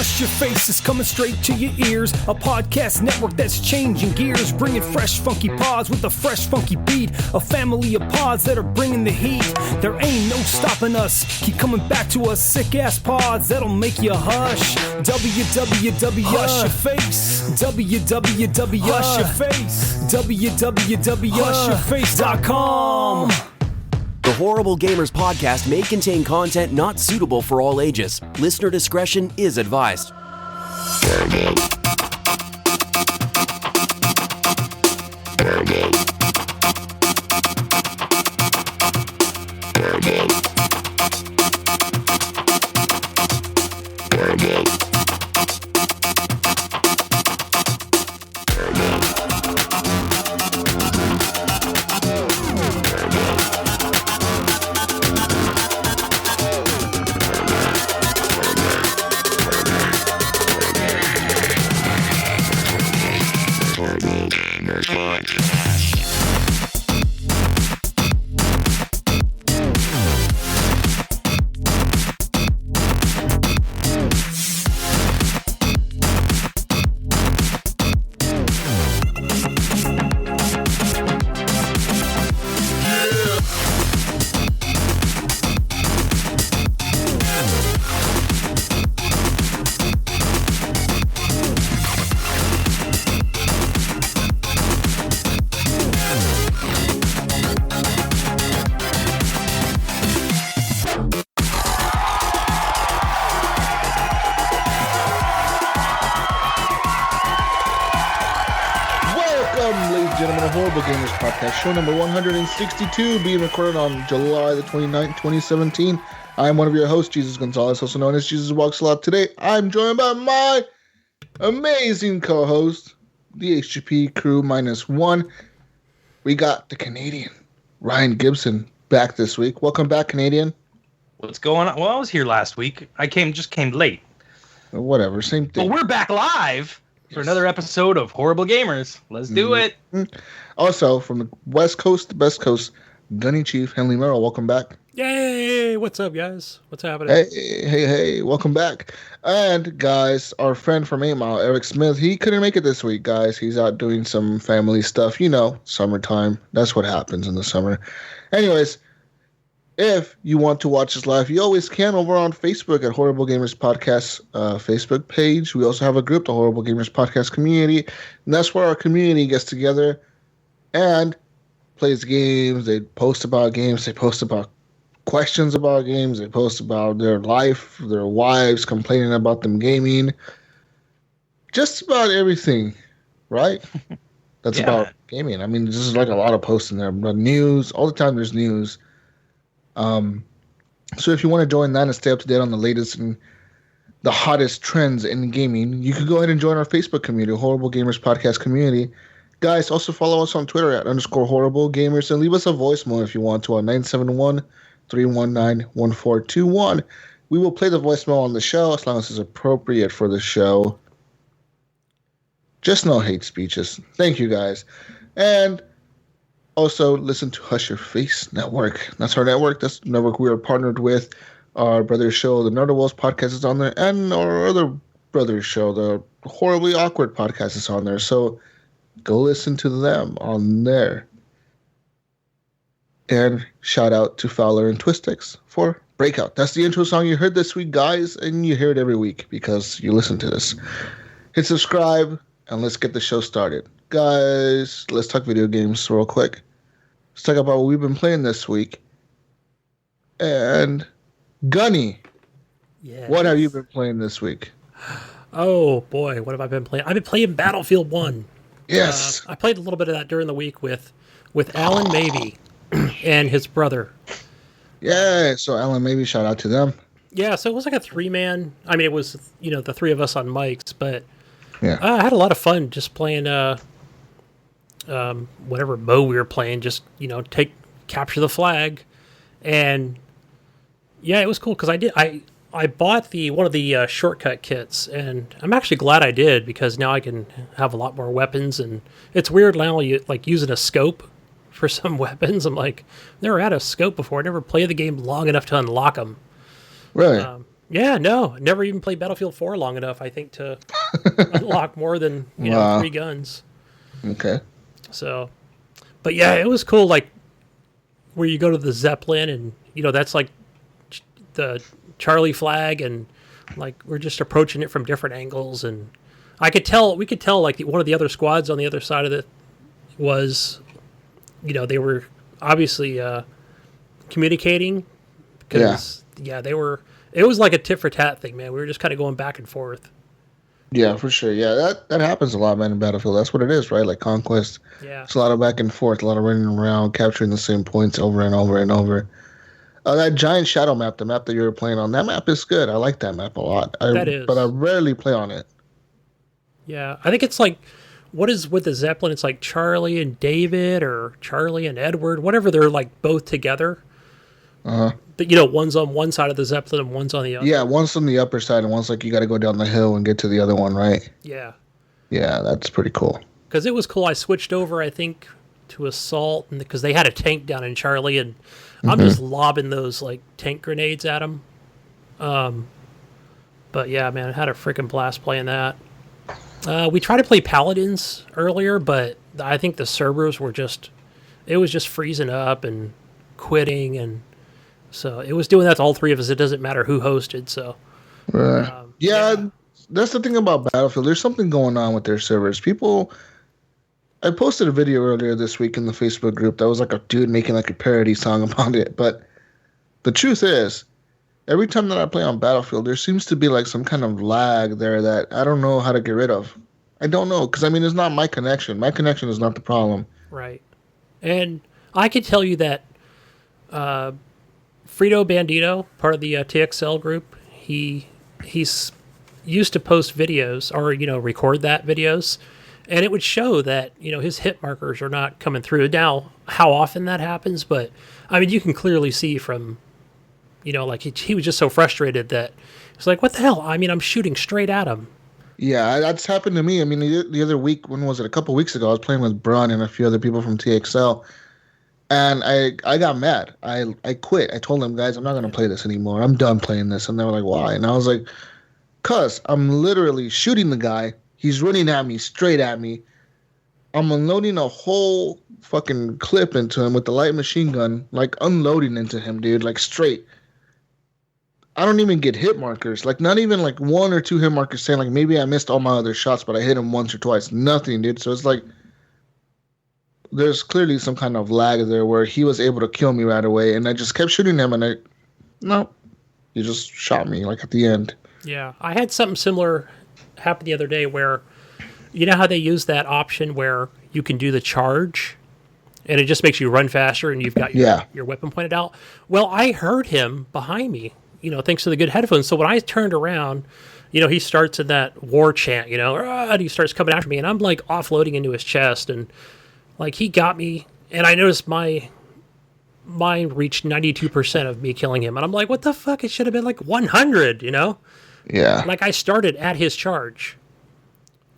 Hush Your Face is coming straight to your ears. A podcast network that's changing gears, bringing fresh funky pods with a fresh funky beat. A family of pods that are bringing the heat. There ain't no stopping us. Keep coming back to us, sick ass pods that'll make you hush. www Hush Your Face. www Hush Your Face. www.hushyourface.com. The Horrible Gamers podcast may contain content not suitable for all ages. Listener discretion is advised. Show number 162, being recorded on July the 29th, 2017. I'm one of your hosts, Jesus Gonzalez, also known as Jesus Walks a Lot. Today, I'm joined by my amazing co-host, the HGP crew -1. We got the Canadian, Ryan Gibson, back this week. Welcome back, Canadian. What's going on? Well, I was here last week. I just came late. Whatever, same thing. But we're back live for another episode of Horrible Gamers. Let's do it. Also, from the West Coast to Best Coast, Gunny Chief Henley Merrill, welcome back. Yay! What's up, guys? What's happening? Hey, welcome back. And, guys, our friend from 8 Mile, Eric Smith, he couldn't make it this week, guys. He's out doing some family stuff. You know, summertime. That's what happens in the summer. Anyways, if you want to watch us live, you always can over on Facebook at Horrible Gamers Podcast Facebook page. We also have a group, the Horrible Gamers Podcast Community, and that's where our community gets together and plays games. They post about games. They post about questions about games. They post about their life, their wives complaining about them gaming. Just about everything, right? That's about gaming. I mean, this is like a lot of posts in there. But news, all the time there's news. So if you want to join that and stay up to date on the latest and the hottest trends in gaming, you can go ahead and join our Facebook community, Horrible Gamers Podcast Community. Guys, also follow us on Twitter at _Horrible Gamers and leave us a voicemail if you want to on 971-319-1421. We will play the voicemail on the show as long as it's appropriate for the show. Just no hate speeches. Thank you, guys. And also, listen to Hush Your Face Network. That's our network. That's the network we are partnered with. Our brother show, the Nerd Walls podcast, is on there. And our other brother show, the Horribly Awkward podcast, is on there. So go listen to them on there. And shout out to Fowler and Twistix for Breakout. That's the intro song you heard this week, guys. And you hear it every week because you listen to this. Hit subscribe and let's get the show started. Guys, let's talk video games real quick. Let's talk about what we've been playing this week. And Gunny, what have you been playing this week? Oh boy, what have I been playing? I've been playing Battlefield 1. Yes. I played a little bit of that during the week with Alan Mabey and his brother. Yeah, so Alan Mabey, shout out to them. Yeah, so it was like a 3-man. I mean, it was, the three of us on mics, but yeah, I had a lot of fun just playing whatever mode we were playing, just, capture the flag. And yeah, it was cool because I bought one of the shortcut kits, and I'm actually glad I did because now I can have a lot more weapons. And it's weird now, using a scope for some weapons. I'm like, never had a scope before. I never played the game long enough to unlock them. Really? Yeah, no, never even played Battlefield 4 long enough, I think, to unlock more than, Wow. 3 guns. Okay. So, but yeah, it was cool, like, where you go to the Zeppelin and, that's like the Charlie flag, and like we're just approaching it from different angles, and we could tell like one of the other squads on the other side of it was, they were obviously communicating because they were. It was like a tit for tat thing, man. We were just kind of going back and forth. Yeah, for sure. Yeah, that happens a lot, man, in Battlefield. That's what it is, right? Like Conquest. Yeah. It's a lot of back and forth, a lot of running around, capturing the same points over and over and over. That giant shadow map, the map that you were playing on, that map is good. I like that map a lot. That is. But I rarely play on it. Yeah, I think it's like, what is with the Zeppelin? It's like Charlie and David or Charlie and Edward, whatever. They're like both together. Uh-huh. But, one's on one side of the Zeppelin and one's on the other. Yeah, one's on the upper side and one's like you got to go down the hill and get to the other one, right? Yeah. Yeah, that's pretty cool. Because it was cool. I switched over, I think, to Assault, and because they had a tank down in Charlie, and I'm just lobbing those like tank grenades at them. But yeah, man, I had a freaking blast playing that. We tried to play Paladins earlier, but I think the servers were it was just freezing up and quitting, and so it was doing that to all three of us. It doesn't matter who hosted, so. Yeah, that's the thing about Battlefield. There's something going on with their servers. I posted a video earlier this week in the Facebook group that was like a dude making like a parody song about it. But the truth is, every time that I play on Battlefield, there seems to be like some kind of lag there that I don't know how to get rid of. I don't know, because I mean, it's not my connection. My connection is not the problem. Right. And I could tell you that Frito Bandito, part of the TXL group, he's used to post videos or, record that videos. And it would show that, his hit markers are not coming through. Now, how often that happens, but, I mean, you can clearly see from, like he was just so frustrated that it's like, what the hell? I mean, I'm shooting straight at him. Yeah, that's happened to me. I mean, the other week, when was it? A couple weeks ago, I was playing with Brun and a few other people from TXL. And I got mad. I quit. I told them, guys, I'm not going to play this anymore. I'm done playing this. And they were like, why? And I was like, because I'm literally shooting the guy. He's running at me, straight at me. I'm unloading a whole fucking clip into him with the light machine gun, like unloading into him, dude, like straight. I don't even get hit markers, like not even like 1 or 2 hit markers saying like maybe I missed all my other shots, but I hit him once or twice. Nothing, dude. So it's like there's clearly some kind of lag there where he was able to kill me right away, and I just kept shooting him, and he just shot me like at the end. Yeah, I had something similar happen the other day where, how they use that option where you can do the charge and it just makes you run faster and you've got your weapon pointed out. Well, I heard him behind me, thanks to the good headphones. So when I turned around, he starts in that war chant, and he starts coming after me, and I'm like offloading into his chest, and like he got me, and I noticed mine reached 92% of me killing him, and I'm like, what the fuck? It should have been like 100, Yeah. Like I started at his charge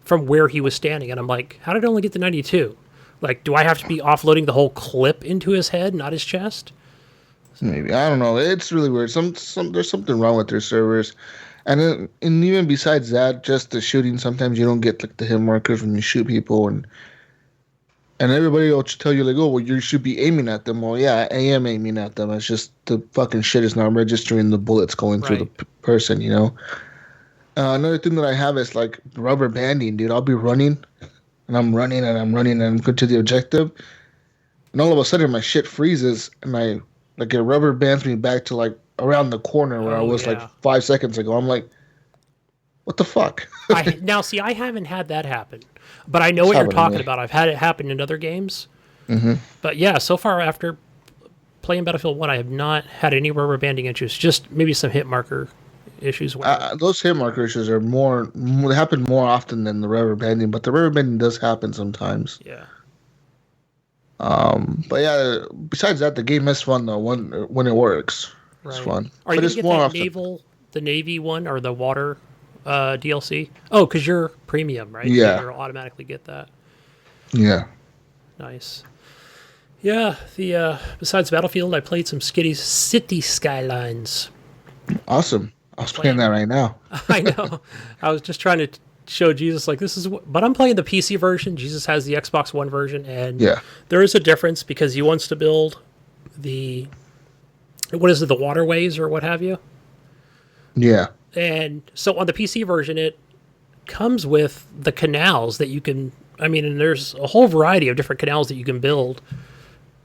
from where he was standing, and I'm like, how did I only get to 92? Like, do I have to be offloading the whole clip into his head, not his chest? Maybe. I don't know. It's really weird. There's something wrong with their servers. And even besides that, just the shooting, sometimes you don't get like the hit markers when you shoot people, and everybody will tell you like, oh, well, you should be aiming at them. Well, yeah, I am aiming at them. It's just the fucking shit is not registering the bullets going through the person, Another thing that I have is like rubber banding, dude. I'll be running, and I'm running, and I'm running, and I'm good to the objective, and all of a sudden my shit freezes, and it rubber bands me back to like around the corner where I was like 5 seconds ago. I'm like, what the fuck? Now, see, I haven't had that happen, but I know what you're talking about. I've had it happen in other games. Mm-hmm. But yeah, so far after playing Battlefield 1, I have not had any rubber banding issues, just maybe some hit marker issues. Those hit marker issues are they happen more often than the rubber banding, but the rubber banding does happen sometimes. Yeah. But yeah, besides that, the game is fun though when it works. Right. It's fun. Are you going to get that the Navy one or the water DLC? Oh, because you're premium, right? Yeah. So you'll automatically get that. Yeah. Nice. Yeah, besides Battlefield, I played some City Skylines. Awesome. I was playing that right now. I know. I was just trying to show Jesus like this is, but I'm playing the PC version. Jesus has the Xbox One version, and there is a difference because he wants to build the the waterways or what have you. Yeah. And so on the PC version, it comes with the canals that you can. I mean, and there's a whole variety of different canals that you can build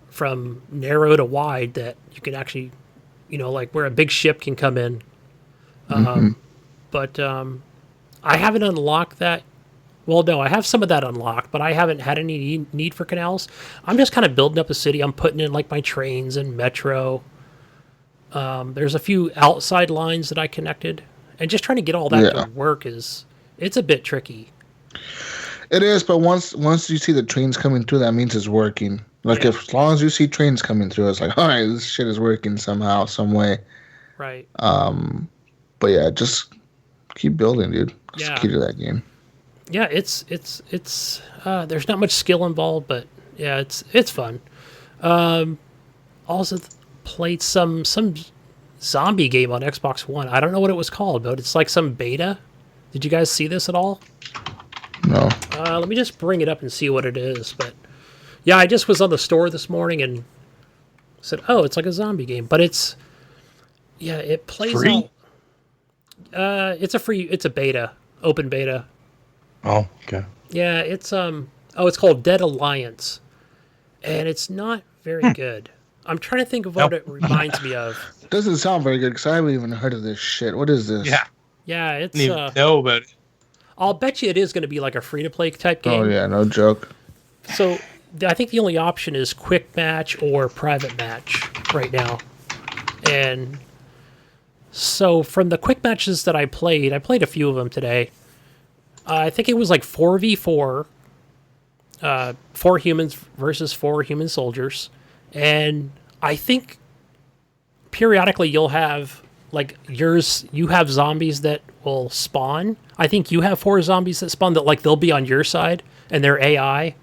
from narrow to wide that you can actually, like where a big ship can come in. But I haven't unlocked that. Well, no, I have some of that unlocked, but I haven't had any need for canals. I'm just kind of building up a city. I'm putting in like my trains and metro. There's a few outside lines that I connected, and just trying to get all that to work it's a bit tricky. It is, but once you see the trains coming through, that means it's working. Like as long as you see trains coming through, it's like, all right, this shit is working somehow, some way. Right. But yeah, just keep building, dude. That's the key to that game. Yeah, it's there's not much skill involved, but yeah, it's fun. Also played some zombie game on Xbox One. I don't know what it was called, but it's like some beta. Did you guys see this at all? No. Let me just bring it up and see what it is. But yeah, I just was on the store this morning and said, "Oh, it's like a zombie game," but it plays free. It's a beta, open beta. Oh, okay. Yeah, it's it's called Dead Alliance, and it's not very good. I'm trying to think of what it reminds me of. Doesn't sound very good because I haven't even heard of this shit. What is this? Yeah, it's. Didn't even know about it. I'll bet you it is going to be like a free-to-play type game. Oh yeah, no joke. So I think the only option is quick match or private match right now, and so from the quick matches that I played a few of them today. I think it was like 4v4, 4 humans versus 4 human soldiers. And I think periodically you'll have, like, you have zombies that will spawn. I think you have 4 zombies that spawn that, like, they'll be on your side and they're AI.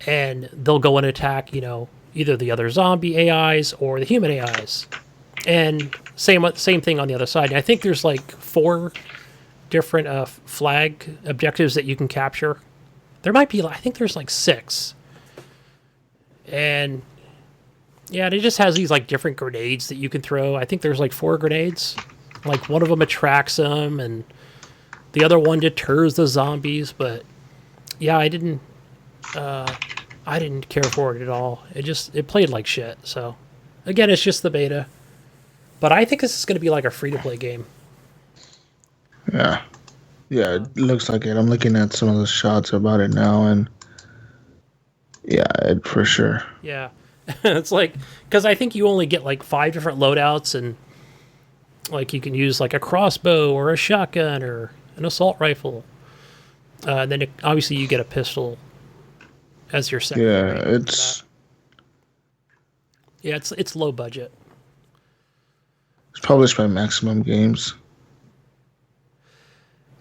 And they'll go and attack, either the other zombie AIs or the human AIs. And same thing on the other side. And I think there's, like, 4 different flag objectives that you can capture. There might be, I think there's like 6. And yeah, it just has these like different grenades that you can throw. I think there's like 4 grenades. Like one of them attracts them and the other one deters the zombies. But yeah, I didn't care for it at all. It played like shit. So again, it's just the beta. But I think this is going to be like a free-to-play game. Yeah, it looks like it. I'm looking at some of the shots about it now, and yeah, for sure. Yeah, it's like, because I think you only get like 5 different loadouts, and like you can use like a crossbow or a shotgun or an assault rifle. Then obviously you get a pistol as your second. Yeah, it's low budget. It's published by Maximum Games.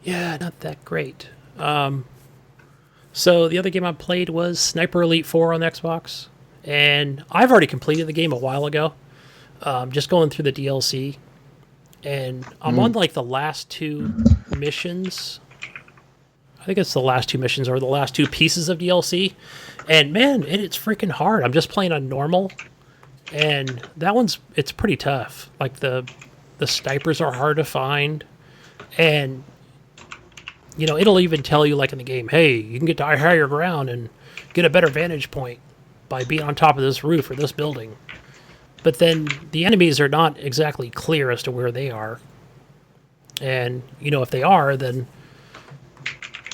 Yeah, not that great. So the other game I played was Sniper Elite 4 on Xbox, and I've already completed the game a while ago. Just going through the DLC, and I'm on like the last 2 missions. I think it's the last 2 missions or the last 2 pieces of DLC, and man, it's freaking hard. I'm just playing on normal, and it's pretty tough. Like the snipers are hard to find, and it'll even tell you, like in the game, hey, you can get to higher ground and get a better vantage point by being on top of this roof or this building. But then the enemies are not exactly clear as to where they are. And, if they are, then,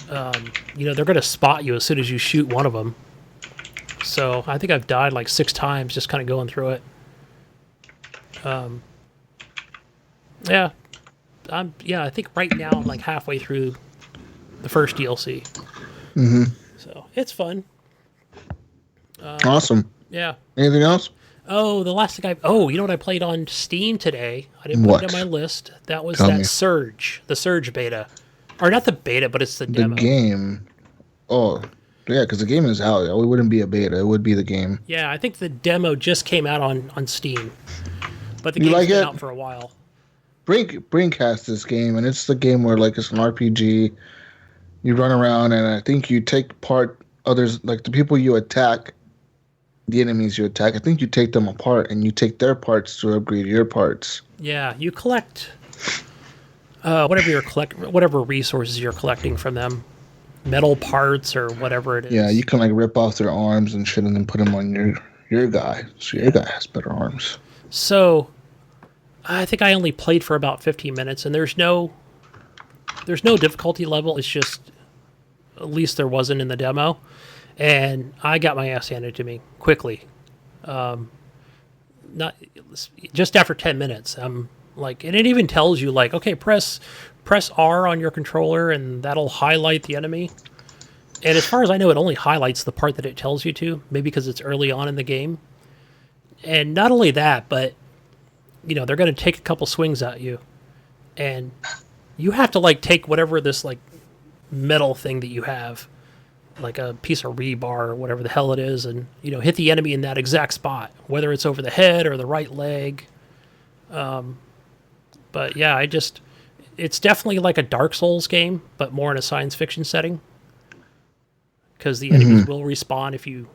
they're going to spot you as soon as you shoot one of them. So I think I've died like 6 times just kind of going through it. I think right now I'm like halfway through the first DLC. Mm-hmm. So it's fun. Awesome. Yeah. Anything else? Oh, the last thing you know what I played on Steam today? I didn't put it on my list. That was Surge, the Surge beta. Or not the beta, but it's the demo. The game. Oh, yeah, because the game is out. It wouldn't be a beta. It would be the game. Yeah, I think the demo just came out on Steam. But the game's been out for a while. Brink has this game, and it's the game where like it's an RPG. You run around, and I think you take part others, like the people you attack, the enemies you attack. I think you take them apart, and you take their parts to upgrade your parts. Yeah, you collect whatever resources you're collecting from them, metal parts or whatever it is. Yeah, you can like rip off their arms and shit, and then put them on your guy, so your guy has better arms. So, I think I only played for about 15 minutes, and there's no difficulty level. It's just, at least there wasn't in the demo, and I got my ass handed to me quickly. Not just after 10 minutes. I'm like, and it even tells you like, okay, press R on your controller, and that'll highlight the enemy. And as far as I know, it only highlights the part that it tells you to, maybe because it's early on in the game. And not only that, but they're going to take a couple swings at you, and you have to like take whatever this like metal thing that you have, like a piece of rebar or whatever the hell it is, and hit the enemy in that exact spot, whether it's over the head or the right leg. But yeah, it's definitely like a Dark Souls game, but more in a science fiction setting, because the enemies will respawn if you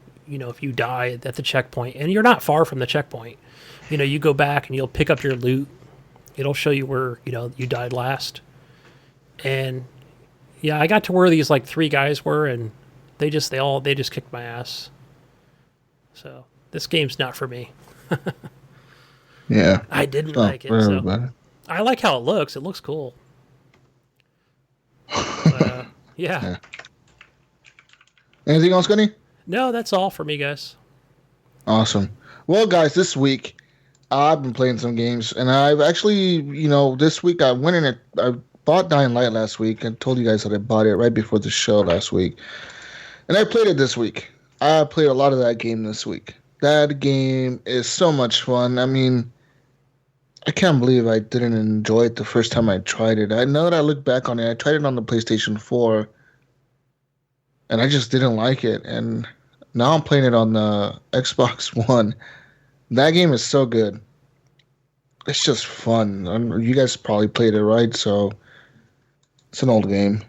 die at the checkpoint, and you're not far from the checkpoint. You go back and you'll pick up your loot. It'll show you where you died last. And yeah, I got to where these like 3 guys were, and they just kicked my ass. So this game's not for me. Yeah, I didn't like it. So. Everybody. I like how it looks. It looks cool. But, yeah. Anything else, Gunny? No, that's all for me, guys. Awesome. Well, guys, this week I've been playing some games, and I've actually, this week I went in I bought Dying Light last week, and told you guys that I bought it right before the show last week, and I played it this week. I played a lot of that game this week. That game is so much fun. I mean, I can't believe I didn't enjoy it the first time I tried it. I know that I look back on it. I tried it on the PlayStation 4, and I just didn't like it. And now I'm playing it on the Xbox One. That game is so good. It's just fun. You guys probably played it, right? So it's an old game.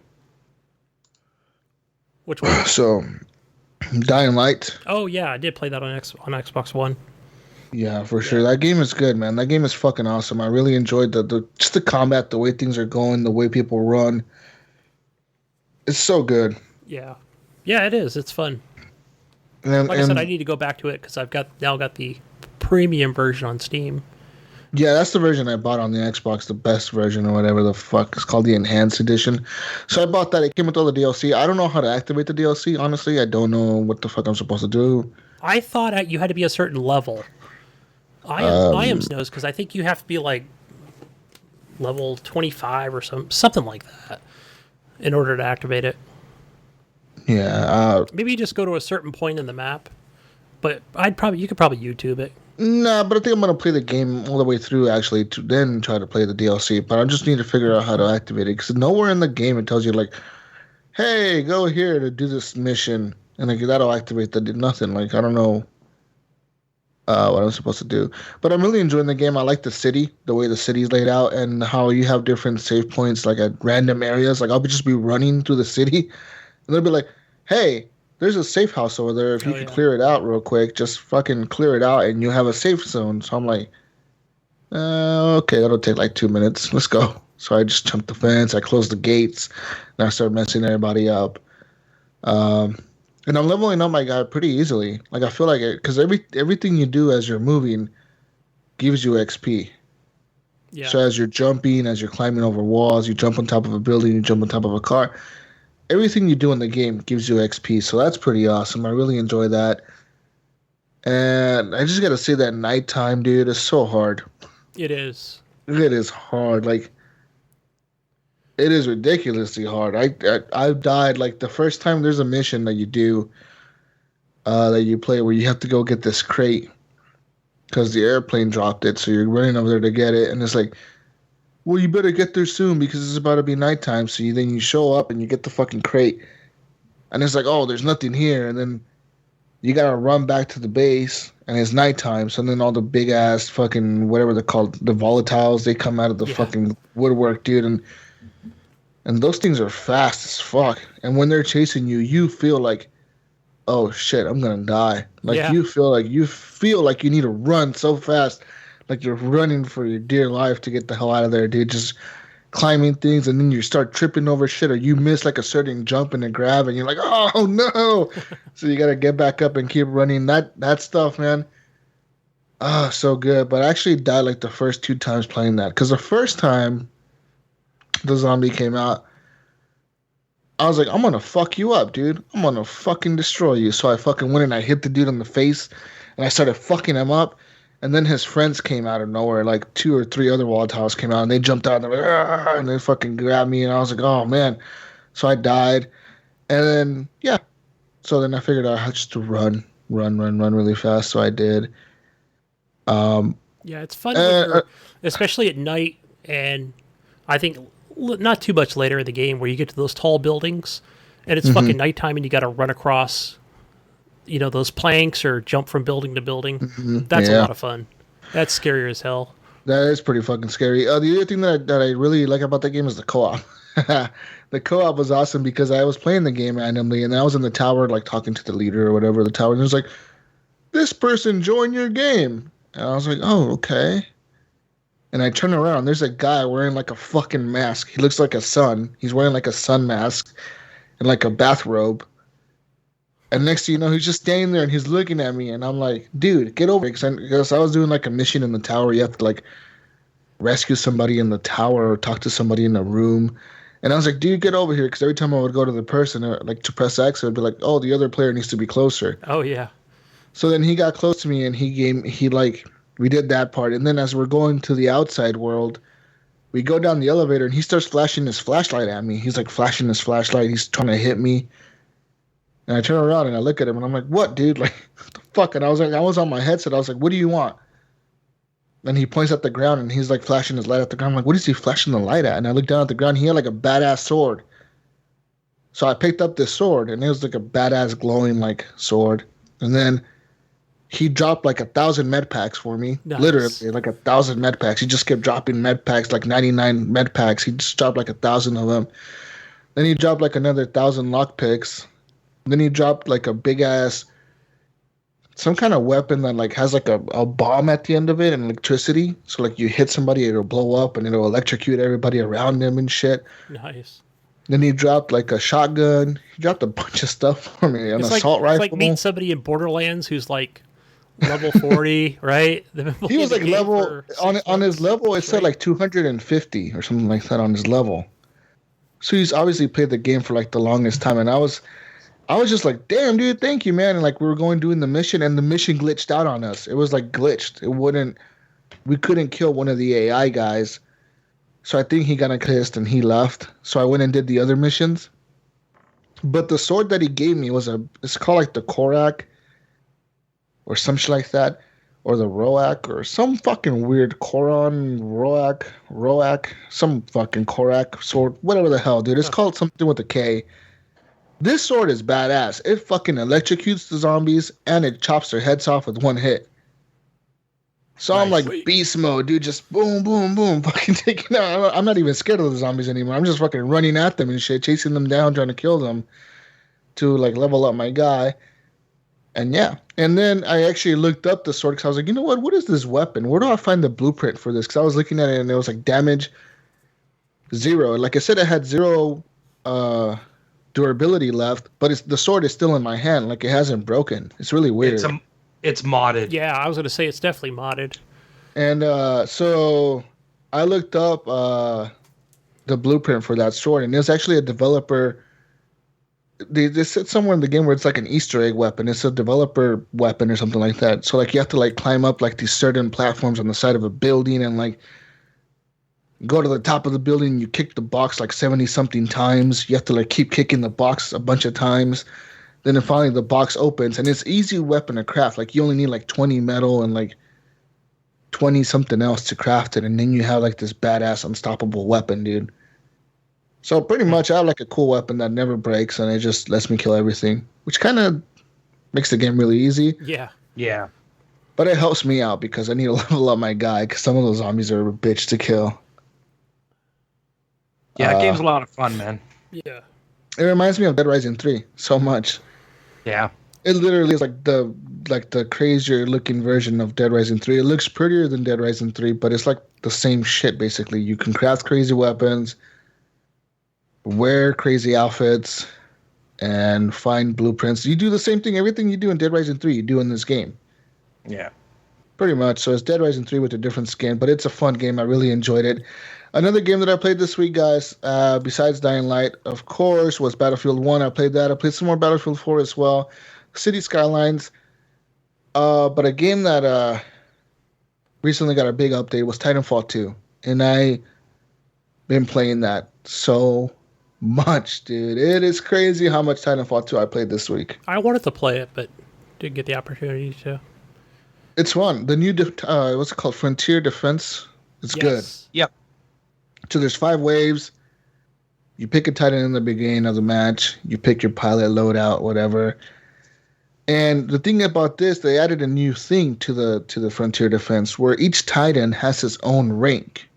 Which one? So, Dying Light. Oh yeah, I did play that on Xbox One. Yeah, for sure. That game is good, man. That game is fucking awesome. I really enjoyed just the combat, the way things are going, the way people run. It's so good. Yeah, it is. It's fun. And I said, I need to go back to it because I've got the premium version on Steam. Yeah, that's the version I bought on the Xbox, the best version or whatever the fuck. It's called the Enhanced Edition. So I bought that. It came with all the DLC. I don't know how to activate the DLC, honestly. I don't know what the fuck I'm supposed to do. I thought you had to be a certain level. Iams knows, because I think you have to be like level 25 or something like that in order to activate it. Yeah. Maybe you just go to a certain point in the map, but you could probably YouTube it. Nah, but I think I'm going to play the game all the way through, actually, to then try to play the DLC. But I just need to figure out how to activate it, because nowhere in the game it tells you, like, hey, go here to do this mission, and like that'll activate nothing. Like, I don't know what I'm supposed to do. But I'm really enjoying the game. I like the city, the way the city's laid out, and how you have different save points, like at random areas. Like, I'll just be running through the city, and they'll be like, hey, there's a safe house over there. If you can clear it out real quick, just fucking clear it out, and you have a safe zone. So I'm like, okay, that'll take like 2 minutes. Let's go. So I just jumped the fence. I closed the gates, and I started messing everybody up. And I'm leveling up my guy pretty easily. Like, I feel like it, because everything you do as you're moving gives you XP. Yeah. So as you're jumping, as you're climbing over walls, you jump on top of a building, you jump on top of a car. Everything you do in the game gives you XP. So that's pretty awesome. I really enjoy that. And I just got to say that nighttime, dude, is so hard. It is. It is hard. Like, it is ridiculously hard. I've died, like, the first time there's a mission that you do, that you play where you have to go get this crate because the airplane dropped it, so you're running over there to get it, and it's like, well, you better get there soon because it's about to be nighttime, so then you show up and you get the fucking crate, and it's like, oh, there's nothing here, and then you gotta run back to the base, and it's nighttime. So then all the big ass fucking whatever they're called, the volatiles, they come out of the fucking woodwork, dude, and those things are fast as fuck. And when they're chasing you, you feel like, oh shit, I'm gonna die. Like you feel like you need to run so fast, like you're running for your dear life to get the hell out of there, dude. Just climbing things, and then you start tripping over shit, or you miss like a certain jump and a grab, and you're like, oh no. So you gotta get back up and keep running. That stuff, man. Ah, so good. But I actually died like the first 2 times playing that, because the first time the zombie came out, I was like, I'm gonna fuck you up, dude. I'm gonna fucking destroy you. So I fucking went and I hit the dude in the face, and I started fucking him up. And then his friends came out of nowhere, like 2 or 3 other volatiles came out, and they jumped out, and they're like, and they fucking grabbed me, and I was like, oh man. So I died, and then so then I figured out how just to run really fast. So I did. Yeah, it's fun, especially at night, and I think not too much later in the game where you get to those tall buildings, and it's fucking nighttime, and you got to run across, those planks or jump from building to building. That's a lot of fun. That's scarier as hell. That is pretty fucking scary. The other thing that I really like about that game is the co-op. The co-op was awesome because I was playing the game randomly, and I was in the tower, like talking to the leader or whatever the tower, and it was like, this person joined your game. And I was like, oh, okay. And I turn around, there's a guy wearing like a fucking mask. He looks like a sun. He's wearing like a sun mask and like a bathrobe. And next thing you know, he's just standing there and he's looking at me, and I'm like, dude, get over it. Because I was doing like a mission in the tower. You have to like rescue somebody in the tower or talk to somebody in a room. And I was like, dude, get over here. Because every time I would go to the person, like to press X, it would be like, oh, the other player needs to be closer. Oh, yeah. So then he got close to me, and we did that part. And then as we're going to the outside world, we go down the elevator, and he starts flashing his flashlight at me. He's like flashing his flashlight. He's trying to hit me. And I turn around and I look at him, and I'm like, what, dude? Like, what the fuck? And I was on my headset. I was like, what do you want? And he points at the ground, and he's like flashing his light at the ground. I'm like, what is he flashing the light at? And I look down at the ground. He had like a badass sword. So I picked up this sword, and it was like a badass glowing like sword. And then he dropped like 1,000 med packs for me. Nice. Literally, like 1,000 med packs. He just kept dropping med packs, like 99 med packs. He just dropped like 1,000 of them. Then he dropped like another 1,000 lockpicks. Then he dropped like a big ass, some kind of weapon that like has like a bomb at the end of it and electricity. So like you hit somebody, it'll blow up and it'll electrocute everybody around him and shit. Nice. Then he dropped like a shotgun. He dropped a bunch of stuff for me. An assault rifle. It's like meeting somebody in Borderlands who's like level 40, right? He was like level on his level. It said like 250 or something like that on his level. So he's obviously played the game for like the longest time, and I was just like, damn, dude, thank you, man. And like we were doing the mission, and the mission glitched out on us. It was like glitched. We couldn't kill one of the AI guys. So I think he got pissed and he left. So I went and did the other missions. But the sword that he gave me it's called like the Korak or some shit like that. Or the Roak or some fucking weird Koran, Roak, some fucking Korak sword, whatever the hell, dude. It's called something with a K. This sword is badass. It fucking electrocutes the zombies, and it chops their heads off with one hit. So nice. I'm like beast mode, dude. Just boom, boom, boom, fucking taking out. I'm not even scared of the zombies anymore. I'm just fucking running at them and shit, chasing them down, trying to kill them to like level up my guy. And yeah. And then I actually looked up the sword because I was like, you know what is this weapon? Where do I find the blueprint for this? Because I was looking at it and it was like damage 0. Like I said, it had 0 durability left, but the sword is still in my hand, like it hasn't broken. It's really weird. It's modded. Yeah, I was gonna say it's definitely modded. And so I looked up the blueprint for that sword, and there's actually a developer. They said somewhere in the game where it's like an Easter egg weapon. It's a developer weapon or something like that. So like you have to like climb up like these certain platforms on the side of a building and like go to the top of the building. You kick the box like 70 something times. You have to like keep kicking the box a bunch of times. Then finally the box opens, and it's easy weapon to craft. Like you only need like 20 metal and like 20 something else to craft it, and then you have like this badass unstoppable weapon, dude. So pretty much I have like a cool weapon that never breaks, and it just lets me kill everything, which kind of Makes the game really easy. Yeah. Yeah. But it helps me out because I need to level up my guy because some of those zombies are a bitch to kill. Yeah, that game's a lot of fun, man. Yeah. It reminds me of Dead Rising 3 so much. Yeah. It literally is like the crazier looking version of Dead Rising 3. It looks prettier than Dead Rising 3, but it's like the same shit basically. You can craft crazy weapons, wear crazy outfits, and find blueprints. You do the same thing, everything you do in Dead Rising 3, you do in this game. Yeah. Pretty much. So it's Dead Rising 3 with a different skin, but it's a fun game. I really enjoyed it. Another game that I played this week, guys, besides Dying Light, of course, was Battlefield 1. I played that. I played some more Battlefield 4 as well. City Skylines. But a game that recently got a big update was Titanfall 2. And I've been playing that so much, dude. It is crazy how much Titanfall 2 I played this week. I wanted to play it, but didn't get the opportunity to. It's fun. The new, what's it called? Frontier Defense. It's good. Yep. So there's 5 waves. You pick a Titan in the beginning of the match. You pick your pilot loadout, whatever. And the thing about this, they added a new thing to the Frontier Defense where each Titan has its own rank.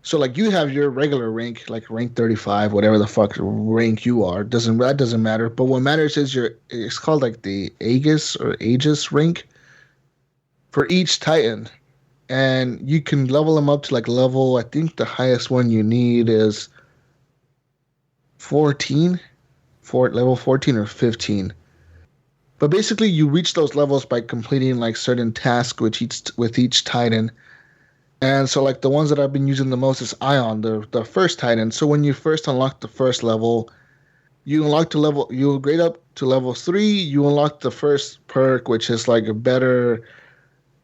So like you have your regular rank, like rank 35, whatever the fuck rank you are. That doesn't matter. But what matters is it's called like the Aegis rank for each Titan. And you can level them up to like level, I think the highest one you need is 14, level 14 or 15. But basically you reach those levels by completing like certain tasks with each Titan. And so like the ones that I've been using the most is Ion, the first Titan. So when you first unlock the first level, you grade up to level 3, you unlock the first perk, which is like a better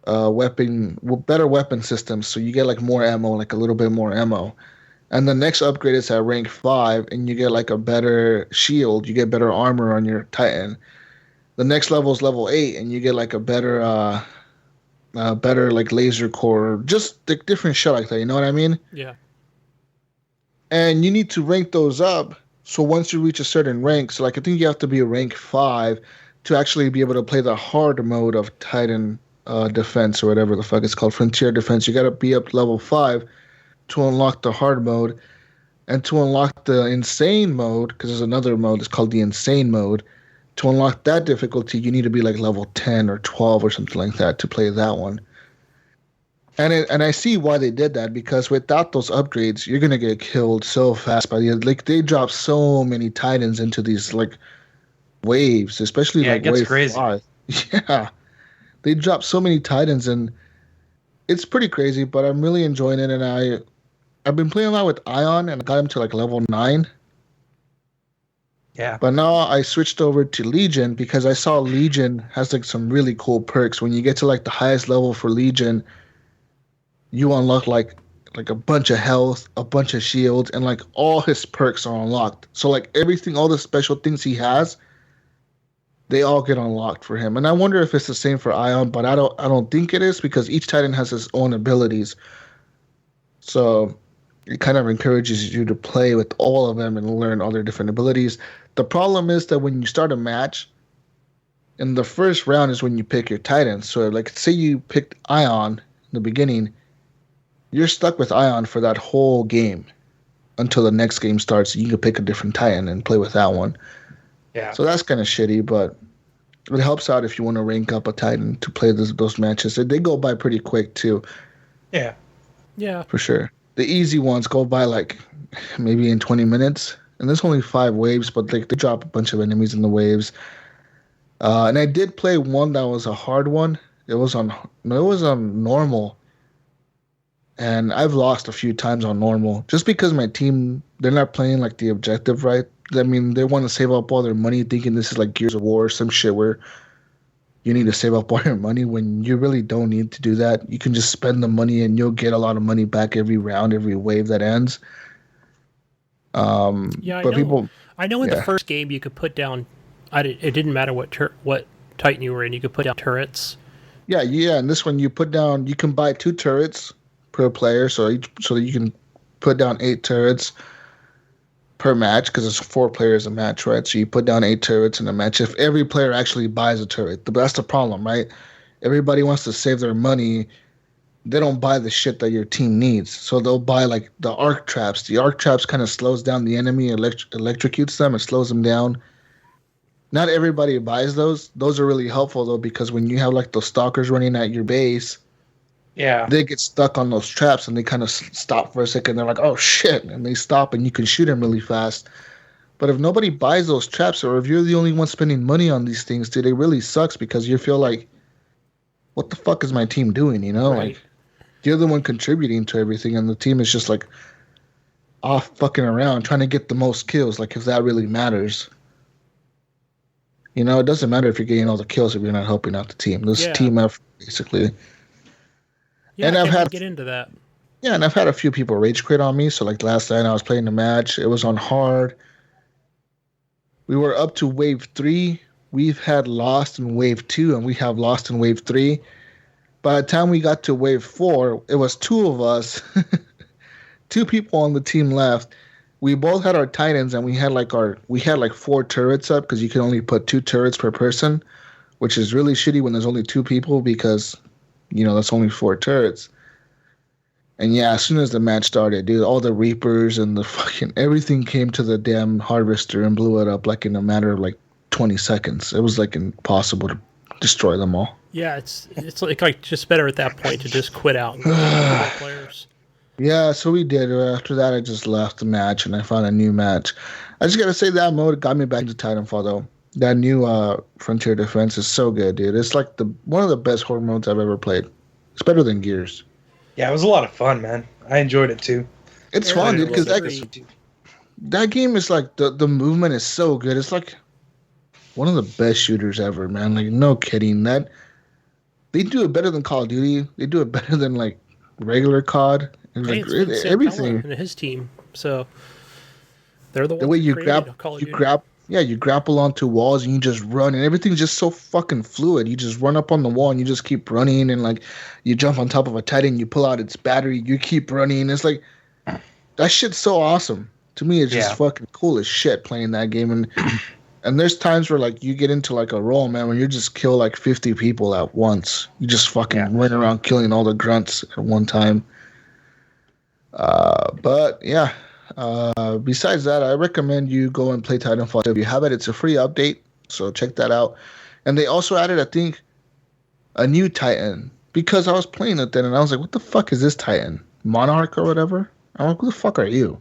weapon system, so you get like more ammo, like a little bit more ammo. And the next upgrade is at rank 5, and you get like a better shield, you get better armor on your Titan. The next level is level 8, and you get like a better like laser core, just like different shit like that, you know what I mean? Yeah. And you need to rank those up, so once you reach a certain rank, so like I think you have to be a rank 5 to actually be able to play the hard mode of Titan Defense or whatever the fuck it's called, Frontier Defense. You got to be up to level 5 to unlock the hard mode, and to unlock the insane mode, because there's another mode, it's called the insane mode. To unlock that difficulty, you need to be like level 10 or 12 or something like that to play that one. And I see why they did that, because without those upgrades, you're gonna get killed so fast by they drop so many Titans into these like waves, especially like it gets wave crazy. 5. Yeah. They drop so many Titans, and it's pretty crazy, but I'm really enjoying it. And I've been playing a lot with Ion, and I got him to like level 9. Yeah. But now I switched over to Legion because I saw Legion has like some really cool perks. When you get to like the highest level for Legion, you unlock like a bunch of health, a bunch of shields, and like all his perks are unlocked. So like everything, all the special things he has, they all get unlocked for him. And I wonder if it's the same for Ion, but I don't think it is, because each Titan has his own abilities. So it kind of encourages you to play with all of them and learn all their different abilities. The problem is that when you start a match, in the first round is when you pick your Titan. So like say you picked Ion in the beginning, you're stuck with Ion for that whole game until the next game starts. You can pick a different Titan and play with that one. Yeah. So that's kind of shitty, but it helps out if you want to rank up a Titan to play those matches. They go by pretty quick too. Yeah. Yeah. For sure. The easy ones go by like maybe in 20 minutes. And there's only 5 waves, but they drop a bunch of enemies in the waves. And I did play one that was a hard one. It was on normal. And I've lost a few times on normal just because my team, they're not playing like the objective right. I mean, they want to save up all their money thinking this is like Gears of War or some shit where you need to save up all your money when you really don't need to do that. You can just spend the money and you'll get a lot of money back every round, every wave that ends. Yeah, but I know in the first game you could put down, it didn't matter what Titan you were in, you could put down turrets. Yeah, and this one you can buy 2 turrets per player, so that you can put down 8 turrets. per match because it's 4 players a match, right? So you put down 8 turrets in a match. If every player actually buys a turret, that's the problem, right? Everybody wants to save their money. They don't buy the shit that your team needs. So they'll buy like the arc traps. The arc traps kind of slows down the enemy, electrocutes them, it slows them down. Not everybody buys those. Those are really helpful though, because when you have like those stalkers running at your base, they get stuck on those traps and they kind of stop for a second. They're like, oh shit, and they stop and you can shoot them really fast. But if nobody buys those traps, or if you're the only one spending money on these things, dude, it really sucks because you feel like, what the fuck is my team doing? You know, Right. like you're the one contributing to everything, and the team is just like off fucking around trying to get the most kills. Like if that really matters. You know, it doesn't matter if you're getting all the kills if you're not helping out the team. This team effort, basically. Yeah, And I I've can't had get into that. Yeah, and I've had a few people rage quit on me. So like last night I was playing a match. It was on hard. We were up to wave 3. We've had lost in wave 2, and we have lost in wave 3. By the time we got to wave 4, it was 2 of us. 2 people on the team left. We both had our Titans, and we had like 4 turrets up because you can only put 2 turrets per person, which is really shitty when there's only 2 people because, you know, that's only 4 turrets. And yeah, as soon as the match started, dude, all the Reapers and the fucking everything came to the damn Harvester and blew it up like in a matter of like 20 seconds. It was like impossible to destroy them all. Yeah, it's like just better at that point to just quit out and go to players. Yeah, so we did. After that, I just left the match and I found a new match. I just gotta say that mode got me back to Titanfall though. That new Frontier Defense is so good, dude. It's like one of the best horde modes I've ever played. It's better than Gears. Yeah, it was a lot of fun, man. I enjoyed it too. It's fun, dude, because that game is like the movement is so good. It's like one of the best shooters ever, man. Like no kidding. That they do it better than Call of Duty. They do it better than like regular COD. And like everything. And his team, so they're the way you you grapple onto walls and you just run, and everything's just so fucking fluid. You just run up on the wall and you just keep running, and like you jump on top of a Titan, you pull out its battery, you keep running. It's like that shit's so awesome. To me, it's just fucking cool as shit playing that game. And there's times where like you get into like a role, man, where you just kill like 50 people at once. You just fucking run around killing all the grunts at one time. But yeah. Besides that, I recommend you go and play Titanfall. If you have it, it's a free update, so check that out. And they also added, I think, a new Titan, because I was playing it then and I was like, what the fuck is this Titan? Monarch or whatever? I'm like, who the fuck are you?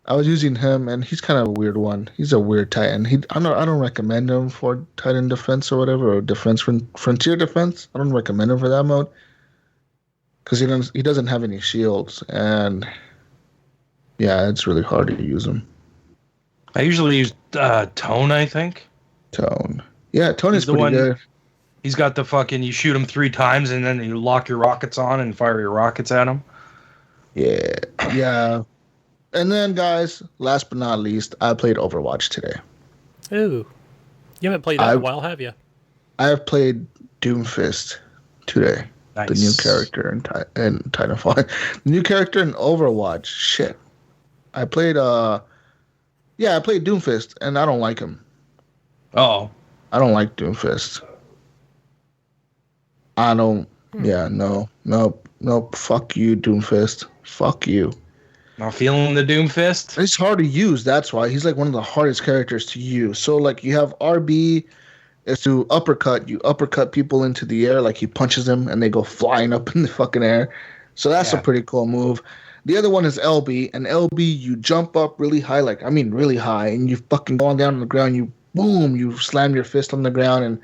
I was using him, and he's kind of a weird one. He's a weird Titan. I don't recommend him for Titan defense or whatever, or defense frontier defense. I don't recommend him for that mode because he doesn't have any shields, and yeah, it's really hard to use him. I usually use Tone, I think. Tone. Yeah, Tone is pretty good. He's got the fucking, you shoot him 3 times and then you lock your rockets on and fire your rockets at him. Yeah. Yeah. And then, guys, last but not least, I played Overwatch today. Ooh. You haven't played that in a while, have you? I have played Doomfist today. Nice. The new character in Titanfall. The new character in Overwatch. Shit. I played Doomfist, and I don't like him. Oh. I don't like Doomfist. I don't... Yeah, no. Nope. Fuck you, Doomfist. Fuck you. Not feeling the Doomfist? It's hard to use, that's why. He's like one of the hardest characters to use. So, like, you have RB is to uppercut. You uppercut people into the air, like he punches them, and they go flying up in the fucking air. So that's a pretty cool move. The other one is LB, and LB, you jump up really high, really high, and you fucking go on down on the ground, you slam your fist on the ground, and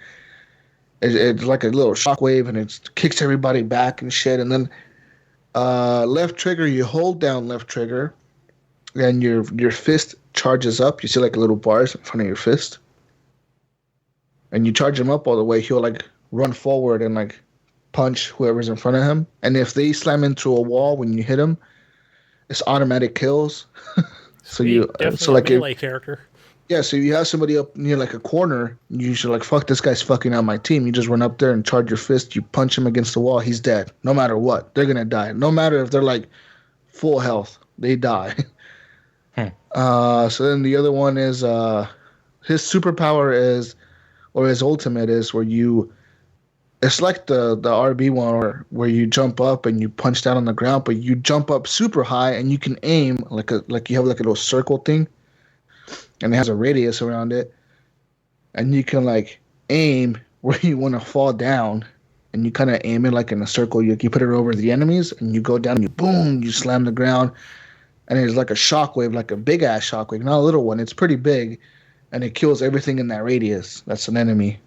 it's like a little shockwave, and it kicks everybody back and shit. And then left trigger, you hold down left trigger, and your fist charges up. You see like little bars in front of your fist, and you charge him up all the way. He'll like run forward and like punch whoever's in front of him. And if they slam into a wall when you hit him, it's automatic kills. So like a melee character. Yeah, so you have somebody up near like a corner, you should like, fuck, this guy's fucking out my team. You just run up there and charge your fist, you punch him against the wall, he's dead. No matter what. They're gonna die. No matter if they're like full health, they die. So then the other one is his superpower is, or his ultimate is, where you. It's like the RB one where you jump up and you punch down on the ground, but you jump up super high and you can aim like you have like a little circle thing, and it has a radius around it, and you can like aim where you want to fall down, and you kind of aim it like in a circle. You put it over the enemies, and you go down, and you boom, you slam the ground, and it's like a shockwave, like a big ass shockwave, not a little one. It's pretty big, and it kills everything in that radius. That's an enemy.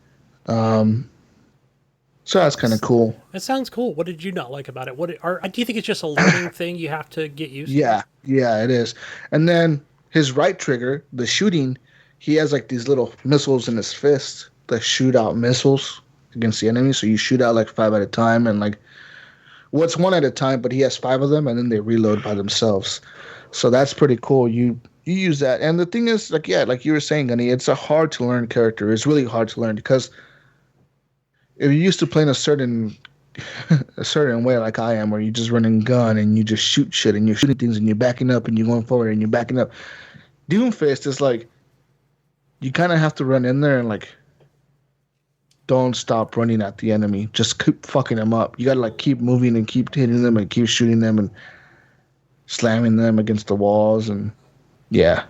So that's kind of cool. That sounds cool. What did you not like about it? Do you think it's just a learning thing you have to get used to? Yeah, it is. And then his right trigger, the shooting, he has like these little missiles in his fist that shoot out missiles against the enemy. So you shoot out like 5 at a time, and like, well, it's 1 at a time, but he has 5 of them, and then they reload by themselves. So that's pretty cool. You use that, and the thing is, like, yeah, like you were saying, Gunny, it's a hard to learn character. It's really hard to learn because if you're used to playing a certain way, like I am, where you just running gun and you just shoot shit and you're shooting things and you're backing up and you're going forward and you're backing up. Doomfist is like, you kind of have to run in there and like, don't stop running at the enemy. Just keep fucking them up. You gotta like keep moving and keep hitting them and keep shooting them and slamming them against the walls, and yeah.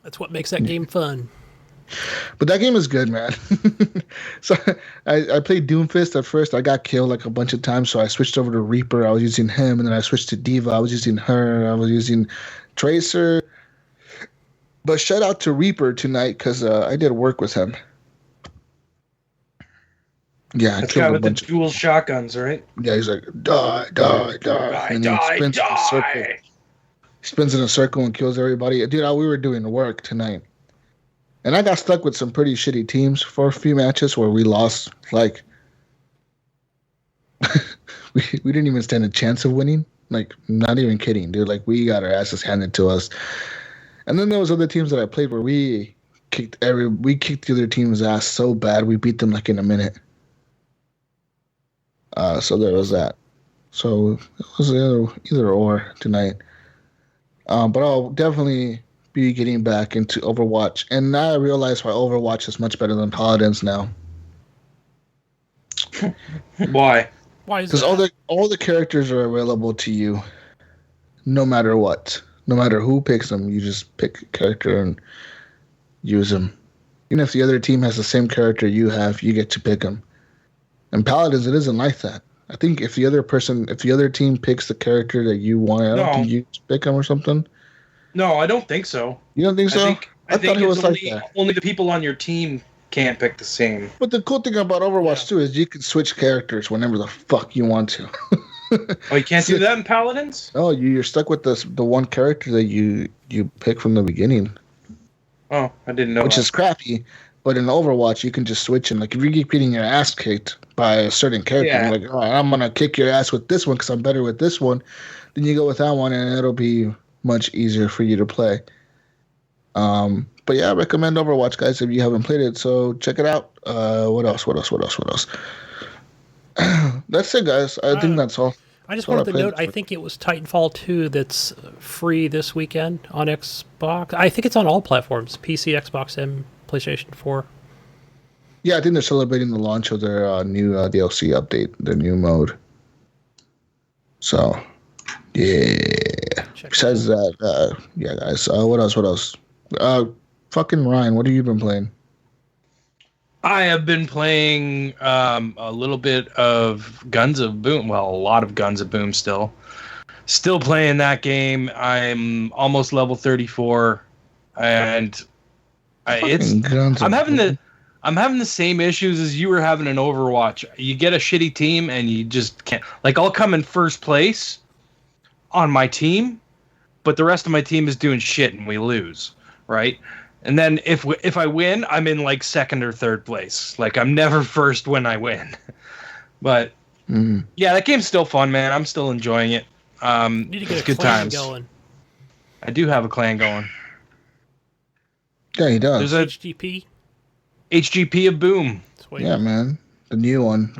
That's what makes that game fun. But that game is good, man. So I played Doomfist at first. I got killed like a bunch of times, so I switched over to Reaper. I was using him, and then I switched to Diva. I was using her. I was using Tracer. But shout out to Reaper tonight because I did work with him. Yeah, that's guy with the dual shotguns, right? Yeah, he's like, die, and then he spins in a circle. He spins in a circle and kills everybody. Dude, we were doing work tonight. And I got stuck with some pretty shitty teams for a few matches where we lost, like, we didn't even stand a chance of winning. Like, not even kidding, dude. Like, we got our asses handed to us. And then there was other teams that I played where we kicked the other team's ass so bad we beat them like in a minute. So there was that. So it was either or tonight. But I'll definitely be getting back into Overwatch, and now I realize why Overwatch is much better than Paladins now. Why? Why is that? Because all the characters are available to you, no matter what. No matter who picks them, you just pick a character and use them. Even if the other team has the same character you have, you get to pick them. And Paladins, it isn't like that. I think if the other team picks the character that you want, I don't think you pick them or something. No, I don't think so. You don't think so? I think it was like that. Only the people on your team can't pick the same. But the cool thing about Overwatch too is you can switch characters whenever the fuck you want to. Oh, you can't do that in Paladins? Oh, you're stuck with the one character that you pick from the beginning. Oh, I didn't know. Which is crappy. But in Overwatch, you can just switch, and like if you keep getting your ass kicked by a certain character, you're like, all right, I'm gonna kick your ass with this one because I'm better with this one. Then you go with that one, and it'll be much easier for you to play. But yeah, I recommend Overwatch, guys, if you haven't played it. So check it out. What else? That's it, guys. I think that's all. I just wanted to note, I think it was Titanfall 2 that's free this weekend on Xbox. I think it's on all platforms, PC, Xbox, and PlayStation 4. Yeah, I think they're celebrating the launch of their new DLC update, their new mode. So, yeah. Besides that, yeah, guys. What else? Fucking Ryan, what have you been playing? I have been playing a little bit of Guns of Boom. Well, a lot of Guns of Boom still. Still playing that game. I'm almost level 34, and I'm having the same issues as you were having in Overwatch. You get a shitty team, and you just can't. Like, I'll come in first place on my team, but the rest of my team is doing shit, and we lose, right? And then if I win, I'm in like second or third place. Like, I'm never first when I win. But yeah, that game's still fun, man. I'm still enjoying it. You need to get a good clan times. Going. I do have a clan going. Yeah, he does. There's a HGP. HGP of Boom. Sweet. Yeah, man, the new one.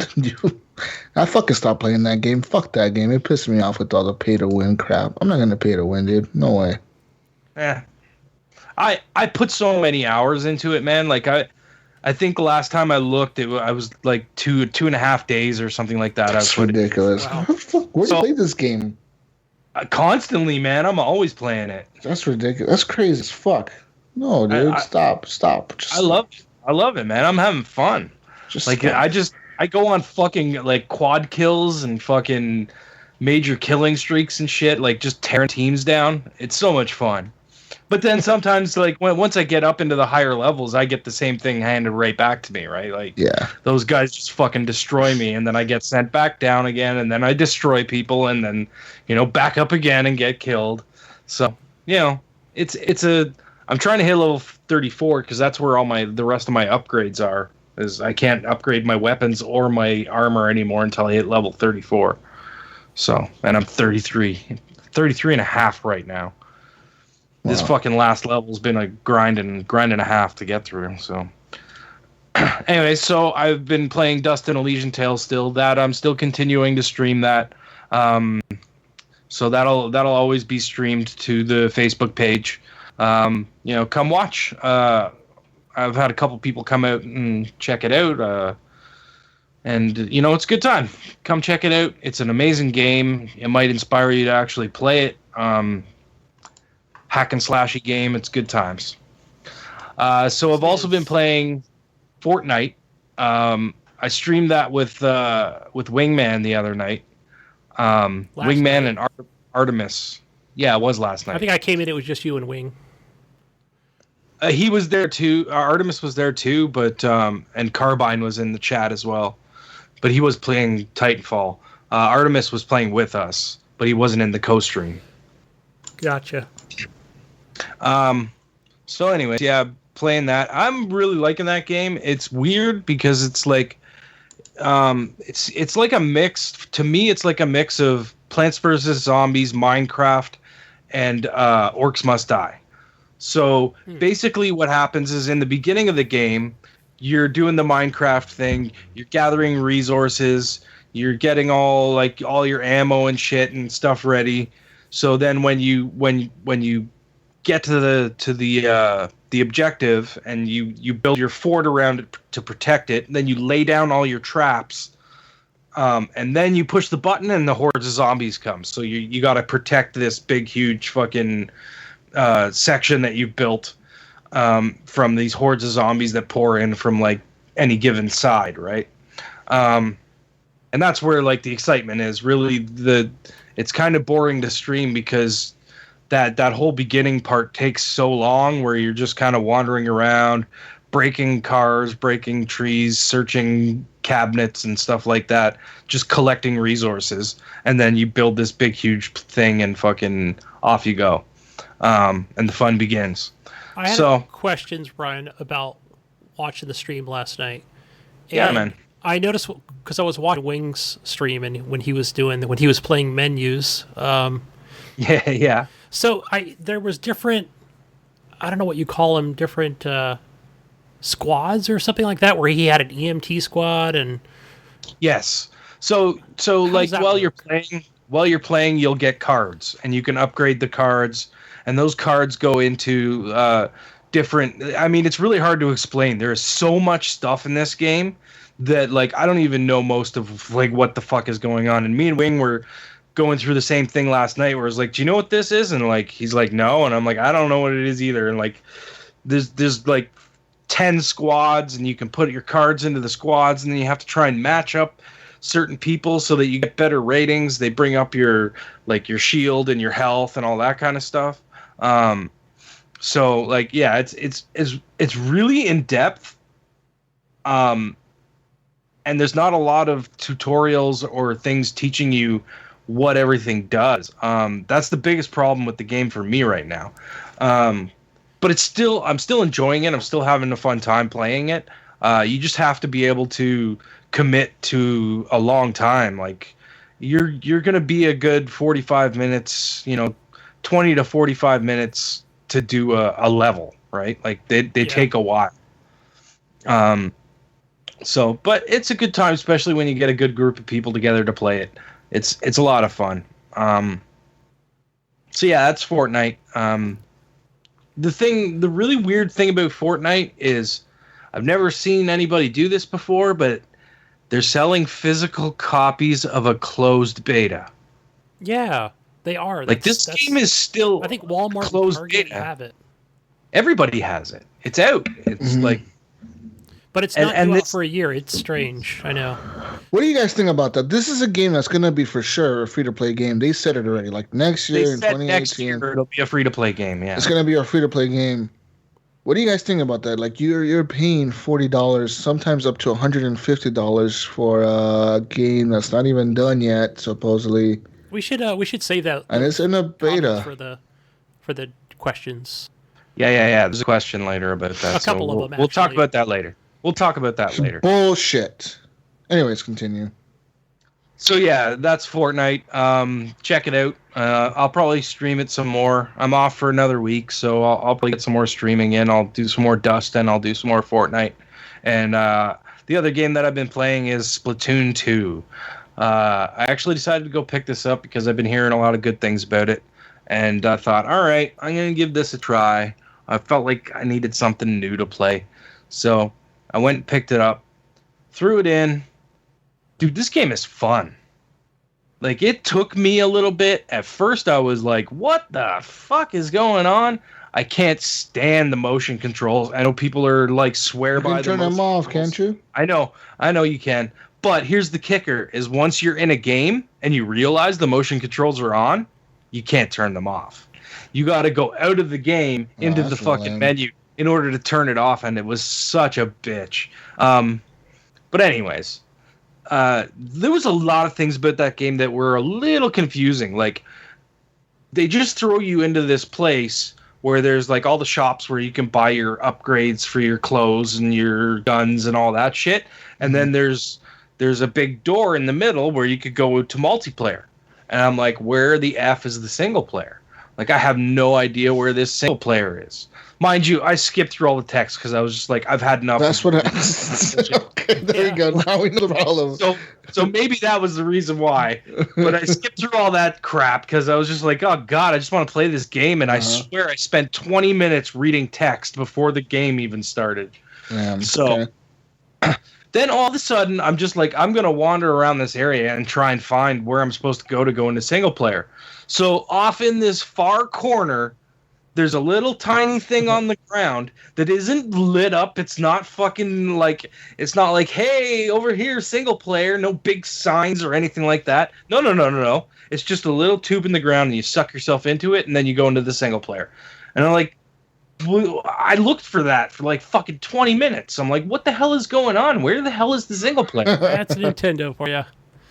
I fucking stopped playing that game. Fuck that game. It pissed me off with all the pay to win crap. I'm not gonna pay to win, dude. No way. I put so many hours into it, man. Like I think the last time I looked, I was like 2.5 days or something like that. That's ridiculous. Wow. Where do you play this game? Constantly, man. I'm always playing it. That's ridiculous. That's crazy as fuck. No, dude. Stop. I love it, man. I'm having fun. Just like stop. I go on fucking like quad kills and fucking major killing streaks and shit. Like just tearing teams down. It's so much fun. But then sometimes, like once I get up into the higher levels, I get the same thing handed right back to me, right? Like, those guys just fucking destroy me, and then I get sent back down again, and then I destroy people, and then back up again and get killed. So I'm trying to hit level 34 because that's where the rest of my upgrades are. Is I can't upgrade my weapons or my armor anymore until I hit level 34. So, and I'm 33 and a half right now. This fucking last level's been a grind and a half to get through. So, anyway, so I've been playing Dust and Elysian Tale still. That I'm still continuing to stream that. So that'll always be streamed to the Facebook page. Come watch. I've had a couple people come out and check it out. And it's a good time. Come check it out. It's an amazing game. It might inspire you to actually play it. Hack and slashy game. It's good times. So I've also been playing Fortnite. I streamed that with Wingman the other night. Wingman and Artemis. Yeah, it was last night. I think I came in. It was just you and Wing. He was there too. Artemis was there too, but and Carbine was in the chat as well. But he was playing Titanfall. Artemis was playing with us, but he wasn't in the co-stream. Gotcha. So anyways, yeah, playing that. I'm really liking that game. It's weird because it's like it's like a mix. To me, it's like a mix of Plants vs. Zombies, Minecraft, and Orcs Must Die. So basically what happens is in the beginning of the game, you're doing the Minecraft thing, you're gathering resources, you're getting all your ammo and shit and stuff ready. So then when you get to the objective and you build your fort around it to protect it, and then you lay down all your traps, and then you push the button and the hordes of zombies come. So you got to protect this big huge fucking section that you built from these hordes of zombies that pour in from like any given side, right? And that's where like the excitement is. Really, it's kind of boring to stream because that whole beginning part takes so long, where you're just kind of wandering around, breaking cars, breaking trees, searching cabinets and stuff like that, just collecting resources, and then you build this big huge thing and fucking off you go. And the fun begins. I had questions, Brian, about watching the stream last night. Yeah, man. I noticed because I was watching Wing's stream, and when he was playing menus. Yeah. So there was different, I don't know what you call them, different squads or something like that, where he had an EMT squad and. Yes. So like while you're playing, you'll get cards, and you can upgrade the cards. And those cards go into different. I mean, it's really hard to explain. There is so much stuff in this game that, like, I don't even know most of like what the fuck is going on. And me and Wing were going through the same thing last night, where it's like, "Do you know what this is?" And like, he's like, "No," and I'm like, "I don't know what it is either." And like, there's like 10 squads, and you can put your cards into the squads, and then you have to try and match up certain people so that you get better ratings. They bring up your shield and your health and all that kind of stuff. So like, yeah, it's really in depth. And there's not a lot of tutorials or things teaching you what everything does. That's the biggest problem with the game for me right now. But I'm still enjoying it. I'm still having a fun time playing it. You just have to be able to commit to a long time. Like you're going to be a good 45 minutes, 20 to 45 minutes to do a level, right? Like they take a while. So, but it's a good time, especially when you get a good group of people together to play it. It's a lot of fun. So yeah, that's Fortnite. The really weird thing about Fortnite is I've never seen anybody do this before, but they're selling physical copies of a closed beta. Yeah, they are. Like this game is still I think Walmart closed and Target beta. have it. Everybody has it. It's out. It's like, but it's not due out for a year. It's strange. I know. What do you guys think about that? This is a game that's gonna be for sure a free-to-play game. They said it already. Like next year in 2018, next year it'll be a free-to-play game. Yeah, it's gonna be a free-to-play game. What do you guys think about that? Like you're paying $40, sometimes up to $150 for a game that's not even done yet, supposedly. We should save that. And it's in a beta for the questions. Yeah. There's a question later about that. A couple of them. We'll talk about that later. Bullshit. Anyways, continue. So yeah, that's Fortnite. Check it out. I'll probably stream it some more. I'm off for another week, so I'll probably get some more streaming in. I'll do some more Dust, and I'll do some more Fortnite. And the other game that I've been playing is Splatoon 2. I actually decided to go pick this up because I've been hearing a lot of good things about it. And I thought, all right, I'm going to give this a try. I felt like I needed something new to play. So I went and picked it up, threw it in. Dude, this game is fun. Like, it took me a little bit. At first, I was like, what the fuck is going on? I can't stand the motion controls. I know people are like, swear by them. You can turn them off, can't you? I know you can. But here's the kicker, is once you're in a game and you realize the motion controls are on, you can't turn them off. You got to go out of the game into the fucking menu in order to turn it off, and it was such a bitch. But anyways, there was a lot of things about that game that were a little confusing. Like, they just throw you into this place where there's like all the shops where you can buy your upgrades for your clothes and your guns and all that shit. And then there's a big door in the middle where you could go to multiplayer. And I'm like, where the F is the single player? Like, I have no idea where this single player is. Mind you, I skipped through all the text because I was just like, I've had enough. That's what okay, there you go. Now we know the problem. So maybe that was the reason why. But I skipped through all that crap because I was just like, oh, God, I just want to play this game. And I swear I spent 20 minutes reading text before the game even started. So then all of a sudden, I'm just like, I'm going to wander around this area and try and find where I'm supposed to go into single player. So off in this far corner, there's a little tiny thing on the ground that isn't lit up. It's not fucking like, it's not like, hey, over here, single player, no big signs or anything like that. No. It's just a little tube in the ground and you suck yourself into it and then you go into the single player. And I'm like, I looked for that for like fucking 20 minutes. I'm like, what the hell is going on? Where the hell is the single player? That's Nintendo for you.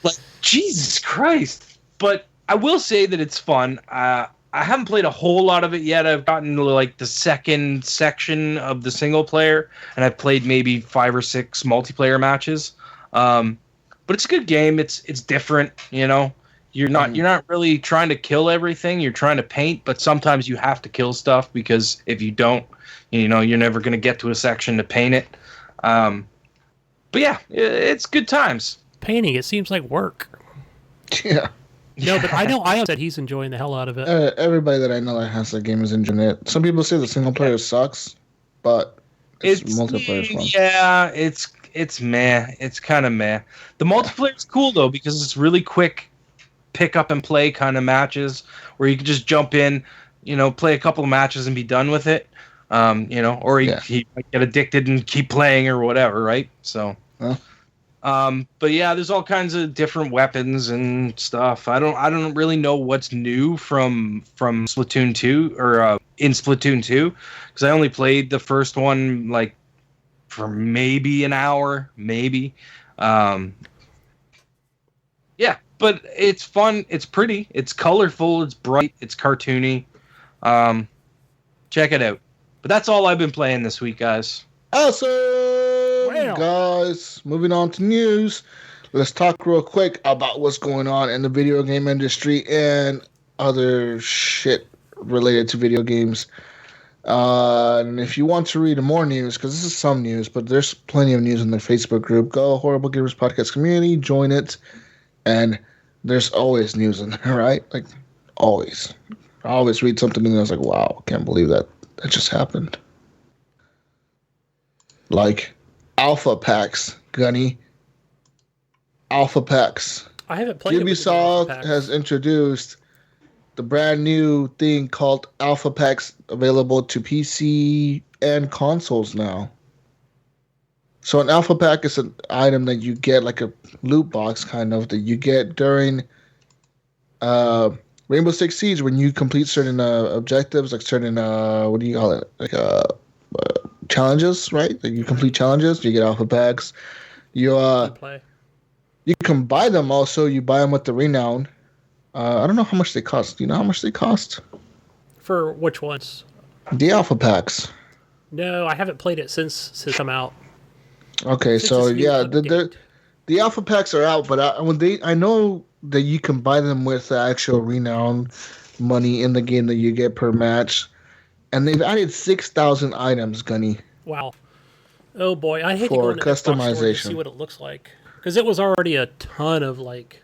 Like, Jesus Christ. But I will say that it's fun. I haven't played a whole lot of it yet. I've gotten to like the second section of the single player, and I've played maybe 5 or 6 multiplayer matches. But it's a good game. It's different, you know. You're not really trying to kill everything. You're trying to paint, but sometimes you have to kill stuff because if you don't, you know, you're never going to get to a section to paint it. But yeah, it's good times. Painting, it seems like work. Yeah. No, but I know Ion said he's enjoying the hell out of it. Everybody that I know that has the game is enjoying it. Some people say the single player sucks, but it's multiplayer fun. Yeah, it's meh. It's kind of meh. The multiplayer is cool though because it's really quick, pick up and play kind of matches where you can just jump in, you know, play a couple of matches and be done with it. You know, or he might get addicted and keep playing or whatever, right? So. Huh? But yeah, there's all kinds of different weapons and stuff. I don't really know what's new from Splatoon 2 or in Splatoon 2 because I only played the first one like for maybe an hour, maybe. Yeah, but it's fun. It's pretty. It's colorful. It's bright. It's cartoony. Check it out. But that's all I've been playing this week, guys. Awesome! Guys, moving on to news. Let's talk real quick about what's going on in the video game industry and other shit related to video games. And if you want to read more news, because this is some news, but there's plenty of news in the Facebook group, go Horrible Gamers Podcast community, join it, and there's always news in there, right? Like, always. I always read something and I was like, wow, can't believe that just happened. Like, alpha packs, Gunny. Alpha packs. I haven't played it with the Ubisoft alpha packs. has introduced the brand new thing called Alpha Packs, available to PC and consoles now. So an Alpha Pack is an item that you get, like a loot box kind of, that you get during Rainbow Six Siege when you complete certain objectives, like certain, what do you call it? Like challenges, right? Like you complete challenges, you get Alpha Packs. You can buy them also. You buy them with the Renown. I don't know how much they cost. Do you know how much they cost? For which ones? The Alpha Packs. No, I haven't played it since I'm out. Okay, Since so this new yeah, update. the Alpha Packs are out, but I know that you can buy them with the actual Renown money in the game that you get per match, and they've added 6,000 items, Gunny. Wow. Oh boy, I hate to go For into Xbox Store to customization. see what it looks like, because it was already a ton of like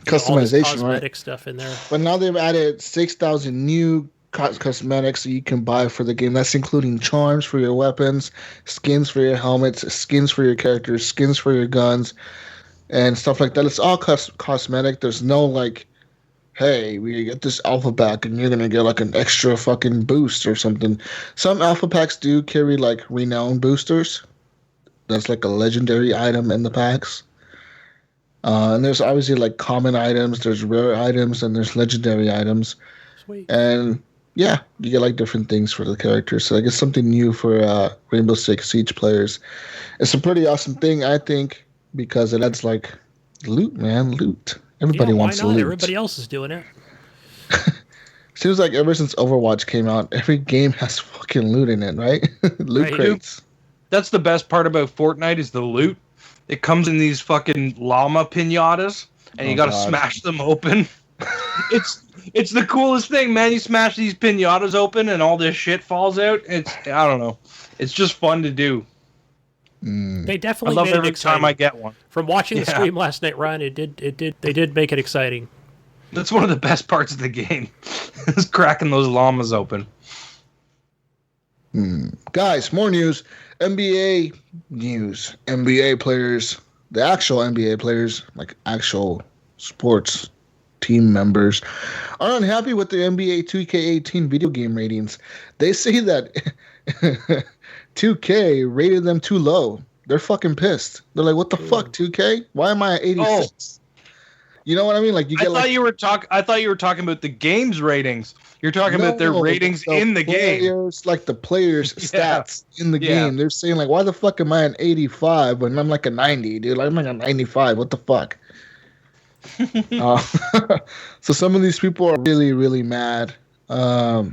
Customization, all this right? cosmetic stuff in there. But now they've added 6,000 new cosmetics that you can buy for the game. That's including charms for your weapons, skins for your helmets, skins for your characters, skins for your guns, and stuff like that. It's all cosmetic. There's no like, hey, we get this alpha pack and you're gonna get like an extra fucking boost or something. Some alpha packs do carry like renown boosters. That's like a legendary item in the packs. And there's obviously like common items, there's rare items, and there's legendary items. Sweet. And yeah, you get like different things for the characters. So I guess something new for Rainbow Six Siege players. It's a pretty awesome thing, I think, because it adds like loot, man, loot. Everybody Yeah, wants why not? loot. Everybody else is doing it. Seems like ever since Overwatch came out, every game has fucking loot in it, right? Loot Right. crates. That's the best part about Fortnite is the loot. It comes in these fucking llama pinatas, and you Oh, gotta God. smash them open. It's the coolest thing, man. You smash these pinatas open, and all this shit falls out. I don't know. It's just fun to do. They I definitely love made it every exciting. time I get one. From watching the Yeah. stream last night, Ryan, they did make it exciting. That's one of the best parts of the game. Is cracking those llamas open. Guys, more news. NBA news. NBA players, the actual NBA players, like actual sports team members, are unhappy with the NBA 2K18 video game ratings. They say that 2K rated them too low. They're fucking pissed. They're like, what the fuck, 2K? Why am I at 86? You know what I mean? Like you I get thought like you were talking about the game's ratings. You're talking about their ratings in the game. players, like the players' Yeah. stats in the Yeah. game. They're saying like, why the fuck am I an 85 when I'm like a 90, dude? I'm like a 95. What the fuck? So some of these people are really, really mad. Yeah,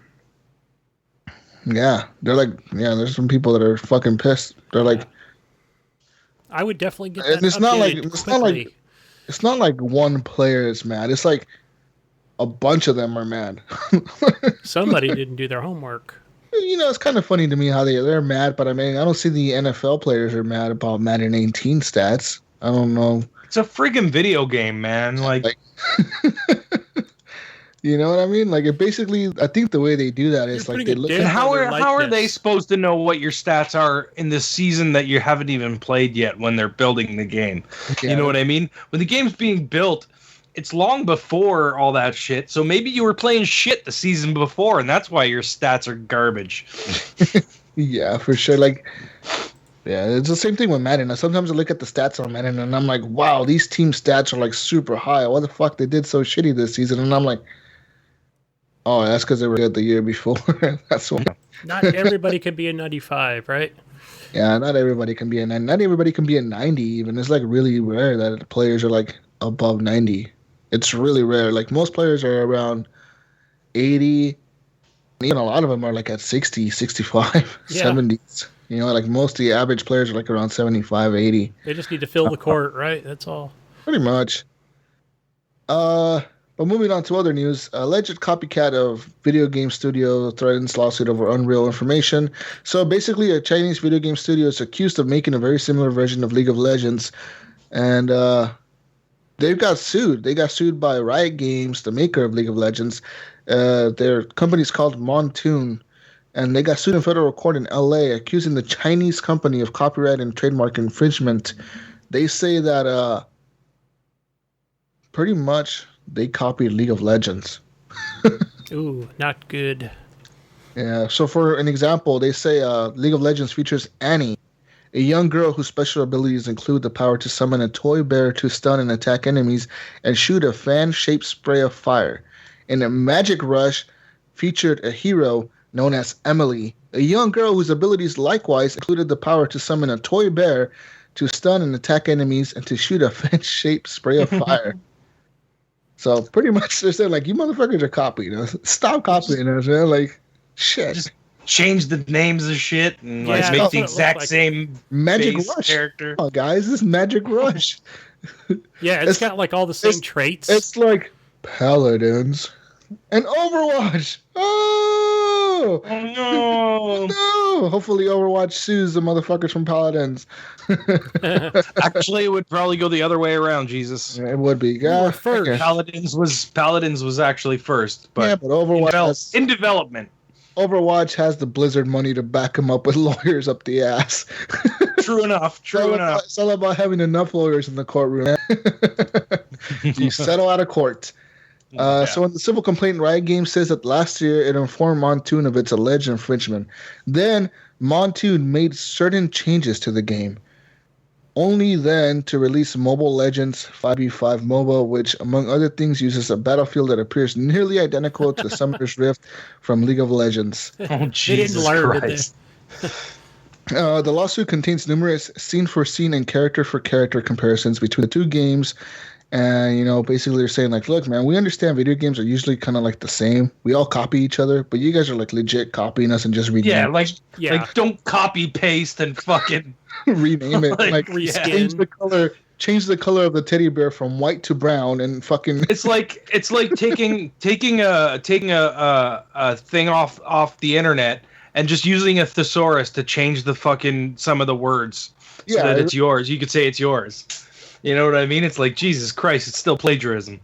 they're like, yeah. There's some people that are fucking pissed. They're like, I would definitely get And that it's not like- updated it's not like- quickly. it's not like one player is mad. It's like a bunch of them are mad. Somebody didn't do their homework. You know, it's kind of funny to me how they're mad, but I mean, I don't see the NFL players are mad about Madden 18 stats. I don't know. It's a friggin' video game, man. Like You know what I mean? Like, it basically, I think the way they do that is You're like putting they a look damn and at how are like how are they this. supposed to know what your stats are in the season that you haven't even played yet when they're building the game? You know what I mean? When the game's being built, it's long before all that shit. So maybe you were playing shit the season before, and that's why your stats are garbage. Yeah, for sure. Like, yeah, it's the same thing with Madden. Now, sometimes I look at the stats on Madden and I'm like, wow, these team stats are like super high. What the fuck they did so shitty this season? And I'm like, oh, that's because they were good the year before. That's why. Not everybody can be a 95, right? Yeah, not everybody can be a 90. Not everybody can be a 90 even. It's like really rare that players are like above 90. It's really rare. Like most players are around 80. Even a lot of them are like at 60, 65, Yeah. 70s. You know, like most of the average players are like around 75, 80. They just need to fill the court, right? That's all. Pretty much. But But moving on to other news, alleged copycat of video game studio threatens lawsuit over unreal information. So basically, a Chinese video game studio is accused of making a very similar version of League of Legends, and they got sued. They got sued by Riot Games, the maker of League of Legends. Their company's called Montoon, and they got sued in federal court in LA, accusing the Chinese company of copyright and trademark infringement. They say that pretty much they copied League of Legends. Ooh, not good. Yeah, so for an example, they say League of Legends features Annie, a young girl whose special abilities include the power to summon a toy bear to stun and attack enemies and shoot a fan-shaped spray of fire. And Magic Rush featured a hero known as Emily, a young girl whose abilities likewise included the power to summon a toy bear to stun and attack enemies and to shoot a fan-shaped spray of fire. So pretty much they're saying, like, you motherfuckers are copying us. Stop copying us, man. Like, shit. Just change the names of shit and like Yeah, make the that's what it exact looked like. same Magic base Rush. character. Oh, guys, this is Magic Rush. Yeah, it's got like all the same traits. It's like Paladins and Overwatch. Oh! Oh no! No! Hopefully Overwatch sues the motherfuckers from Paladins. Actually, it would probably go the other way around. Jesus. Yeah, it would be. Yeah, first. okay. Paladins was actually first, Yeah, but but Overwatch in development. Overwatch has the Blizzard money to back them up with lawyers up the ass. True enough. True enough. It's all about having enough lawyers in the courtroom. You settle out of court. So in the civil complaint, Riot Games says that last year it informed Montoon of its alleged infringement. Then Montoon made certain changes to the game. Only then to release Mobile Legends 5v5 MOBA, which, among other things, uses a battlefield that appears nearly identical to Summoner's Rift from League of Legends. Oh, Jesus Christ. The lawsuit contains numerous scene-for-scene and character-for-character comparisons between the two games. And, you know, basically they're saying, like, look, man, we understand video games are usually kind of like the same. We all copy each other, but you guys are, like, legit copying us and just rename Yeah, it. like don't copy paste and fucking rename it. like, Like, reskin. change the color of the teddy bear from white to brown and fucking... It's like taking a thing off the internet and just using a thesaurus to change the fucking some of the words so that it's yours. You could say it's yours. You know what I mean? It's like, Jesus Christ, it's still plagiarism.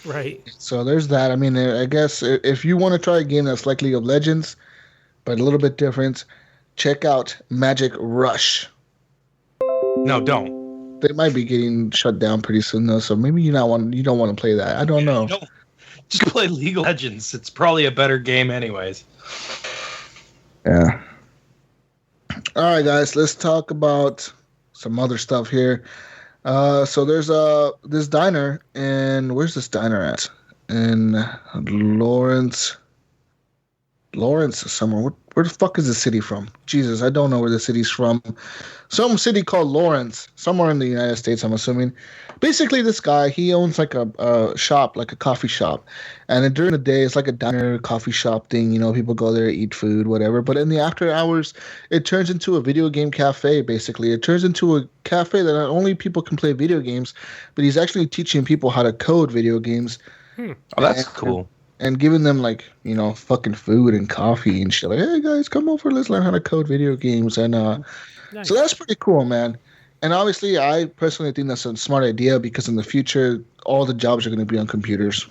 Right. So there's that. I mean, I guess if you want to try a game that's like League of Legends, but a little bit different, check out Magic Rush. No, don't. They might be getting shut down pretty soon, though. So maybe you don't want to play that. I don't know. No, just play League of Legends. It's probably a better game, anyways. Yeah. All right, guys. Let's talk about some other stuff here. So there's this diner, and where's this diner at? In Lawrence somewhere. Where the fuck is the city from? Jesus, I don't know where the city's from. Some city called Lawrence, somewhere in the United States, I'm assuming. Basically, this guy, he owns like a shop, like a coffee shop. And during the day, it's like a diner, coffee shop thing. You know, people go there, eat food, whatever. But in the after hours, it turns into a video game cafe, basically. It turns into a cafe that not only people can play video games, but he's actually teaching people how to code video games. Oh, that's cool. And giving them, like, you know, fucking food and coffee and shit. Like, hey, guys, come over. Let's learn how to code video games. And Nice. so that's pretty cool, man. And obviously, I personally think that's a smart idea because in the future, all the jobs are going to be on computers.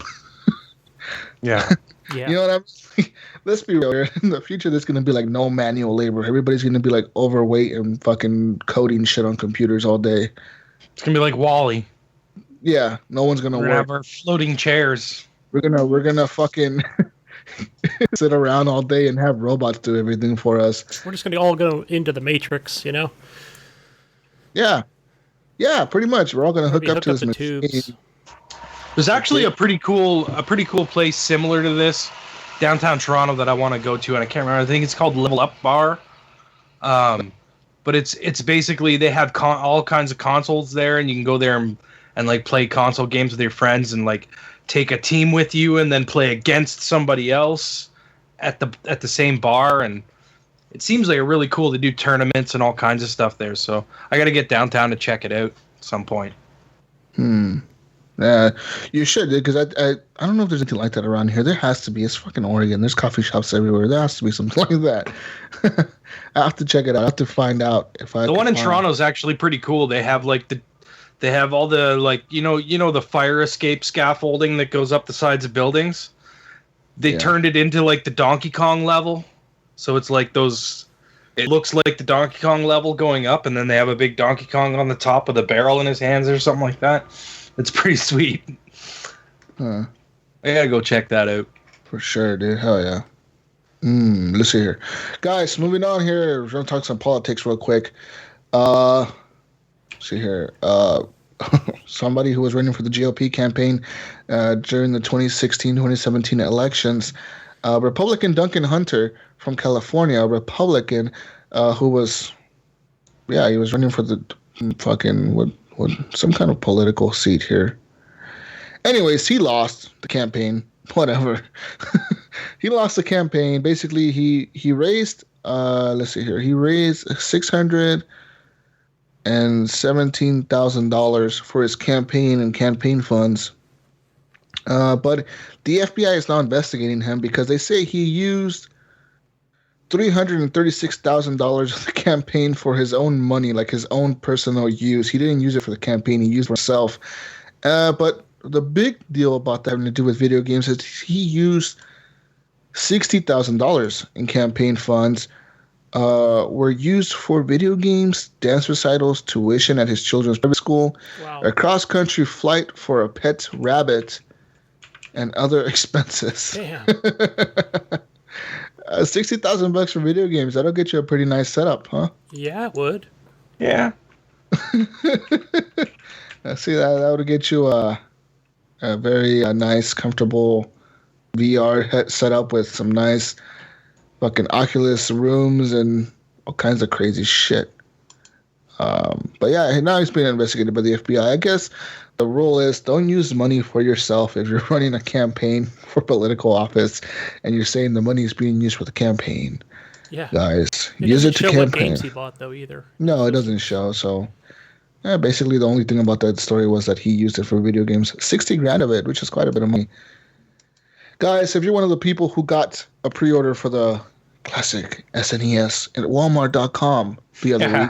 Yeah. Yeah. You know what I mean? Let's be real here. In the future, there's going to be, like, no manual labor. Everybody's going to be, like, overweight and fucking coding shit on computers all day. It's going to be like Wall-E. Yeah, no one's going to We're going to work. have our floating chairs. We're gonna fucking sit around all day and have robots do everything for us. We're just going to all go into the Matrix, you know? Yeah, pretty much. We're all gonna hook Maybe up to this tubes. machine. There's actually a pretty cool place similar to this downtown Toronto that I want to go to, and I can't remember. I think it's called Level Up Bar. But it's basically they have all kinds of consoles there, and you can go there and like play console games with your friends and like take a team with you and then play against somebody else at the same bar. And it seems like really cool to do tournaments and all kinds of stuff there. So I got to get downtown to check it out at some point. You should, because I don't know if there's anything like that around here. There has to be. It's fucking Oregon. There's coffee shops everywhere. There has to be something like that. I have to check it out. I have to find out if I. The one in Toronto is actually pretty cool. They have they have all the the fire escape scaffolding that goes up the sides of buildings. They turned it into like the Donkey Kong level, so it's like those. It looks like the Donkey Kong level going up, and then they have a big Donkey Kong on the top with a barrel in his hands or something like that. It's pretty sweet. I gotta go check that out. For sure, dude. Hell yeah. Let's see here. Guys, moving on here. We're going to talk some politics real quick. See here. Somebody who was running for the GOP campaign during the 2016-2017 elections, Republican Duncan Hunter from California, a Republican who was, he was running for the fucking, some kind of political seat here. Anyways, he lost the campaign. Whatever. He lost the campaign. Basically, he raised, let's see here. He raised $617,000 for his campaign and campaign funds. But the FBI is now investigating him because they say he used $336,000 of the campaign for his own money, like his own personal use. He didn't use it for the campaign. He used it for himself. But the big deal about that having to do with video games is he used $60,000 in campaign funds were used for video games, dance recitals, tuition at his children's private school, a cross-country flight for a pet rabbit, and other expenses. Damn. $60,000 for video games. That'll get you a pretty nice setup, huh? Yeah, it would. Yeah. See, that would get you a very nice, comfortable VR setup with some nice fucking Oculus rooms and all kinds of crazy shit. But yeah, now he's being investigated by the FBI. I guess the rule is don't use money for yourself if you're running a campaign for political office and you're saying the money is being used for the campaign. Yeah. Guys, use it to campaign. What games he bought, though, either. No, it doesn't show. So, yeah, basically the only thing about that story was that he used it for video games. 60 grand of it, which is quite a bit of money. Guys, if you're one of the people who got a pre-order for the classic SNES at Walmart.com the other week,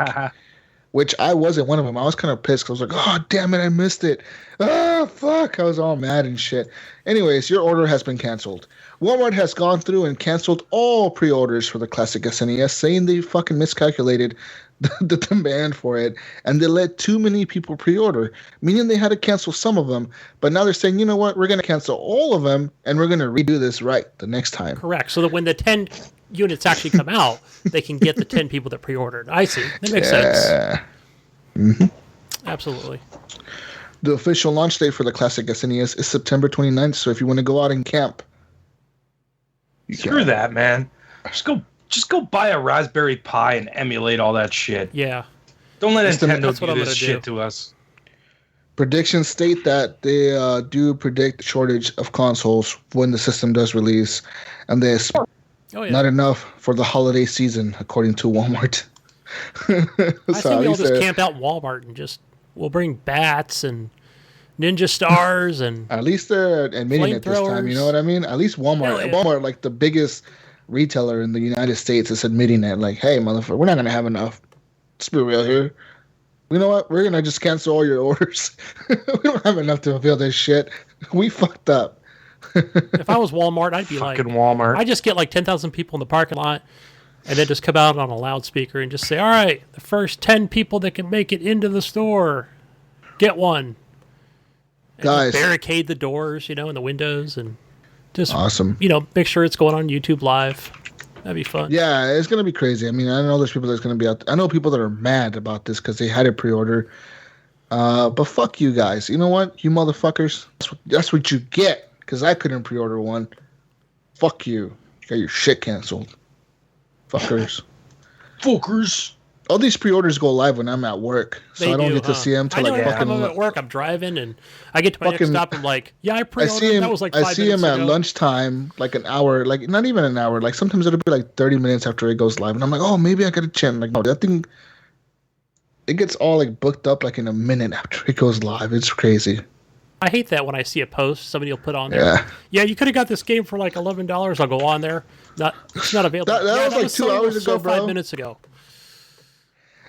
which I wasn't one of them. I was kind of pissed because I was like, oh, damn it, I missed it. Ah, fuck. I was all mad and shit. Anyways, your order has been canceled. Walmart has gone through and canceled all pre-orders for the classic SNES, saying they fucking miscalculated the demand for it, and they let too many people pre-order, meaning they had to cancel some of them. But now they're saying, you know what, we're going to cancel all of them, and we're going to redo this right the next time. Correct. So that when the 10 units actually come out, they can get the 10 people that pre-ordered. I see. That makes sense. Mm-hmm. Absolutely. The official launch date for the classic SNES is September 29th, so if you want to go out and camp, screw that, man. Just go buy a Raspberry Pi and emulate all that shit. Yeah. Don't let Nintendo do this shit to us. Predictions state that they do predict a shortage of consoles when the system does release, and there's not enough for the holiday season, according to Walmart. I think we all just camp out in Walmart and we'll bring bats and ninja stars and at least they're admitting it this time. You know what I mean? At least Walmart, like the biggest retailer in the United States, is admitting it. Like, hey, motherfucker, we're not gonna have enough. Let's be real here. You know what? We're gonna just cancel all your orders. We don't have enough to fulfill this shit. We fucked up. If I was Walmart, I'd be fucking Walmart. I'd just get like 10,000 people in the parking lot and then just come out on a loudspeaker and just say, all right, the first 10 people that can make it into the store, get one. And guys, barricade the doors, and the windows, and just awesome. Make sure it's going on YouTube Live. That'd be fun. Yeah, it's gonna be crazy. I mean, I know there's people that's gonna be out there. I know people that are mad about this because they had a pre-order. But fuck you guys. You know what, you motherfuckers? That's what you get. Because I couldn't pre-order one. Fuck you. You got your shit canceled. Fuckers. Fuckers. All these pre-orders go live when I'm at work, so I don't get to see them till like fucking. I'm at work. I'm driving, and I get to my next stop. I'm like, yeah, I pre-ordered. That was like 5 minutes ago. I see them at lunchtime, like an hour, like not even an hour. Like sometimes it'll be like 30 minutes after it goes live, and I'm like, oh, maybe I got a chance. Like, no, that thing, it gets all like booked up like in a minute after it goes live. It's crazy. I hate that when I see a post somebody will put on there. Yeah. Yeah, you could have got this game for like $11. I'll go on there. It's not available. That was like 2 hours ago, bro. 5 minutes ago.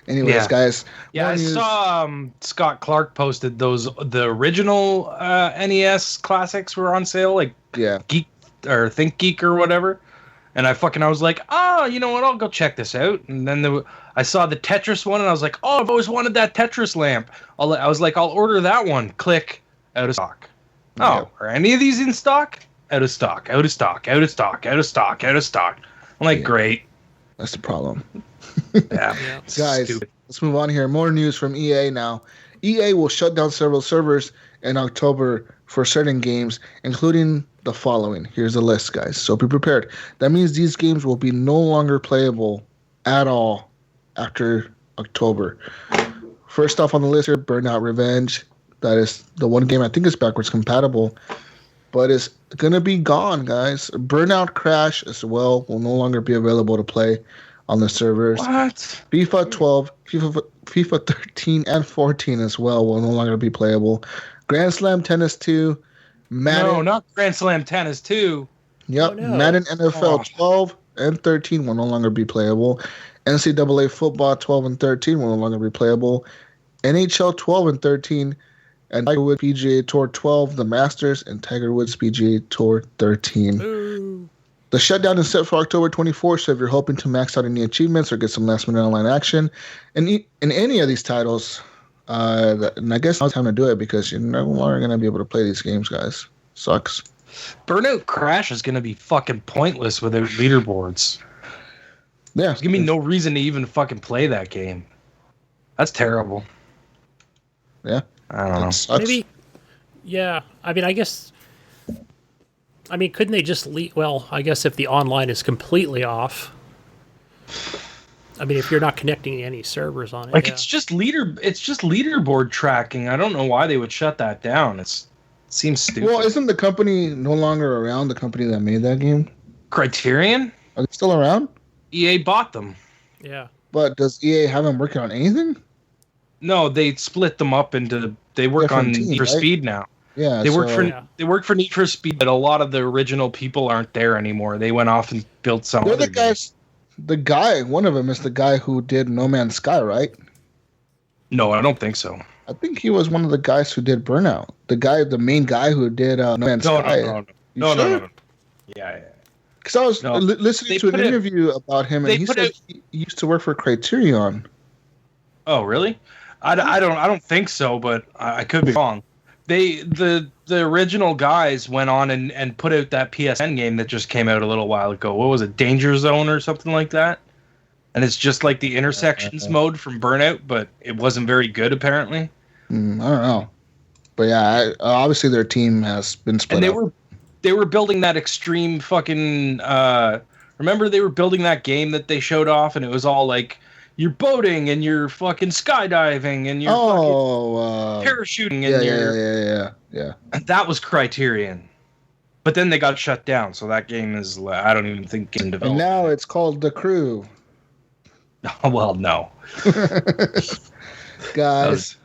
Anyways, guys. Yeah, more I news. saw Scott Clark posted the original NES classics were on sale, like Geek or Think Geek or whatever. And I was like, you know what? I'll go check this out. And then I saw the Tetris one, and I was like, I've always wanted that Tetris lamp. I was like, I'll order that one. Click, out of stock. Oh, are any of these in stock? Out of stock. Out of stock. Out of stock. Out of stock. Out of stock. I'm like, great. That's the problem. Yeah. Guys, let's move on here. More news from EA now. EA will shut down several servers in October for certain games, including the following. Here's the list, guys. So be prepared. That means these games will be no longer playable at all after October. First off on the list here, Burnout Revenge. That is the one game I think is backwards compatible, but it's going to be gone, guys. Burnout Crash as well will no longer be available to play on the servers. What? FIFA 12, FIFA 13, and 14 as well will no longer be playable. Grand Slam Tennis 2, Madden. No, not Grand Slam Tennis 2. Yep, Oh, no. Madden NFL 12 and 13 will no longer be playable. NCAA Football 12 and 13 will no longer be playable. NHL 12 and 13, and Tiger Woods PGA Tour 12, the Masters, and Tiger Woods PGA Tour 13. Ooh. The shutdown is set for October 24th, so if you're hoping to max out any achievements or get some last-minute online action in any of these titles, and I guess now's time to do it because you're no longer going to be able to play these games, guys. Sucks. Burnout Crash is going to be fucking pointless without leaderboards. Yeah. There's going to be no reason to even fucking play that game. That's terrible. Yeah. I don't know. Sucks. Maybe. Yeah. I mean, I guess. I mean, couldn't they just leave? Well, I guess if the online is completely off. I mean, if you're not connecting to any servers on it. Like yeah. it's just leaderboard tracking. I don't know why they would shut that down. It seems stupid. Well, isn't the company no longer around, the company that made that game? Criterion? Are they still around? EA bought them. Yeah. But does EA have them working on anything? No, they split them up into. They work Different on teams, Need for right? Speed now. Yeah. They work for Yeah. they work for Need for Speed, but a lot of the original people aren't there anymore. They went off and built some. They're other the guys. One of them is the guy who did No Man's Sky, right? No, I don't think so. I think he was one of the guys who did Burnout. The main guy who did No Man's Sky. You No. sure? Yeah. Because I was No. listening They to an put it- interview about him, and they he put said it- he used to work for Criterion. Oh, really? I don't think so, but I could be wrong. The original guys went on and put out that PSN game that just came out a little while ago. What was it, Danger Zone or something like that? And it's just like the intersections mode from Burnout, but it wasn't very good apparently. I don't know, but yeah, obviously their team has been split. And up. they were building that extreme fucking. Remember they were building that game that they showed off, and it was all like you're boating and you're fucking skydiving and you're fucking parachuting and yeah. That was Criterion. But then they got shut down, so that game is I don't even think in And development. now it's called The Crew. Well, no. Guys,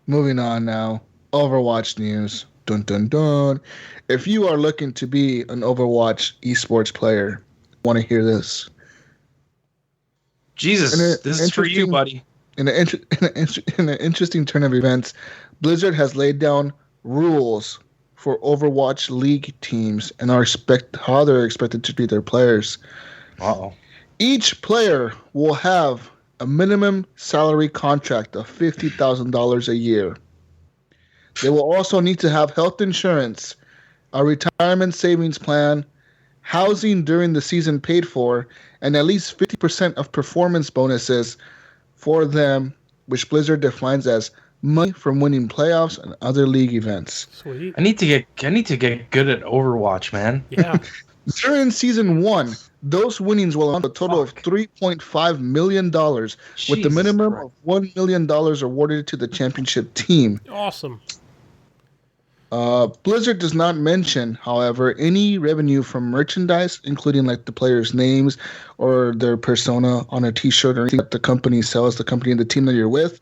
moving on now. Overwatch news. Dun dun dun. If you are looking to be an Overwatch esports player, want to hear this. Jesus, this is for you, buddy. In an interesting turn of events, Blizzard has laid down rules for Overwatch League teams and how they're expected to treat their players. Uh-oh. Each player will have a minimum salary contract of $50,000 a year. They will also need to have health insurance, a retirement savings plan, housing during the season paid for, and at least 50% of performance bonuses for them, which Blizzard defines as money from winning playoffs and other league events. Sweet. I need to get good at Overwatch, man. Yeah. During season 1, those winnings will amount to a total of $3.5 million, with the Jesus minimum Christ. of $1 million awarded to the championship team. Awesome. Blizzard does not mention, however, any revenue from merchandise, including like the players' names or their persona on a T-shirt or anything that the company sells, the company and the team that you're with.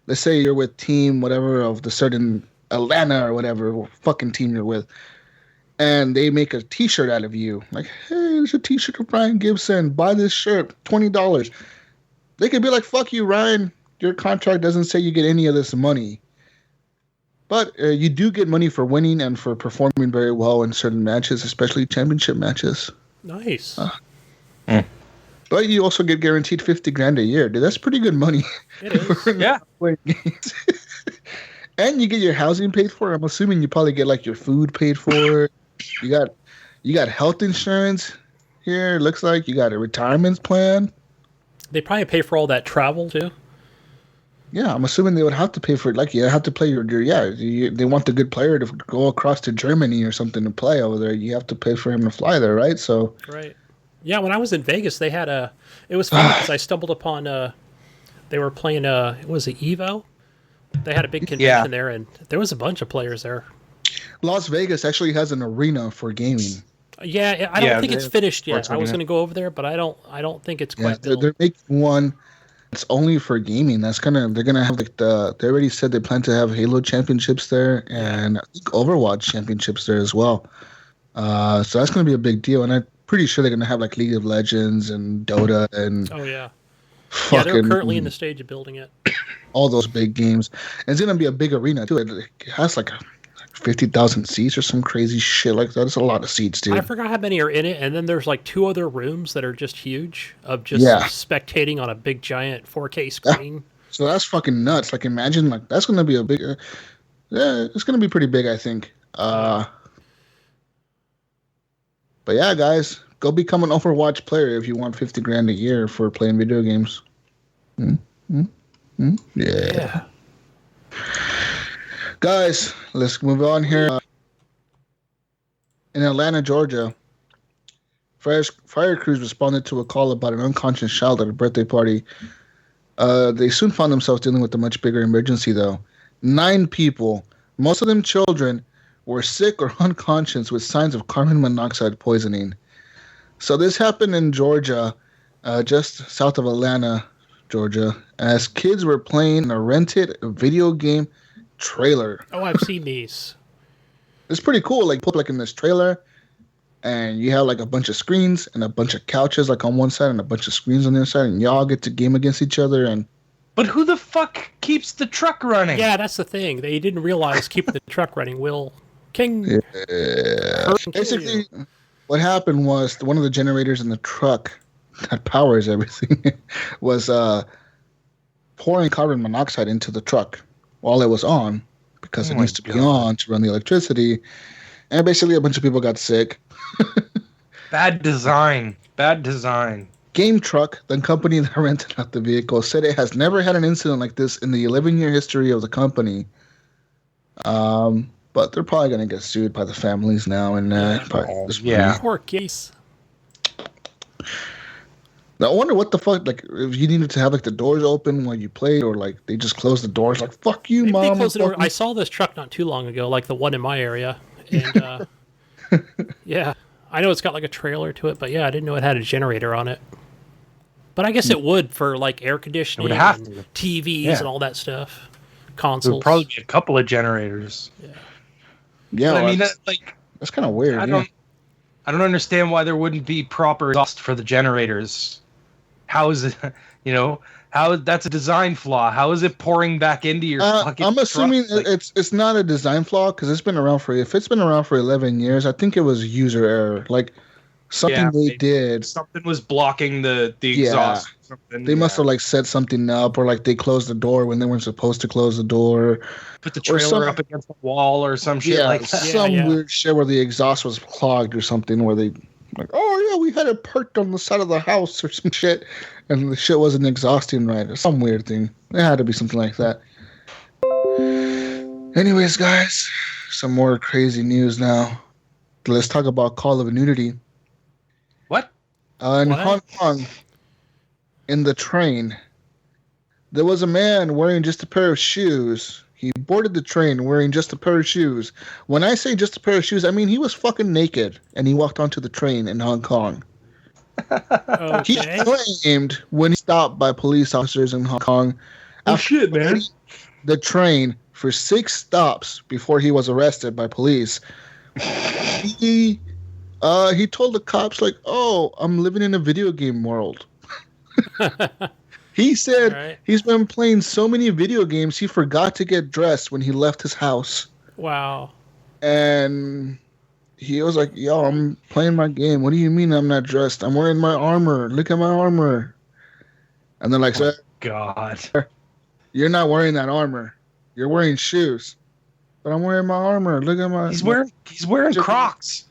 Let's say you're with team whatever of the certain Atlanta or whatever fucking team you're with, and they make a T-shirt out of you. Like, hey, there's a T-shirt of Ryan Gibson. Buy this shirt, $20. They could be like, fuck you, Ryan. Your contract doesn't say you get any of this money. But you do get money for winning and for performing very well in certain matches, especially championship matches. Nice. But you also get guaranteed $50,000 a year, dude. That's pretty good money. It is. Yeah. Playing games. And you get your housing paid for. I'm assuming you probably get like your food paid for. You got health insurance here. It looks like you got a retirement plan. They probably pay for all that travel too. Yeah, I'm assuming they would have to pay for it. Like, you have to play they want the good player to go across to Germany or something to play over there. You have to pay for him to fly there, right? So, right. Yeah, when I was in Vegas, they had it was fun because I stumbled upon, they were playing, was it Evo? They had a big convention there, and there was a bunch of players there. Las Vegas actually has an arena for gaming. Yeah, I don't think it's finished yet. I was going to go over there, but I don't think it's quite built. They're making one. It's only for gaming. They're gonna have like they already said they plan to have Halo championships there and I think Overwatch championships there as well. So that's gonna be a big deal, and I'm pretty sure they're gonna have like League of Legends and Dota and they're currently in the stage of building it. All those big games. And it's gonna be a big arena too. It has like 50,000 seats or some crazy shit like that. It's a lot of seats, dude. I forgot how many are in it, and then there's like 2 other rooms that are just huge of just spectating on a big giant 4K screen. So that's fucking nuts. Like, imagine, like, that's going to be a big... it's going to be pretty big, I think. But yeah, guys, go become an Overwatch player if you want $50,000 a year for playing video games. Yeah. Guys, let's move on here. In Atlanta, Georgia, fire crews responded to a call about an unconscious child at a birthday party. They soon found themselves dealing with a much bigger emergency, though. 9 people, most of them children, were sick or unconscious with signs of carbon monoxide poisoning. So this happened in Georgia, just south of Atlanta, Georgia, as kids were playing a rented video game trailer. Oh, I've seen these. It's pretty cool. Like, put like in this trailer, and you have like a bunch of screens and a bunch of couches like on one side and a bunch of screens on the other side, and y'all get to game against each other. And but who the fuck keeps the truck running? Yeah, that's the thing. They didn't realize keeping the truck running will Yeah. Basically, what happened was one of the generators in the truck that powers everything was pouring carbon monoxide into the truck while it was on, because it needs to be on to run the electricity. And basically a bunch of people got sick. Bad design. Game Truck, the company that rented out the vehicle, said it has never had an incident like this in the 11-year history of the company. But they're probably going to get sued by the families now. And Poor case. I wonder what the fuck, like, if you needed to have like the doors open while you played, or like they just closed the doors, like, fuck you, Maybe mom. I saw this truck not too long ago, like the one in my area, and yeah, I know it's got like a trailer to it, but yeah, I didn't know it had a generator on it. But I guess it would for like air conditioning, and TVs, and all that stuff. Consoles. There would probably be a couple of generators. Yeah, but, well, I mean, that's kind of weird. I don't understand why there wouldn't be proper exhaust for the generators. How is it, that's a design flaw. How is it pouring back into your fucking I'm assuming truck? it's not a design flaw, because if it's been around for 11 years, I think it was user error. Like, something they did. Something was blocking the exhaust. They must have like set something up, or like they closed the door when they weren't supposed to close the door. Put the trailer up against the wall or some shit like that. Some weird shit where the exhaust was clogged or something, where they like, oh yeah, we had it perked on the side of the house or some shit, and the shit wasn't exhausting right, or some weird thing. It had to be something like that. Anyways, guys, some more crazy news now. Let's talk about Call of Nudity. What? In Hong Kong, in the train, there was a man wearing just a pair of shoes. He boarded the train wearing just a pair of shoes. When I say just a pair of shoes, I mean he was fucking naked, and he walked onto the train in Hong Kong. Okay. He claimed when he stopped by police officers in Hong Kong, man! The train for 6 stops before he was arrested by police. He told the cops like, "Oh, I'm living in a video game world." He said he's been playing so many video games he forgot to get dressed when he left his house. Wow. And he was like, "Yo, I'm playing my game. What do you mean I'm not dressed? I'm wearing my armor. Look at my armor." And they're like, "Sir, God, you're not wearing that armor. You're wearing shoes." "But I'm wearing my armor. Look at my." he's wearing Crocs.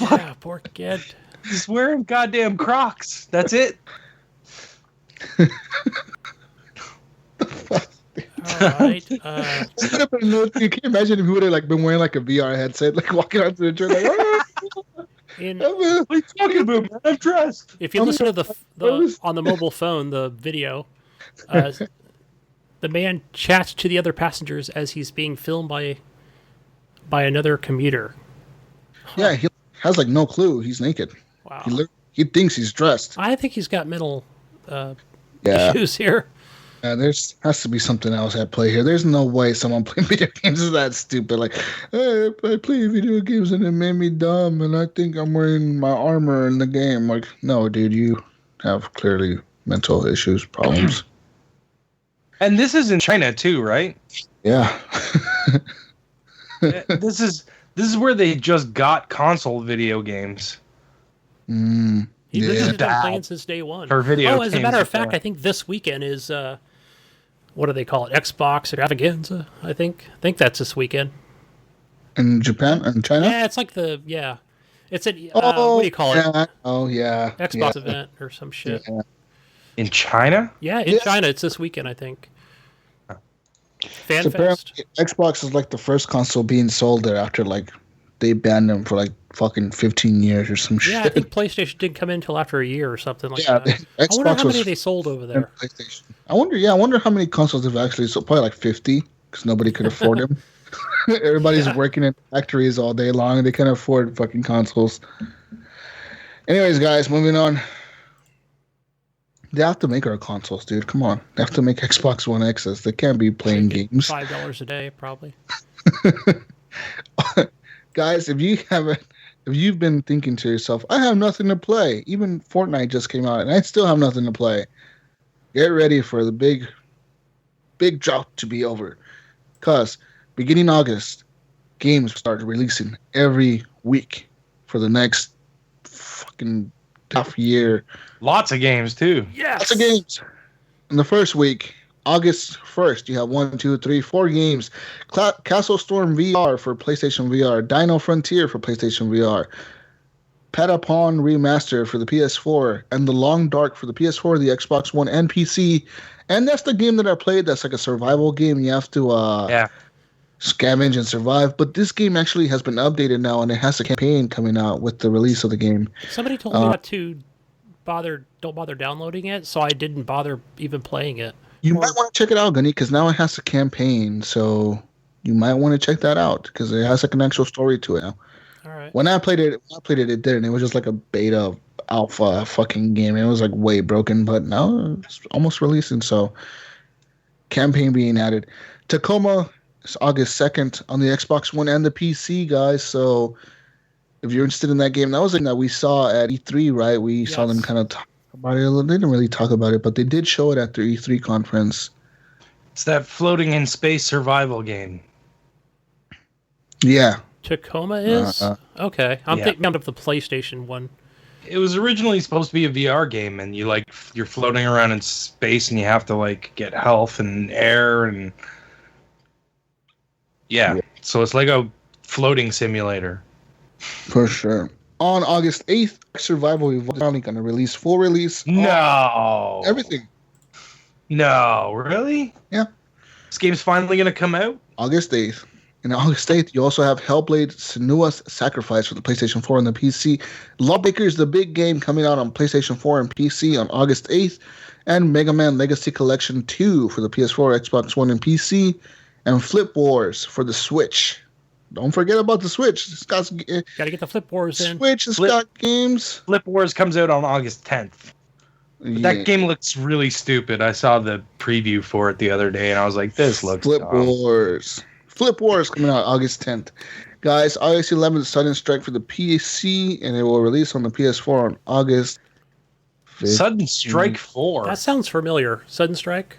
Yeah, poor kid. He's wearing goddamn Crocs. That's it. All right. You can imagine if he would have like been wearing like a VR headset, like walking out to the church, like, what are you talking about, man? I'm dressed. If you listen to the on the mobile phone, the video, the man chats to the other passengers as he's being filmed by another commuter. Yeah, he has like no clue he's naked. Wow. He thinks he's dressed. I think he's got mental issues here. Yeah, there's has to be something else at play here. There's no way someone playing video games is that stupid. Like, hey, I play video games and it made me dumb, and I think I'm wearing my armor in the game. Like, no, dude, you have clearly mental issues, problems. And this is in China too, right? Yeah. This is where they just got console video games. He's been playing since day one. For video as a matter of fact, I think this weekend is what do they call it? Xbox Extravaganza. I think that's this weekend. In Japan and China? Yeah, it's like it's a what do you call it? Oh yeah. Xbox event or some shit. Yeah. In China? Yeah, in China it's this weekend, I think. FanFest. Xbox is like the first console being sold there after like they banned them for like fucking 15 years or some shit. Yeah, I think PlayStation didn't come in until after a year or something like that. Xbox I wonder how many they sold over there. PlayStation. I wonder how many consoles they've actually sold. Probably like 50 because nobody could afford them. Everybody's working in factories all day long and they can't afford fucking consoles. Anyways, guys, moving on. They have to make our consoles, dude. Come on. They have to make Xbox One X's. They can't be playing games. $5 a day, probably. Guys, if you've been thinking to yourself, I have nothing to play. Even Fortnite just came out and I still have nothing to play. Get ready for the big drop to be over. Because beginning August, games start releasing every week for the next fucking half year. Lots of games too. Yes. Lots of games. In the first week, August 1st, you have 4 games. Castle Storm VR for PlayStation VR. Dino Frontier for PlayStation VR. Patapon Remaster for the PS4. And The Long Dark for the PS4, the Xbox One, and PC. And that's the game that I played. That's like a survival game. You have to scavenge and survive. But this game actually has been updated now, and it has a campaign coming out with the release of the game. Somebody told me not to don't bother downloading it, so I didn't bother even playing it. You might want to check it out, Gunny, because now it has a campaign, so you might want to check that out because it has like an actual story to it now. All right. When I played it, it didn't. It was just like a beta alpha fucking game. It was like way broken, but now it's almost releasing, so campaign being added. Tacoma is August 2nd on the Xbox One and the PC, guys, so if you're interested in that game, that was something that we saw at E3, right? We saw them kind of talk about it. They didn't really talk about it, but they did show it at their E3 conference. It's that floating in space survival game. Yeah. Tacoma is? Okay. I'm thinking of the PlayStation one. It was originally supposed to be a VR game, and you're floating around in space, and you have to like get health and air, and so it's like a floating simulator. For sure. On August 8th, Survival Evolved is finally going to release full release. No. Everything. No, really? Yeah. This game's finally going to come out? August 8th. And on August 8th, you also have Hellblade Senua's Sacrifice for the PlayStation 4 and the PC. Lawbreakers, the big game, coming out on PlayStation 4 and PC on August 8th. And Mega Man Legacy Collection 2 for the PS4, Xbox One, and PC. And Flip Wars for the Switch. Don't forget about the Switch. It's got Gotta get the Flip Wars in. Switch has got games. Flip Wars comes out on August 10th. That game looks really stupid. I saw the preview for it the other day, and I was like, "This looks Flip dumb." Wars. Flip Wars coming out August 10th. Guys, August 11th, Sudden Strike for the PC, and it will release on the PS4 on August 5th. Sudden Strike 4. That sounds familiar. Sudden Strike?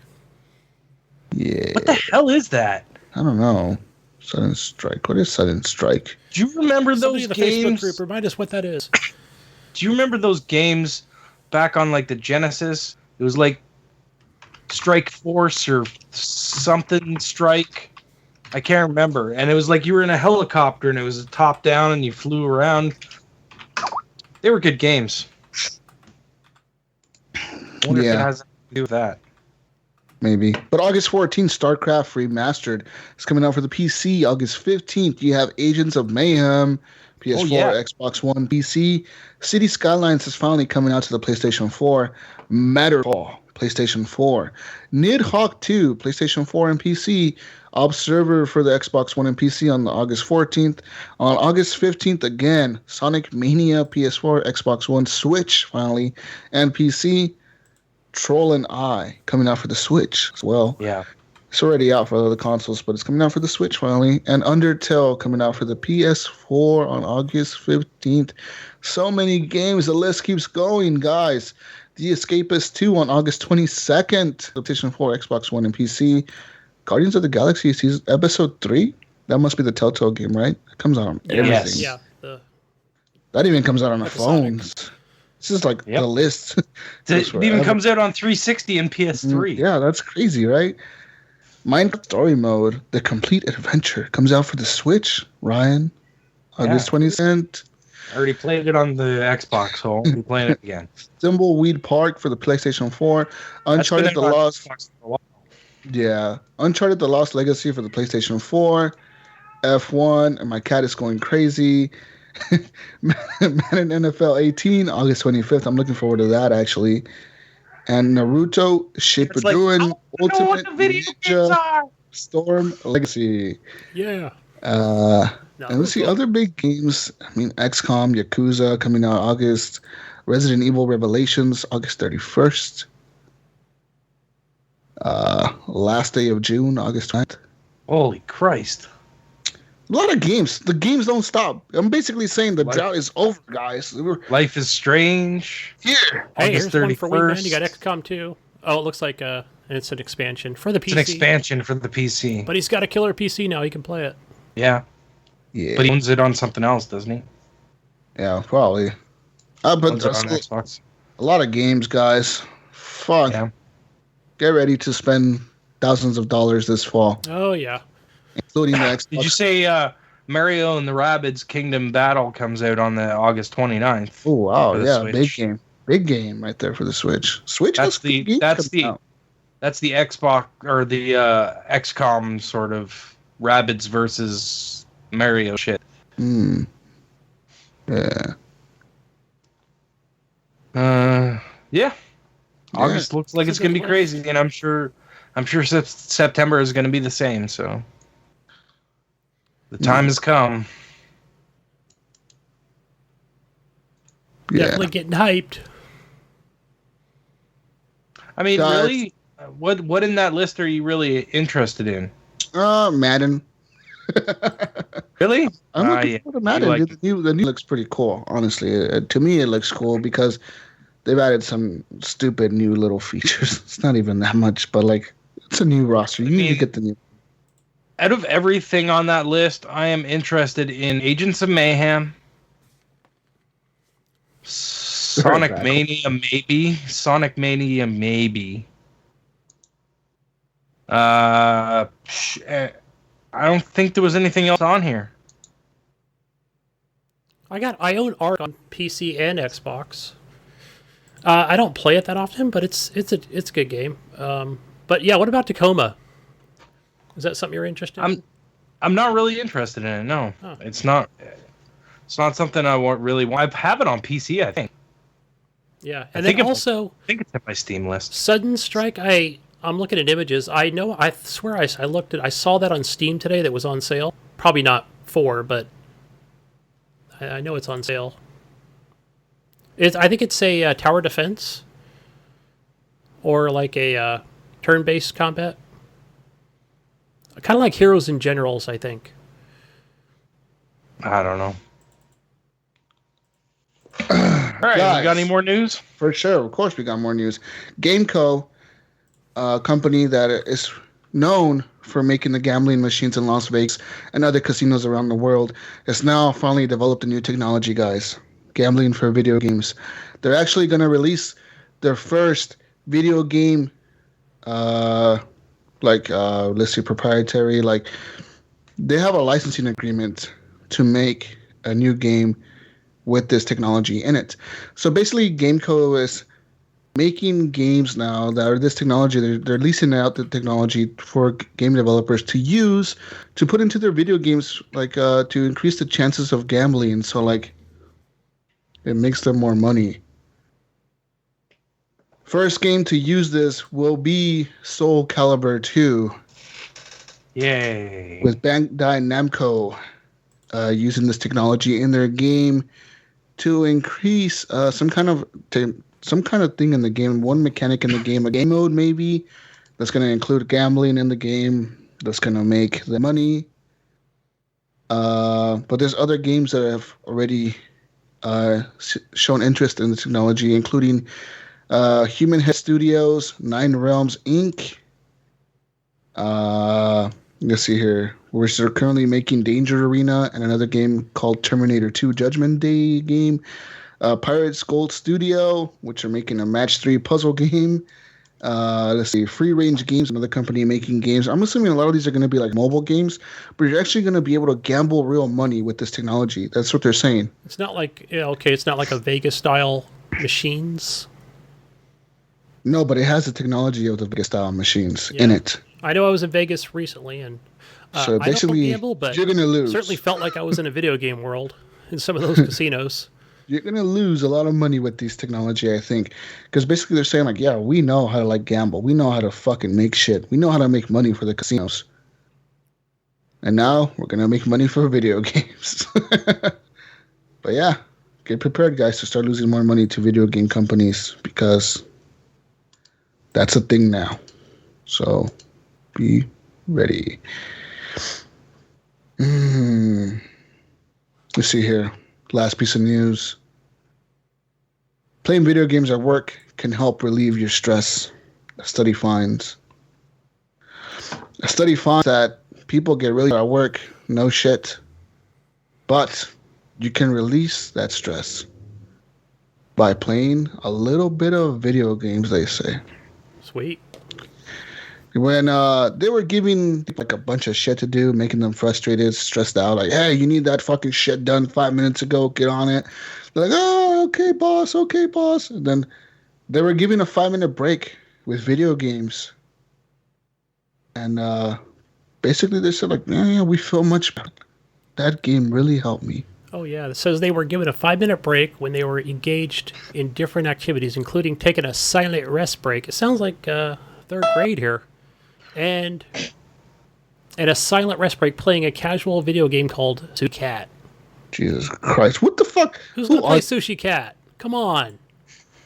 Yeah. What the hell is that? I don't know. Sudden Strike. What is Sudden Strike? Do you remember Somebody those in the Facebook games? group, remind us what that is. Do you remember those games back on like the Genesis? It was like Strike Force or something Strike. I can't remember. And it was like you were in a helicopter and it was top down and you flew around. They were good games. I wonder if it has anything to do with that. Maybe. But August 14th, StarCraft Remastered is coming out for the PC. August 15th, you have Agents of Mayhem, PS4, Xbox One, PC. City Skylines is finally coming out to the PlayStation 4. Matterfall, PlayStation 4. Nidhogg 2, PlayStation 4 and PC. Observer for the Xbox One and PC on August 14th. On August 15th, again, Sonic Mania, PS4, Xbox One, Switch, finally, and PC. Troll and I coming out for the Switch as well. Yeah. It's already out for other consoles, but it's coming out for the Switch finally. And Undertale coming out for the PS4 on August 15th. So many games. The list keeps going, guys. The Escapist 2 on August 22nd. PlayStation 4, Xbox One, and PC. Guardians of the Galaxy season episode 3. That must be the Telltale game, right? It comes out on everything. Yes. Yeah. That even comes out on the Episodic. phones. This is like the list. It even comes out on 360 and PS3. Yeah, that's crazy, right? Minecraft Story Mode, The Complete Adventure, comes out for the Switch, Ryan, August 22nd. I already played it on the Xbox, so I'll be playing it again. Thimbleweed Park for the PlayStation 4. Uncharted The Lost. Uncharted The Lost Legacy for the PlayStation 4. F1, and my cat is going crazy. Madden NFL 18, August 25th. I'm looking forward to that, actually. And Naruto Shippuden Ultimate Ninja Storm Legacy. Yeah. And let's see, other big games. I mean, XCOM, Yakuza coming out August. Resident Evil Revelations, August 31st. Last day of June, August 9th. Holy Christ. A lot of games. The games don't stop. I'm basically saying the drought is over, guys. Life is Strange. Here. Hey, August here's one for 31st. Wingman. You got XCOM 2. Oh, it looks like it's an expansion for the PC. It's an expansion for the PC. But he's got a killer PC now. He can play it. Yeah. Yeah. But he owns it on something else, doesn't he? Yeah, probably. But Owns it there's on Xbox. a lot of games, guys. Fuck. Yeah. Get ready to spend thousands of dollars this fall, Oh, yeah. including the Xbox. Did you say Mario and the Rabbids Kingdom Battle comes out on the August 29th? Oh wow, for the yeah, Switch? big game right there for the Switch. Switch That's has good games that's coming the out. that's the Xbox or the XCOM sort of Rabbids versus Mario shit. Yeah. Yeah. August looks like it's gonna be crazy, and I'm sure September is gonna be the same. So the time has come. Yeah. Definitely getting hyped. I mean, Guys. really, what in that list are you really interested in? Madden. Really? I'm looking Yeah. forward to Madden. You like the new looks pretty cool, honestly. To me, it looks cool because they've added some stupid new little features. It's not even that much, but like it's a new roster. You need to get the new. Out of everything on that list, I am interested in Agents of Mayhem, Sonic Very Mania, maybe. Sonic Mania, maybe. I don't think there was anything else on here. I own Ark on PC and Xbox. I don't play it that often, but it's a good game. But yeah, what about Tacoma? Is that something you're interested in? I'm not really interested in it. No, Oh. it's not. It's not something I really want. I have it on PC, I think. Yeah, I and think then if- also I think it's in my Steam list. Sudden Strike. I'm looking at images. I swear I saw that on Steam today. That was on sale. Probably not 4, but I know it's on sale. I think it's a tower defense. or like a turn-based combat. Kind of like Heroes and Generals, I think. I don't know. All right, Guys, we got any more news? For sure, of course, we got more news. GameCo, a company that is known for making the gambling machines in Las Vegas and other casinos around the world, has now finally developed a new technology, guys. Gambling for video games. They're actually going to release their first video game, let's say proprietary, like they have a licensing agreement to make a new game with this technology in it. So basically, GameCo is making games now that are this technology. They're leasing out the technology for game developers to use to put into their video games, like to increase the chances of gambling. So like, it makes them more money. First game to use this will be Soul Calibur 2. Yay! With Bandai Namco using this technology in their game to increase some kind of thing in the game, one mechanic in the game, a game mode maybe, that's going to include gambling in the game, that's going to make the money. But there's other games that have already shown interest in the technology, including Human Head Studios, Nine Realms Inc. Let's see here. We're currently making Danger Arena and another game called Terminator 2 Judgment Day game. Pirates Gold Studio, which are making a Match 3 puzzle game. Let's see, Free Range Games, another company making games. I'm assuming a lot of these are going to be like mobile games, but you're actually going to be able to gamble real money with this technology. That's what they're saying. It's not like, it's not like a Vegas-style machines. No, but it has the technology of the Vegas-style machines in it. I know I was in Vegas recently, and so basically, I don't gamble, but you're going to lose. Certainly felt like I was in a video game world in some of those casinos. You're going to lose a lot of money with these technology, I think. Because basically they're saying, like, yeah, we know how to, like, gamble. We know how to fucking make shit. We know how to make money for the casinos. And now we're going to make money for video games. But yeah, get prepared, guys, to start losing more money to video game companies because that's a thing now. So be ready. Let's see here. Last piece of news. Playing video games at work can help relieve your stress. A study finds that people get really at work, no shit. But you can release that stress by playing a little bit of video games, they say. Sweet. When they were giving like a bunch of shit to do, making them frustrated, stressed out, like, hey, you need that fucking shit done 5 minutes ago, get on it. They're like, oh, okay, boss. And then they were giving a 5-minute break with video games. And basically they said, like, yeah, we feel much better. That game really helped me. Oh, yeah. It says they were given a 5-minute break when they were engaged in different activities, including taking a silent rest break. It sounds like third grade here. And a silent rest break playing a casual video game called Sushi Cat. Jesus Christ. What the fuck? Who's going to play Sushi Cat? Come on.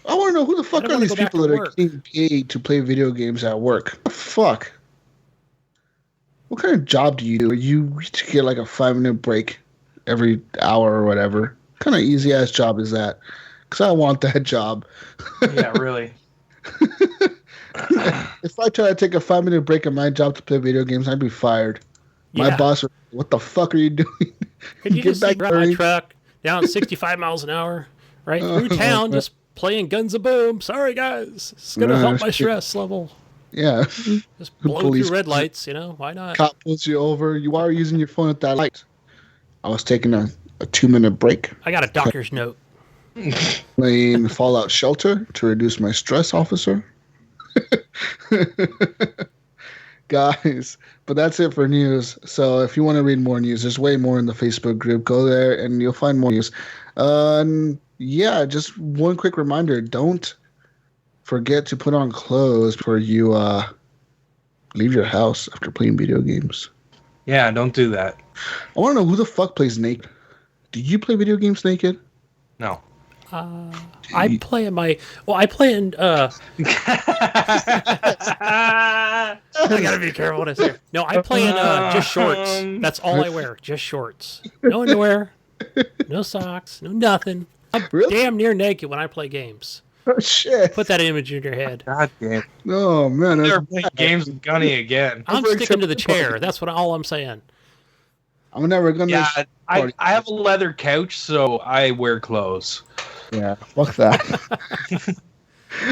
I want to know who the fuck are these people that are getting paid to play video games at work? What the fuck? What kind of job do you do? You get like a 5-minute break every hour or whatever. What kind of easy-ass job is that? Because I want that job. Yeah, really. If I try to take a 5-minute break at my job to play video games, I'd be fired. Yeah. My boss would, what the fuck are you doing? Could you just ride my truck down 65 miles an hour, right through town, just playing Guns of Boom? Sorry, guys. It's going to help my stress level. Yeah. Just blow through red lights, why not? Cop pulls you over. You are using your phone at that light. I was taking a 2-minute break. I got a doctor's note. Playing Fallout Shelter to reduce my stress, officer. Guys, but that's it for news. So if you want to read more news, there's way more in the Facebook group. Go there and you'll find more news. Yeah, just one quick reminder. Don't forget to put on clothes before you leave your house after playing video games. Yeah, don't do that. I want to know who the fuck plays naked. Do you play video games naked? No. I play in my. Well, I play in. I gotta be careful what I say. No, I play in just shorts. That's all I wear. Just shorts. No underwear. No socks. No nothing. I'm damn near naked when I play games. Oh shit! Put that image in your head. God damn. Oh man, Never playing games with Gunny again. I'm sticking to the chair. That's all I'm saying. I'm never gonna. Yeah, I have a leather couch, so I wear clothes. Yeah, fuck that.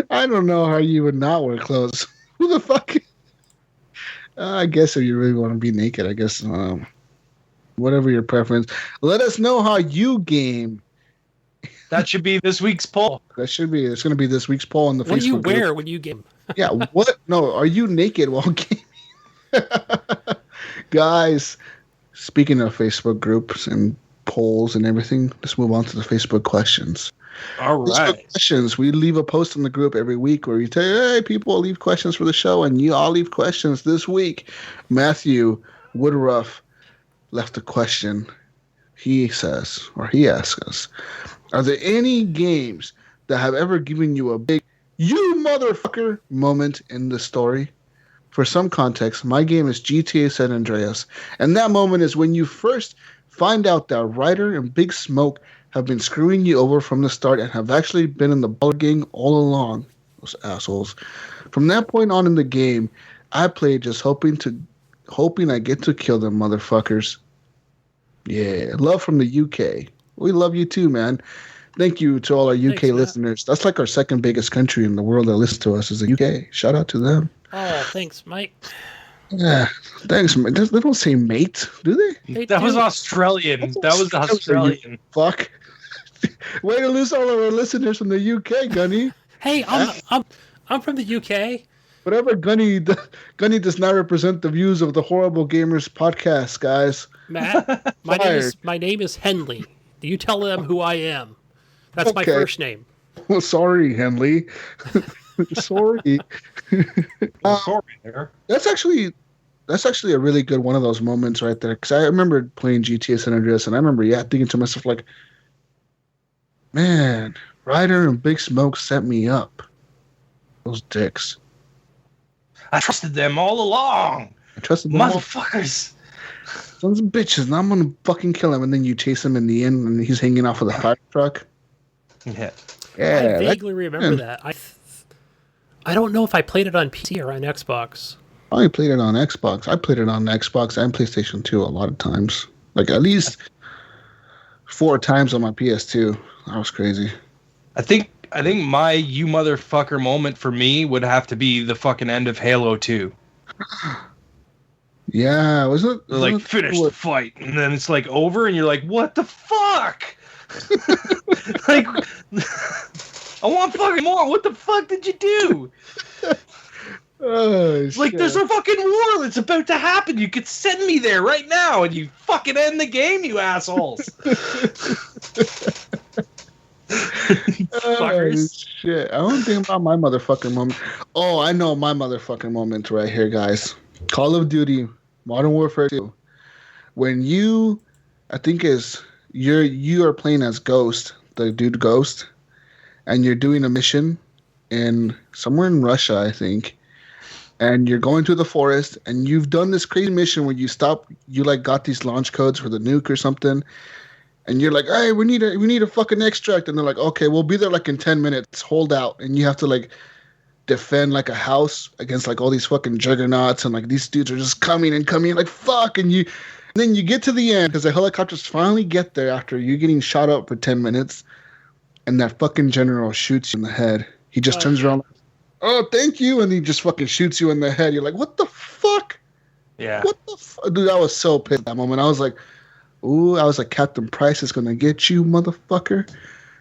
I don't know how you would not wear clothes. Who the fuck? I guess if you really want to be naked, I guess. Whatever your preference. Let us know how you game. That should be this week's poll. That should be. It's going to be this week's poll on the Facebook. What do you wear group. when you game? Yeah. What? No. Are you naked while gaming? Guys, speaking of Facebook groups and polls and everything, let's move on to the Facebook questions. All right. Questions. We leave a post in the group every week where we tell, hey, people, leave questions for the show, and you all leave questions this week. Matthew Woodruff left a question. He says, or he asks us, are there any games that have ever given you a big "you motherfucker" moment in the story? For some context, my game is GTA San Andreas, and that moment is when you first find out that Ryder and Big Smoke have been screwing you over from the start and have actually been in the baller gang all along. Those assholes. From that point on in the game, I played just hoping I get to kill them motherfuckers. Yeah, love from the UK. We love you too, man. Thank you to all our UK listeners. That's like our second biggest country in the world that listens to us is the UK. Shout out to them. Oh, thanks, Mike. Yeah, thanks, mate. They don't say mate, do they? That was Australian. That was Australian. Fuck. Way to lose all of our listeners from the UK, Gunny. Hey, I'm from the UK. Whatever, Gunny does not represent the views of the Horrible Gamers podcast, guys. Matt, my name is Henley. You tell them who I am. That's my first name. Well, sorry, Henley. Sorry. Sorry there. That's actually a really good one of those moments right there. Because I remember playing GTA San Andreas, and I remember, thinking to myself, like, man, Ryder and Big Smoke set me up. Those dicks. I trusted them all along. I trusted them motherfuckers. Sons of bitches, and I'm gonna fucking kill him, and then you chase him in the end, and he's hanging off of the fire truck. Yeah. I vaguely remember that. I don't know if I played it on PC or on Xbox. I only played it on Xbox. I played it on Xbox and PlayStation 2 a lot of times. Like at least 4 times on my PS2. That was crazy. I think my you motherfucker moment for me would have to be the fucking end of Halo 2. Yeah, wasn't it? They're like, finish the fight, and then it's like over, and you're like, what the fuck? Like, I want fucking more. What the fuck did you do? Oh, like, shit. there's a fucking war that's about to happen. You could send me there right now, and you fucking end the game, you assholes. Oh, shit. I don't think about my motherfucking moment. Oh, I know my motherfucking moment right here, guys. Call of Duty Modern Warfare 2. When you are playing as Ghost, the dude Ghost, and you're doing a mission in somewhere in Russia, I think, and you're going to the forest, and you've done this crazy mission where you like got these launch codes for the nuke or something, and you're like, hey, we need a fucking extract, and they're like, okay, we'll be there like in 10 minutes, hold out, and you have to like defend like a house against like all these fucking juggernauts, and like these dudes are just coming like fuck, and then you get to the end because the helicopters finally get there after you getting shot up for 10 minutes, and that fucking general shoots you in the head. He just turns around, oh, thank you, and he just fucking shoots you in the head. You're like, what the fuck? Yeah. What the fuck? Dude, I was so pissed at that moment. I was like, Captain Price is gonna get you, motherfucker.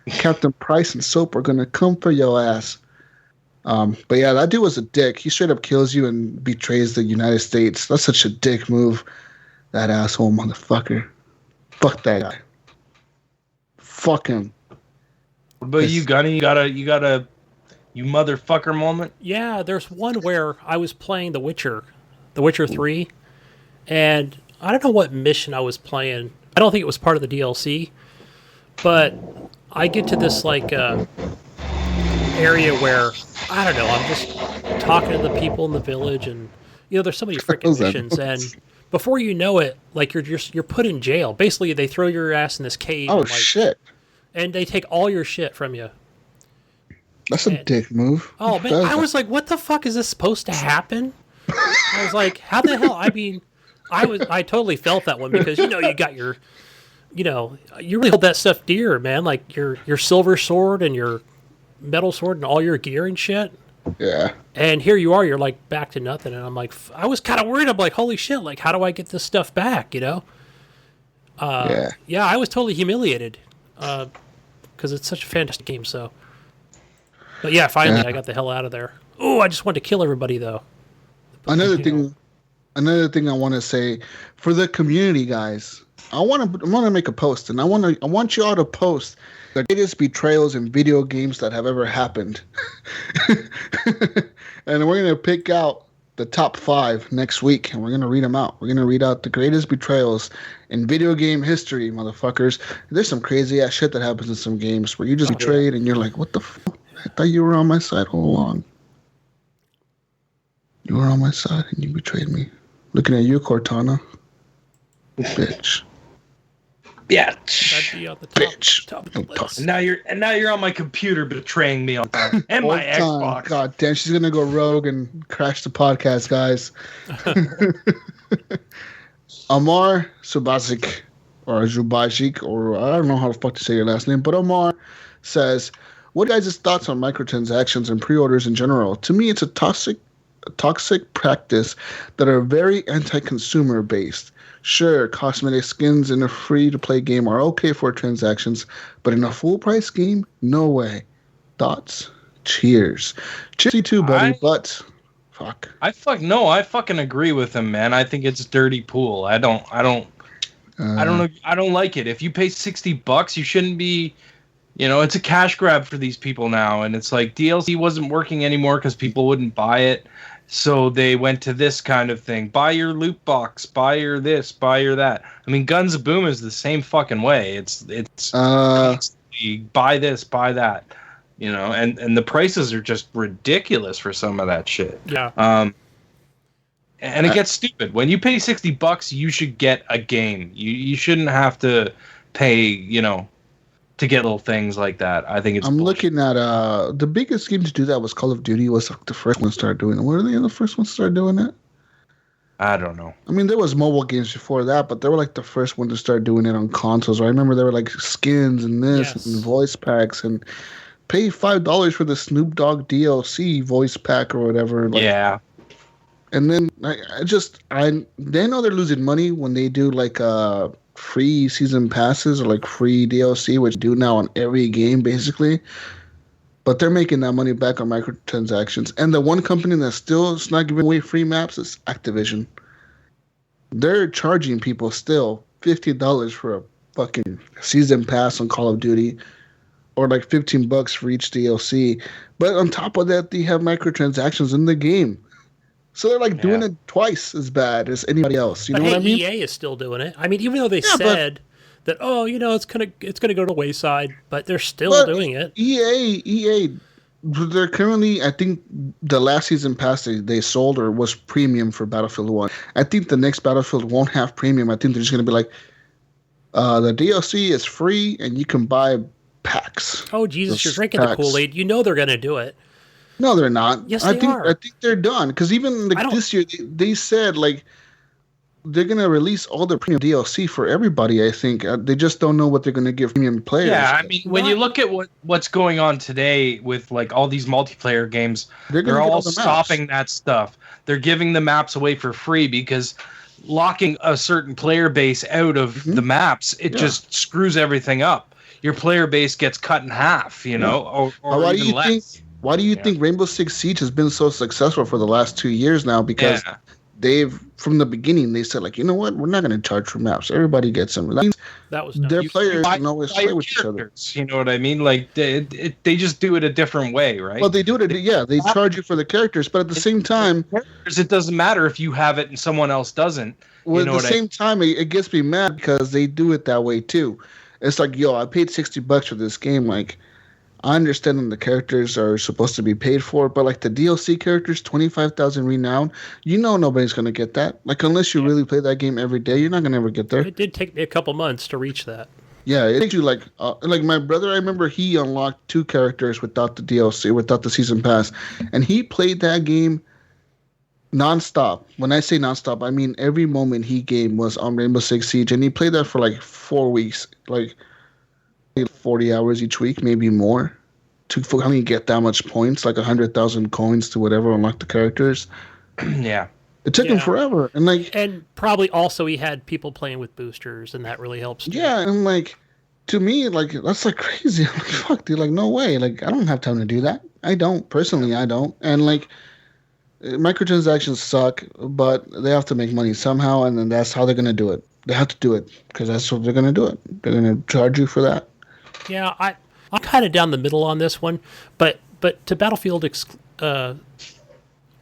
Captain Price and Soap are gonna come for your ass. But yeah, that dude was a dick. He straight up kills you and betrays the United States. That's such a dick move. That asshole motherfucker. Fuck that guy. Fuck him. What about you, Gunny? You got a you motherfucker moment? Yeah, there's one where I was playing The Witcher 3, and I don't know what mission I was playing. I don't think it was part of the DLC, but I get to this like area where I don't know. I'm just talking to the people in the village, and there's so many freaking missions, and before you know it, like you're put in jail. Basically, they throw your ass in this cave. Oh and, shit! And they take all your shit from you. That's a dick move. Oh man, I was like, what the fuck is this supposed to happen? I was like, how the hell? I mean, I totally felt that one because you got your, you really hold that stuff dear, man. Like your silver sword and your metal sword and all your gear and shit. Yeah. And here you are, you're like back to nothing, and I'm like, I was kind of worried. I'm like, holy shit! Like, how do I get this stuff back? Yeah, I was totally humiliated because it's such a fantastic game. So, but yeah, finally I got the hell out of there. Oh, I just wanted to kill everybody though. Another thing I want to say for the community, guys. I want to make a post, and I want you all to post the greatest betrayals in video games that have ever happened. And we're gonna pick out the top 5 next week, and we're gonna read them out. We're gonna read out the greatest betrayals in video game history, motherfuckers. There's some crazy ass shit that happens in some games where you just betrayed, and you're like, "What the fuck? I thought you were on my side all along. You were on my side, and you betrayed me." Looking at you, Cortana. Bitch. That'd be on the top of the list. And now you're on my computer betraying me on time. And my Xbox. God damn, she's gonna go rogue and crash the podcast, guys. Amar Subazic, or Zubajic, or I don't know how the fuck to say your last name, but Omar says, "What are guys' thoughts on microtransactions and pre-orders in general? To me, it's a toxic practice that are very anti-consumer based. Sure, cosmetic skins in a free-to-play game are okay for transactions, but in a full-price game, no way. Thoughts? Cheers. Cheers to you too, buddy, but fuck. I fucking agree with him, man. I think it's dirty pool. I don't like it. If you pay $60, you shouldn't be, it's a cash grab for these people now, and it's like DLC wasn't working anymore because people wouldn't buy it. So they went to this kind of thing. Buy your loot box, buy your this, buy your that. I mean, Guns of Boom is the same fucking way. It's buy this, buy that, and the prices are just ridiculous for some of that shit. Yeah. And it gets stupid. When you pay $60, you should get a game. You shouldn't have to pay, to get little things like that. I think it's bullshit. Looking at the biggest game to do that was Call of Duty. Was the first one to start doing it. Were they the first one to start doing it? I don't know. I mean, there was mobile games before that, but they were like the first one to start doing it on consoles. I remember there were like skins and this and voice packs, and pay $5 for the Snoop Dogg DLC voice pack or whatever. Yeah. And then they know they're losing money when they do like free season passes or like free DLC, which do now on every game basically. But they're making that money back on microtransactions. And the one company that's still not giving away free maps is Activision. They're charging people still $50 for a fucking season pass on Call of Duty, or like $15 for each DLC. But on top of that, they have microtransactions in the game. So they're like doing it twice as bad as anybody else. You know what I mean? EA is still doing it. I mean, even though they said that, it's gonna go to the wayside, but they're still doing it. EA, they're currently, I think the last season pass they sold or was premium for Battlefield 1. I think the next Battlefield won't have premium. I think they're just gonna be like, the DLC is free and you can buy packs. Oh Jesus, you're drinking the Kool-Aid. You know they're gonna do it. No, they're not. Yes, they are. I think they're done. Because even this year, they said like they're gonna release all the premium DLC for everybody. I think they just don't know what they're gonna give premium players. Yeah, I mean, when you look at what's going on today with like all these multiplayer games, they're all stopping that stuff. They're giving the maps away for free because locking a certain player base out of the maps, it just screws everything up. Your player base gets cut in half, or even less. Why do you think Rainbow Six Siege has been so successful for the last 2 years now? Because they've, from the beginning, they said, like, you know what? We're not going to charge for maps. Everybody gets them. That was their players can always play with each other. You know what I mean? Like, they just do it a different way, right? Well, they do it. They charge you for the characters, but at the same time, it doesn't matter if you have it and someone else doesn't. Well, at the same time, it gets me mad because they do it that way too. It's like, yo, I paid $60 for this game. Like, I understand that the characters are supposed to be paid for, but like the DLC characters, 25,000 renown, nobody's gonna get that. Like, unless you really play that game every day, you're not gonna ever get there. It did take me a couple months to reach that. Yeah, it takes you like my brother. I remember he unlocked 2 characters without the DLC, without the season pass, and he played that game nonstop. When I say nonstop, I mean every moment he game was on Rainbow Six Siege, and he played that for like 4 weeks, like 40 hours each week, maybe more, to finally get that much points, like 100,000 coins to whatever unlock the characters. Yeah. It took him forever, and probably also he had people playing with boosters, and that really helps too. Yeah, and like to me, like that's like crazy. I'm like, fuck, dude, like no way. Like I don't have time to do that. I don't personally. I don't. And like microtransactions suck, but they have to make money somehow, and then that's how they're gonna do it. They have to do it because that's what they're gonna do it. They're gonna charge you for that. Yeah, I'm kind of down the middle on this one, but to Battlefield.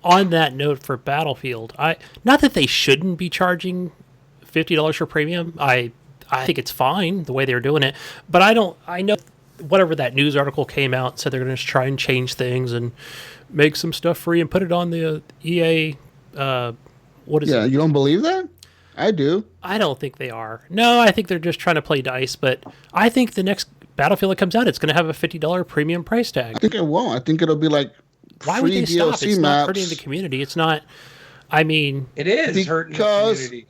On that note, for Battlefield, not that they shouldn't be charging $50 for premium. I think it's fine the way they're doing it, but I know whatever that news article came out said they're going to try and change things and make some stuff free and put it on the EA. What is it? Yeah, you don't believe that? I do. I don't think they are. No, I think they're just trying to play dice. But I think the next Battlefield that comes out, it's going to have a $50 premium price tag. I think it won't. I think it'll be like. Why would they DLC stop? It's maps. not hurting the community. It's not. I mean, it is hurting the community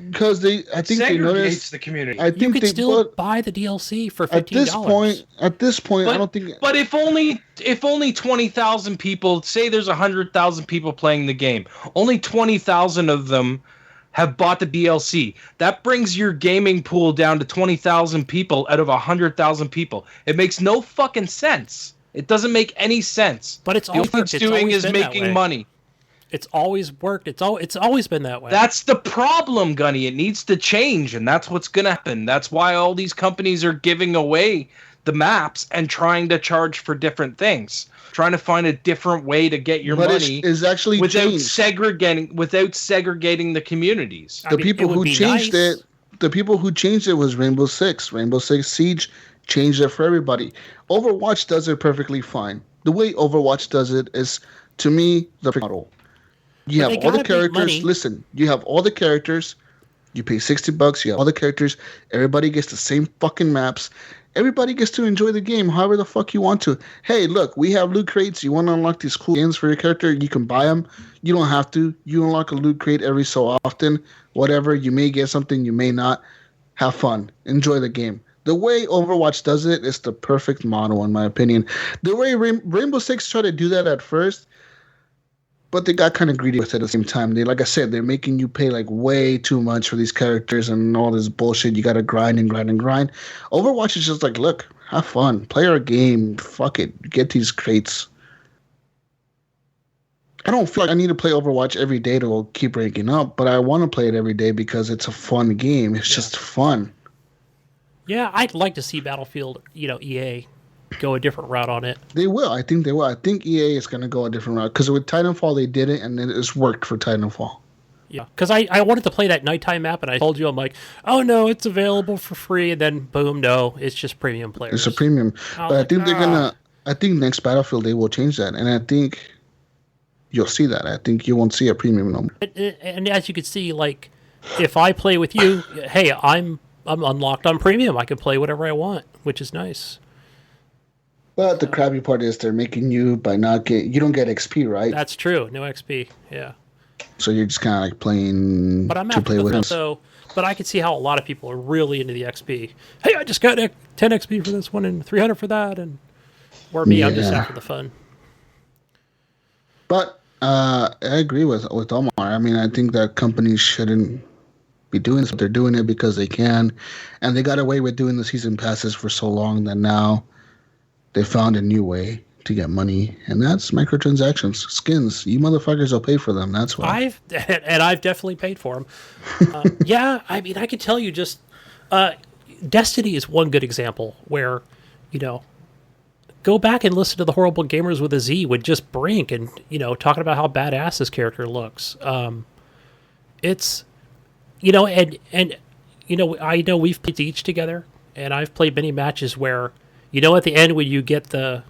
because I think they noticed the community. I think you could still buy the DLC for $15. At this point, I don't think. But if only 20,000 people, say there's 100,000 people playing the game, only 20,000 of them have bought the DLC. That brings your gaming pool down to 20,000 people out of 100,000 people. It makes no fucking sense. It doesn't make any sense. But it's always worked. It's doing is making money. It's always worked. It's always been that way. That's the problem, Gunny. It needs to change, and that's what's going to happen. That's why all these companies are giving away the maps and trying to charge for different things, trying to find a different way to get your money. Is actually without segregating the communities. The people who changed it was Rainbow Six. Rainbow Six Siege changed it for everybody. Overwatch does it perfectly fine. The way Overwatch does it is, to me, the model. You have all the characters. Listen, you have all the characters. You pay $60. You have all the characters. Everybody gets the same fucking maps. Everybody gets to enjoy the game however the fuck you want to. Hey, look, we have loot crates. You want to unlock these cool skins for your character? You can buy them. You don't have to. You unlock a loot crate every so often. Whatever. You may get something. You may not. Have fun. Enjoy the game. The way Overwatch does it is the perfect model, in my opinion. The way Rainbow Six tried to do that at first, but they got kind of greedy with it at the same time. Like I said, they're making you pay like way too much for these characters and all this bullshit. You got to grind and grind and grind. Overwatch is just like, look, have fun, play our game, fuck it, get these crates. I don't feel like I need to play Overwatch every day to keep ranking up, but I want to play it every day because it's a fun game. It's just fun. Yeah, I'd like to see Battlefield, EA go a different route on it. They will. I think they will. I think EA is going to go a different route because with Titanfall they did it and it's worked for Titanfall. Yeah, because I wanted to play that nighttime map and I told you, I'm like, oh no, it's available for free, and then boom, no, it's just premium players. It's a premium. But I think I think next Battlefield they will change that, and I think you'll see that. I think you won't see a premium no more. And as you can see, like, if I play with you, hey, I'm unlocked on premium. I can play whatever I want, which is nice. But the crappy part is they're making you you don't get XP, right? That's true. No XP. Yeah. So you're just kind of like playing to play with us. But I can see how a lot of people are really into the XP. Hey, I just got 10 XP for this one and 300 for that, and I'm just after the fun. But I agree with Omar. I mean, I think that companies shouldn't be doing this, but they're doing it because they can, and they got away with doing the season passes for so long that now they found a new way to get money, and that's microtransactions, skins. You motherfuckers will pay for them. That's why. I've definitely paid for them. Yeah, I mean, I can tell you just Destiny is one good example where, go back and listen to the Horrible Gamers with a Z with just Brink and, talking about how badass this character looks. It's, I know we've played each together, and I've played many matches where, at the end when you get the,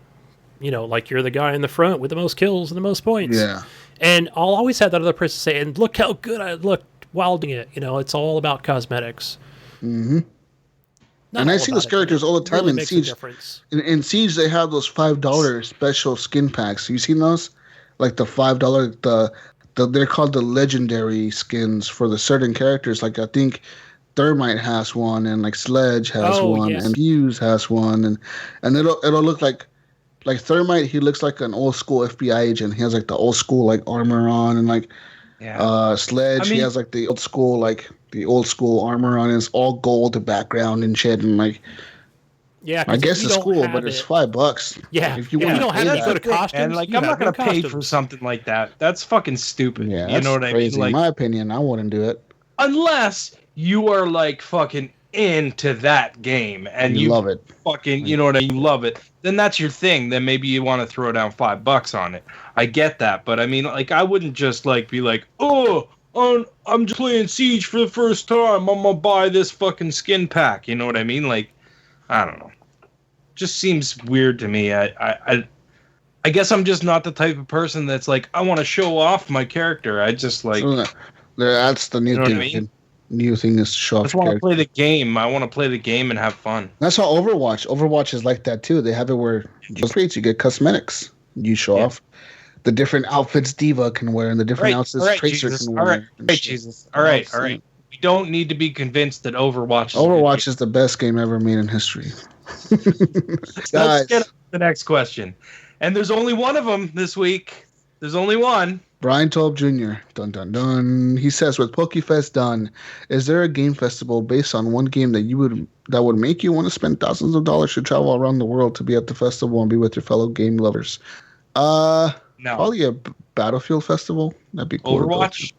like you're the guy in the front with the most kills and the most points. Yeah. And I'll always have that other person say, and look how good I looked while doing it. It's all about cosmetics. Mm-hmm. And I see those characters all the time really in makes Siege. a difference. In Siege, they have those $5 special skin packs. You seen those? Like the $5, they're called the legendary skins for the certain characters. Like I think Thermite has one, and like Sledge has one, yes. and Fuse has one, and it'll look like Thermite. He looks like an old school FBI agent. He has like the old school like armor on, and like Sledge. He has like the old school armor on. And it's all gold background and shit, and like. Yeah, I guess it's cool, but it's $5. Yeah, if you want to have to go to costumes, and like I'm not gonna pay for something like that. That's fucking stupid. Yeah, you know what crazy. I mean? Like, in my opinion, I wouldn't do it unless you are like fucking into that game and you love it. Fucking, you know what I mean? You love it. Then that's your thing. Then maybe you want to throw down $5 on it. I get that, but I mean, like, I wouldn't just like be like, I'm just playing Siege for the first time. I'm gonna buy this fucking skin pack. You know what I mean? Like, I don't know. Just seems weird to me. I guess I'm just not the type of person that's like, I want to show off my character. I just like. That's the new thing. I mean? New thing is to show off. I just want to play the game. I want to play the game and have fun. That's how Overwatch is like that too. They have it where you get cosmetics. You show off the different outfits Diva can wear and the different outfits Tracer can wear. All right, Jesus. All right. We don't need to be convinced that Overwatch is the best game ever made in history. Let's get to the next question. And there's only one of them this week. There's only one. Brian Tobe Jr. Dun dun dun. He says, with PokeFest done, is there a game festival based on one game that would make you want to spend thousands of dollars to travel around the world to be at the festival and be with your fellow game lovers? No. Probably a Battlefield festival. That'd be cool. Overwatch?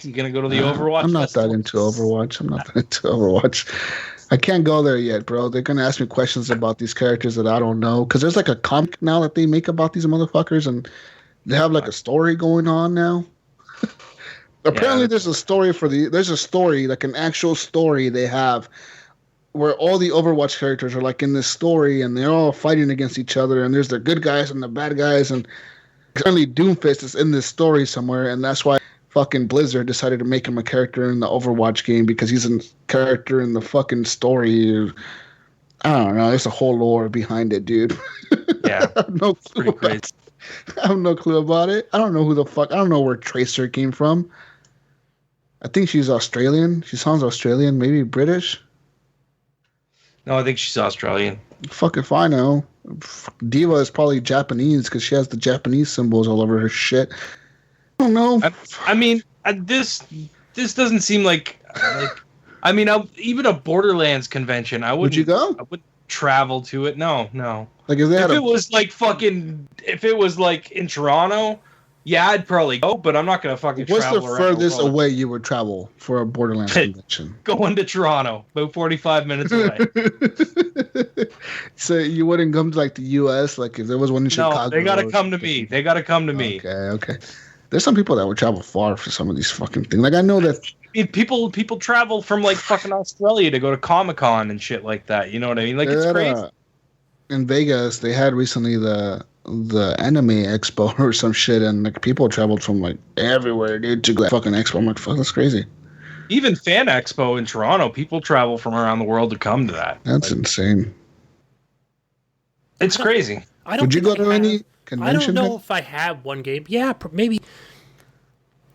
You gonna go to the Overwatch? I'm not festival? that into Overwatch. I can't go there yet, bro. They're gonna ask me questions about these characters that I don't know. Because there's like a comic now that they make about these motherfuckers, and they have like a story going on now. Apparently, there's a story like an actual story they have where all the Overwatch characters are like in this story, and they're all fighting against each other, and there's the good guys and the bad guys, and apparently Doomfist is in this story somewhere, and that's why fucking Blizzard decided to make him a character in the Overwatch game because he's a character in the fucking story. I don't know. There's a whole lore behind it, dude. Yeah. I have no clue. I have no clue about it. I don't know I don't know where Tracer came from. I think she's Australian. She sounds Australian, maybe British. No, I think she's Australian. Fuck if I know. Diva is probably Japanese because she has the Japanese symbols all over her shit. I don't know. I mean, this doesn't seem like I mean, even a Borderlands convention, I wouldn't. Would you go? I wouldn't travel to it. No. Like if it was like in Toronto, yeah, I'd probably go, but I'm not gonna fucking travel. What's the furthest away you would travel for a Borderlands convention? Going to Toronto, about 45 minutes away. So you wouldn't come to like the U.S. like if there was one in Chicago? No, they gotta come to me. Okay. There's some people that would travel far for some of these fucking things. Like I know that people travel from like fucking Australia to go to Comic-Con and shit like that. You know what I mean? Like it's crazy. In Vegas, they had recently the anime expo or some shit, and like people traveled from like everywhere, dude, to that fucking expo. I'm like, fuck, that's crazy. Even Fan Expo in Toronto, people travel from around the world to come to that. That's insane. It's crazy. Would you go to any convention? I don't know if I have one game. Yeah, maybe.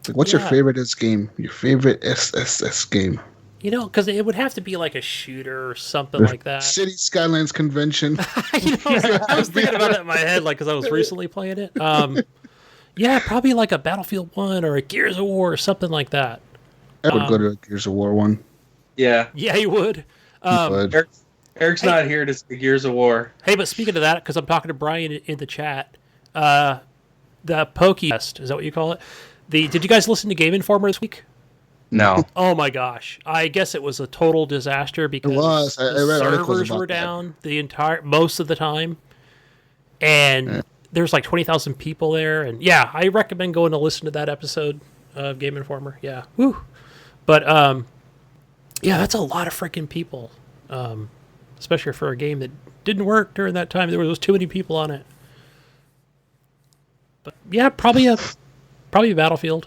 Like, what's your favorite game? Your favorite SSS game? Because it would have to be like a shooter or something like that. City Skylines Convention. I was thinking about it in my head, like, because I was recently playing it. Yeah, probably like a Battlefield 1 or a Gears of War or something like that. I would go to a Gears of War one. Yeah. Yeah, you would. Eric's not here to say Gears of War. Hey, but speaking of that, because I'm talking to Brian in the chat, the PokeFest, is that what you call it? Did you guys listen to Game Informer this week? No. Oh my gosh! I guess it was a total disaster because it was. I read servers were down most of the time, and there's like 20,000 people there. And yeah, I recommend going to listen to that episode of Game Informer. Yeah, woo. But yeah, that's a lot of freaking people. especially for a game that didn't work during that time. There was too many people on it. But yeah, probably a Battlefield.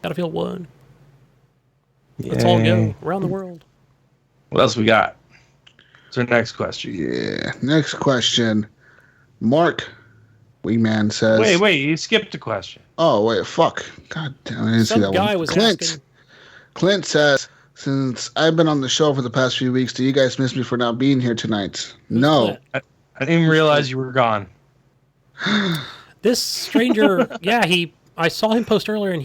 Battlefield 1. Let's all go around the world. What else we got? What's our next question? Yeah. Next question. Mark Wingman says. Wait, you skipped a question. Oh, wait, fuck. God damn, I didn't see that one. Some guy was asking. Clint says, since I've been on the show for the past few weeks, do you guys miss me for not being here tonight? No. I didn't even realize you were gone. This stranger, I saw him post earlier, and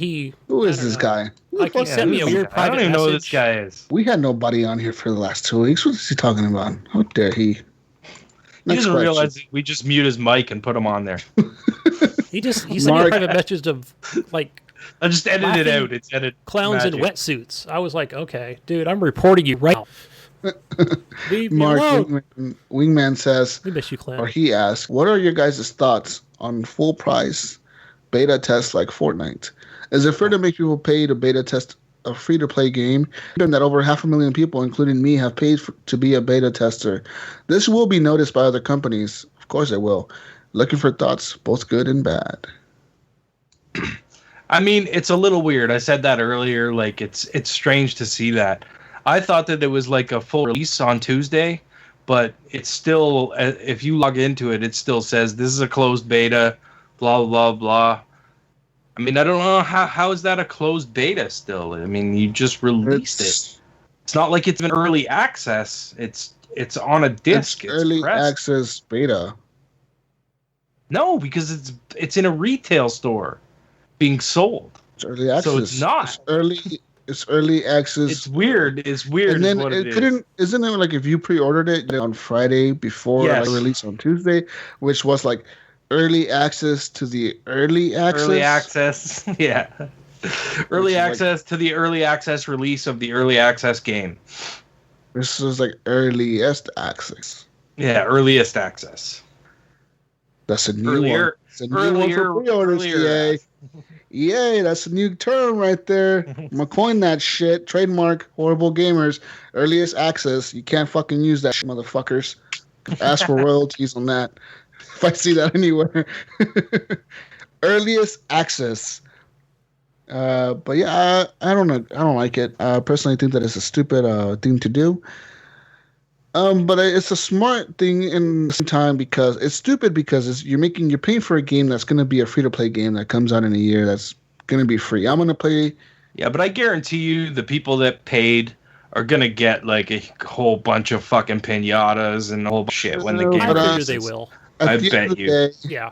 Who is this guy? Like, he sent me a weird private I don't even know who this message. guy is. We had nobody on here for the last 2 weeks. What is he talking about? How dare he? He Next doesn't question. realize we just mute his mic and put him on there. He sent me a Mark- private message of, like, I just edited it laughing out. It's edited. clowns magic. in wetsuits. I was like, okay, dude, I'm reporting you right now. Leave me Mark alone. Wingman says, We miss you, clown. or he asks, what are your guys' thoughts on full price beta tests like Fortnite? Is it fair to make people pay to beta test a free-to-play game, given that over 500,000 people, including me, have paid to be a beta tester? This will be noticed by other companies. Of course it will. Looking for thoughts, both good and bad. I mean, it's a little weird. I said that earlier. Like, it's strange to see that. I thought that it was like a full release on Tuesday, but it's still, if you log into it, it still says this is a closed beta, blah, blah, blah. I mean, I don't know how is that a closed beta still? I mean, you just released it. It's not like it's been early access. It's on a disc. It's early pressed. access beta. No, because it's in a retail store being sold. It's early access. So it's not. It's early access. It's weird. It's weird. And then is what it is. isn't it like if you pre-ordered it on Friday before Yes. the release on Tuesday, which was like early access to the early access? Early access, yeah. Early is access to the early access release of the early access game. This is like earliest access. Yeah, earliest access. That's a new Earlier- one. It's a new one for pre-orders, earlier. EA. EA, that's a new term right there. I'm gonna coin that shit. Trademark, horrible gamers. Earliest access. You can't fucking use that shit, motherfuckers. Ask for royalties on that. If I see that anywhere. Earliest access. But yeah, I don't know. I don't like it. I personally think that it's a stupid thing to do. But it's a smart thing in the same time because it's stupid because you're paying for a game that's going to be a free-to-play game that comes out in a year that's going to be free. I'm going to play. Yeah, but I guarantee you the people that paid are going to get like a whole bunch of fucking pinatas and a whole shit when the game I figure releases. they will. At the end of the day, Yeah.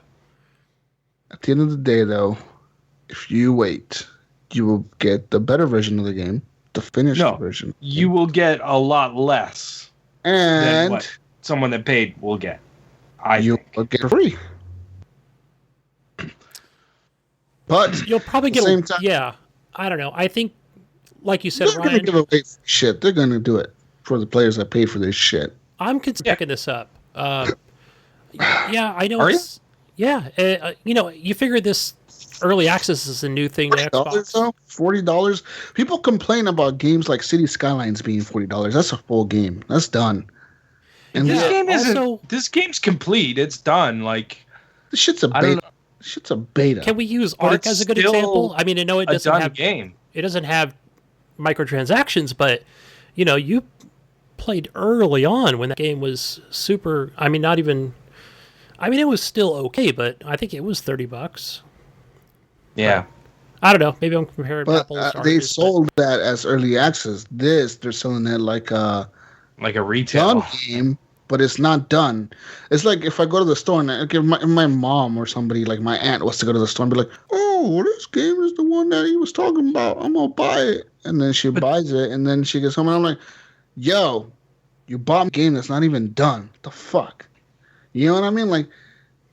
at the end of the day, though, if you wait, you will get the better version of the game, the finished version. You will get a lot less than And what someone that paid will get. you will get it for free. But You'll probably at the get same time, yeah. I don't know. I think, like you said, they're going to Ryan, give away shit. They're going to do it for the players that pay for this shit. I'm picking this up. Yeah, I know. Are you? Yeah, you figure this early access is a new thing to Xbox. $40, $40. People complain about games like City Skylines being $40. That's a full game. That's done. And This Yeah, game isn't. also- This game's complete. It's done. Like this shit's a I don't beta. know. This shit's a beta. Can we use But Ark it's as a good still example? I mean, I know it a doesn't done have game. it doesn't have microtransactions, but you played early on when that game was super. I mean, not even. I mean, it was still okay, but I think it was $30. Yeah. I don't know. Maybe I'm comparing but apples to they oranges, sold that as early access. This, they're selling it like a Like a retail. done game, but it's not done. It's like if I go to the store and if my mom or somebody, like my aunt, was to go to the store and be like, oh, this game is the one that he was talking about. I'm going to buy it. And then she buys it, and then she gets home, and I'm like, yo, you bought a game that's not even done. What the fuck? You know what I mean? Like,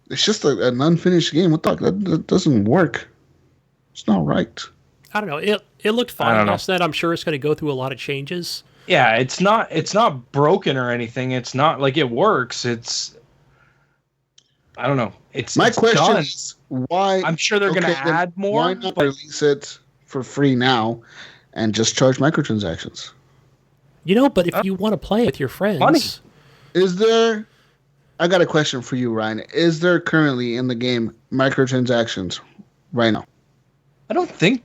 it's just an unfinished game. What the fuck? That doesn't work. It's not right. I don't know. It looked I fine don't know. last night. I'm sure it's going to go through a lot of changes. Yeah, it's not broken or anything. It's not like it works. It's I don't know. My it's question done. is, why? I'm sure they're going to Okay, then add more. Why not release it for free now and just charge microtransactions? But if you want to play with your friends, Money. Is there? I got a question for you, Ryan. Is there currently in the game microtransactions right now? I don't think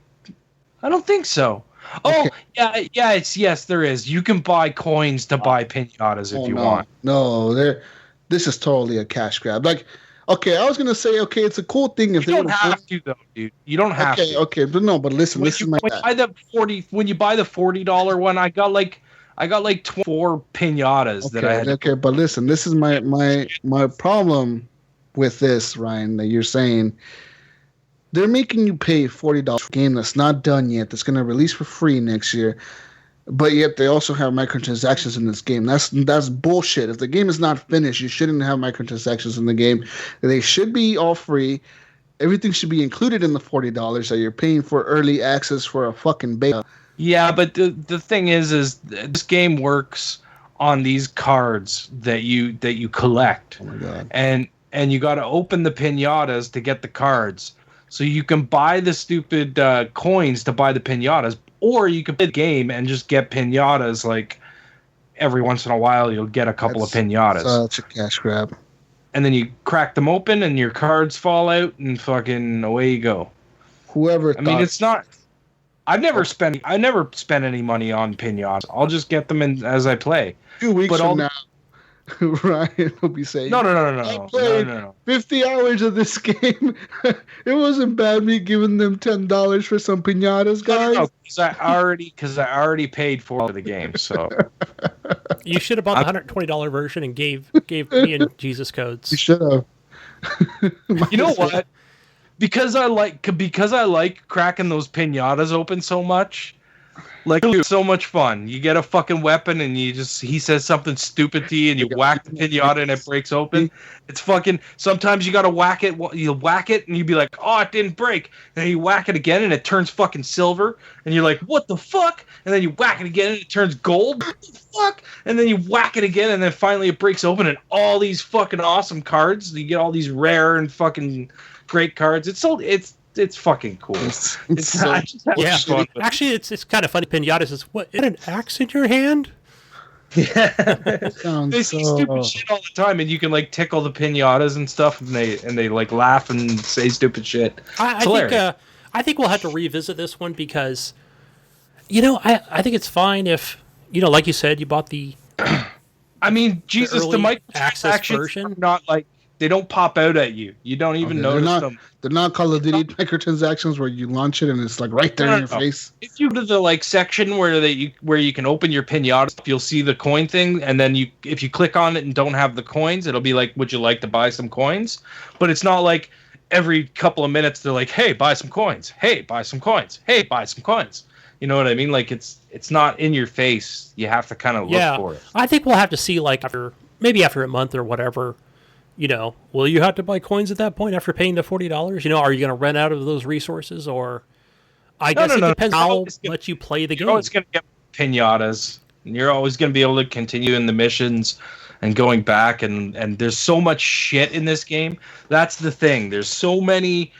so. Okay. Oh, yeah, yes, there is. You can buy coins to buy pinatas if you want. No, this is totally a cash grab. Like, okay, I was gonna say, okay, it's a cool thing if You they don't have to though, dude. You don't have to. Okay, but listen, this is my When you buy the $40 one, I got like 24 pinatas that I had. Okay, but listen, this is my problem with this, Ryan, that you're saying. They're making you pay $40 for a game that's not done yet, that's going to release for free next year, but yet they also have microtransactions in this game. That's bullshit. If the game is not finished, you shouldn't have microtransactions in the game. They should be all free. Everything should be included in the $40 that you're paying for early access for a fucking beta. Yeah, but the thing is this game works on these cards that you collect. Oh my god. And you got to open the pinatas to get the cards. So you can buy the stupid coins to buy the pinatas, or you can play the game and just get pinatas. Like every once in a while, you'll get a couple of pinatas. Such a cash grab. And then you crack them open, and your cards fall out, and fucking away you go. Whoever. I mean, it's not. I never spent any money on pinatas. I'll just get them in as I play. 2 weeks from now, Ryan will be saying, No. I played 50 hours of this game. It wasn't bad me giving them $10 for some pinatas, guys. No, because I already paid for the game. So you should have bought the $120 version and gave me and Jesus codes. You should have. You know what? Because I like cracking those pinatas open so much. Like, it's so much fun. You get a fucking weapon and he says something stupid to you and you whack the pinata and it breaks open. It's fucking, sometimes you gotta whack it, you whack it and you be like, oh, it didn't break. And then you whack it again and it turns fucking silver and you're like, what the fuck? And then you whack it again and it turns gold. What the fuck? And then you whack it again and then finally it breaks open and all these fucking awesome cards. You get all these rare and fucking great cards. It's fucking cool. It's so fun. Actually, it's kind of funny. Pinatas is what? Is that an axe in your hand? Yeah, they say stupid shit all the time, and you can like tickle the pinatas and stuff, and they like laugh and say stupid shit. I think we'll have to revisit this one because, I think it's fine if like you said, you bought the. I mean, Jesus, the microtransactions version are not like. They don't pop out at you. You don't even notice them. They're not Call of Duty microtransactions where you launch it and it's like right there in your face. If you go to the like section where you can open your pinata, you'll see the coin thing, and then if you click on it and don't have the coins, it'll be like, "Would you like to buy some coins?" But it's not like every couple of minutes they're like, "Hey, buy some coins. Hey, buy some coins. Hey, buy some coins." You know what I mean? Like it's not in your face. You have to kind of look for it. I think we'll have to see like after a month or whatever. Will you have to buy coins at that point after paying the $40? Are you going to run out of those resources, or I guess it depends how much you play the game. You're always going to get pinatas, and you're always going to be able to continue in the missions and going back. And there's so much shit in this game. That's the thing. There's so many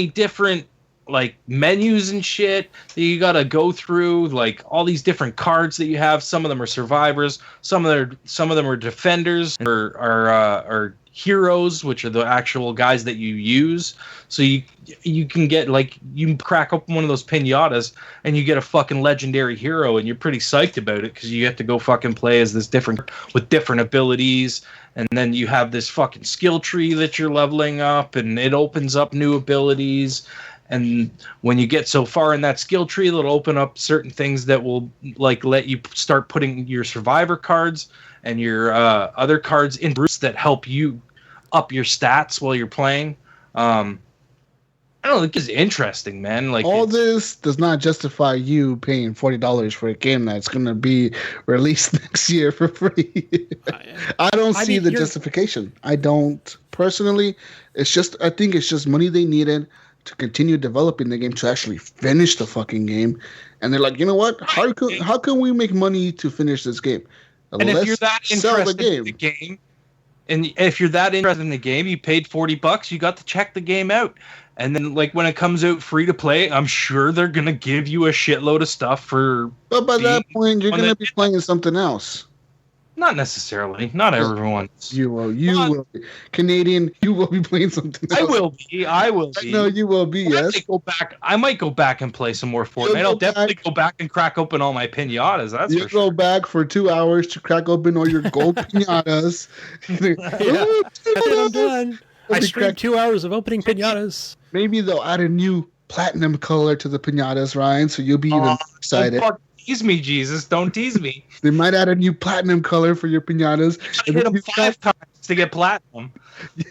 different like menus and shit that you got to go through. Like all these different cards that you have. Some of them are survivors. Some of them are defenders or are heroes, which are the actual guys that you use. So you can get like you crack open one of those pinatas and you get a fucking legendary hero and you're pretty psyched about it because you get to go fucking play as this different with different abilities. And then you have this fucking skill tree that you're leveling up and it opens up new abilities. And when you get so far in that skill tree, it'll open up certain things that will like let you start putting your survivor cards and your other cards in groups that help you up your stats while you're playing. I don't think it's interesting, man. Like all this does not justify you paying $40 for a game that's going to be released next year for free. I don't see the justification. I don't personally. I think it's just money they needed to continue developing the game, to actually finish the fucking game. And they're like, you know what? How can we make money to finish this game? And if you're that interested in the game, and if you're that interested in the game, you paid $40, you got to check the game out. And then, like, when it comes out free to play, I'm sure they're gonna give you a shitload of stuff for. But by that point, you're gonna be playing something else. Not necessarily. Not everyone. You will. Canadian, you will be playing something else. I will be. No, you will be. Yes. I might go back and play some more Fortnite. I'll definitely go back and crack open all my pinatas. That's you go back for 2 hours to crack open all your gold pinatas. I'm done. I streamed 2 hours of opening pinatas. Maybe they'll add a new platinum color to the pinatas, Ryan, so you'll be even more excited. Don't tease me, Jesus. Don't tease me. They might add a new platinum color for your pinatas. You hit them 5 times to get platinum.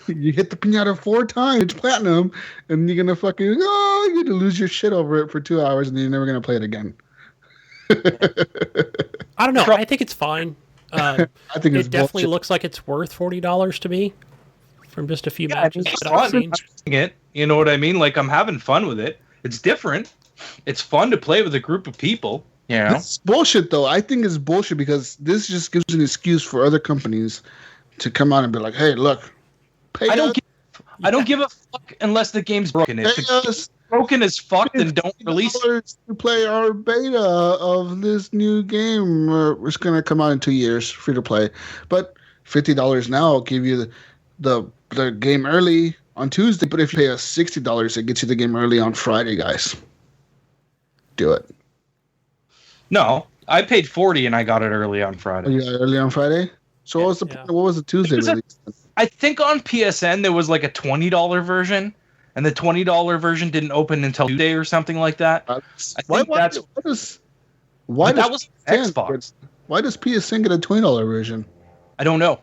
You hit the pinata 4 times, it's platinum, and you're going to you're going to lose your shit over it for 2 hours, and then you're never going to play it again. I don't know. I think it's fine. I think it definitely looks like it's worth $40 to me from just a few matches that I've seen. You know what I mean? Like, I'm having fun with it. It's different. It's fun to play with a group of people. You know? It's bullshit, though. I think it's bullshit because this just gives an excuse for other companies to come out and be like, "Hey, look, pay I us. I don't give a fuck unless the game's broken. If the game's broken as fuck, then don't release it. To play our beta of this new game. It's going to come out in 2 years, free to play. But $50 now will give you the game early on Tuesday. But if you pay us $60, it gets you the game early on Friday, guys. Do it. No, I paid $40 and I got it early on Friday. Oh, you got it early on Friday? So what was the Tuesday release? I think on PSN there was like a $20 version, and the $20 version didn't open until Tuesday or something like that. Why does Xbox? Why does PSN get a $20 version? I don't know.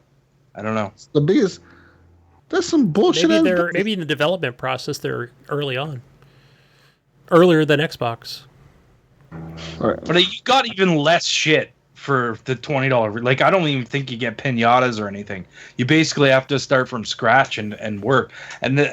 It's the biggest. That's some bullshit. Maybe in the development process they're early on, earlier than Xbox. All right. But you got even less shit for the $20. Like, I don't even think you get pinatas or anything. You basically have to start from scratch and work. And they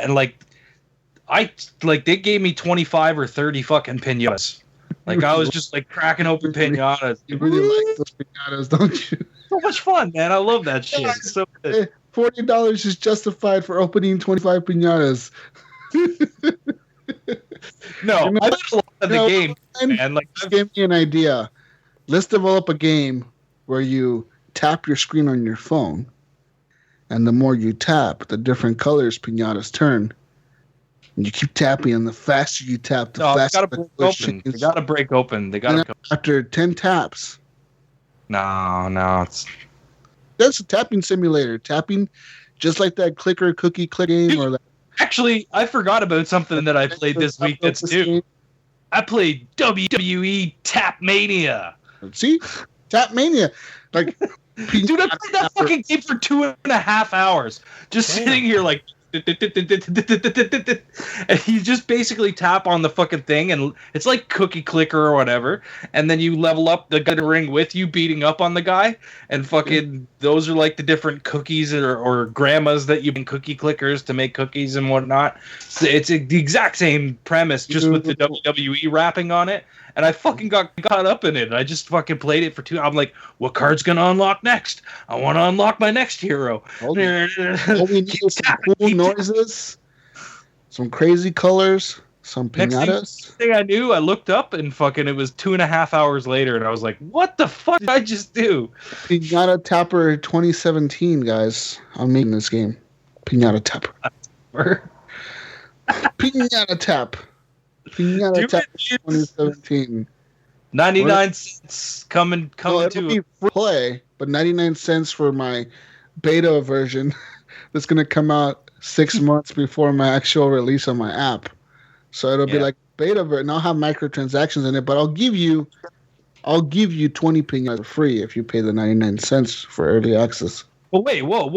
gave me 25 or 30 fucking pinatas. Like, I was just like cracking open pinatas. You really like those pinatas, don't you? So much fun, man. I love that shit. It's so good. $40 is justified for opening 25 pinatas. No, I played a lot of the game, man. Like, give me an idea. Let's develop a game where you tap your screen on your phone, and the more you tap, the different colors pinatas turn. And you keep tapping, and the faster you tap, the faster they gotta break open. After 10 taps. No, That's a tapping simulator. Tapping, just like that clicker cookie click game, or that. Actually, I forgot about something that I played this week that's new. I played WWE Tap Mania. See? Tap Mania. Like, dude, I played that fucking game for 2.5 hours. Just sitting here like and you just basically tap on the fucking thing, and it's like cookie clicker or whatever, and then you level up the guy to ring with you beating up on the guy, and fucking those are like the different cookies or grandmas that you cookie clickers to make cookies and whatnot. So it's the exact same premise, just with the WWE wrapping on it. And I fucking got caught up in it. I just fucking played it for 2 hours. I'm like, what card's gonna unlock next? I want to unlock my next hero. We need some cool noises, some crazy colors, some pinatas. Next thing I knew, I looked up and fucking it was 2.5 hours later, and I was like, what the fuck did I just do? Pinata Tapper 2017, guys. I'm making this game. Pinata Tapper. Pinata Tap. Pinata Tap 2017. 99 cents coming it'll to be free play, but 99 cents for my beta version that's going to come out 6 months before my actual release on my app. So it'll be like beta version. I'll have microtransactions in it, but I'll give you 20 pinatas for free if you pay the 99 cents for early access. Well, wait, whoa.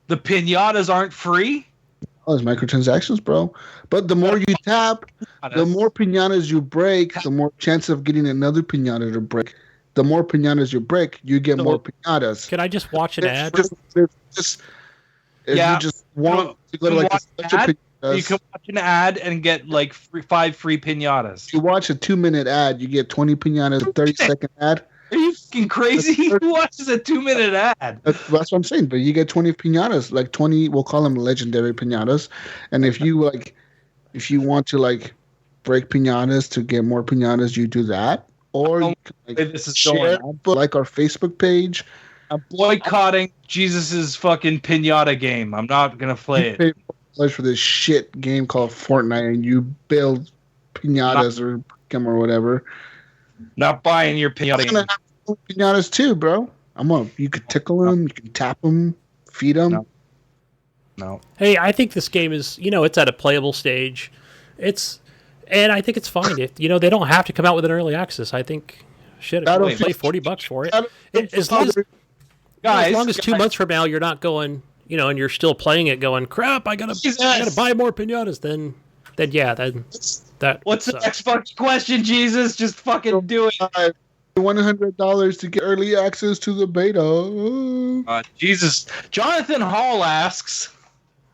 The pinatas aren't free? Oh, there's microtransactions, bro. But the more you tap, the more pinatas you break, the more chance of getting another pinata to break. The more pinatas you break, you get more pinatas. Can I just watch an ad? You just want to go to like a special pinatas. You can watch an ad and get like 5 free pinatas. If you watch a 2-minute ad, you get 20 pinatas, a 30-second ad. Are you fucking crazy? Who watches a 2-minute ad? That's what I'm saying. But you get 20 pinatas, like 20. We'll call them legendary pinatas. And if you want to like break pinatas to get more pinatas, you do that. Or you can, like, This is share, going on. like our Facebook page. I'm boycotting Jesus's fucking pinata game. I'm not gonna play You it. pay $4 for this shit game called Fortnite, and you build pinatas or break them or whatever. Not buying your pinata I'm gonna game. have pinatas too, bro. You could tickle them, you can tap them, feed them. No. No. Hey, I think this game is, it's at a playable stage. And I think it's fine if, they don't have to come out with an early access. I think, shit, if you pay $40 for it. As long as 2 months from now you're not going, and you're still playing it going, crap, I gotta buy more pinatas, then that What's the next fucking question, Jesus? Just fucking do it. $100 to get early access to the beta. Jesus. Jonathan Hall asks,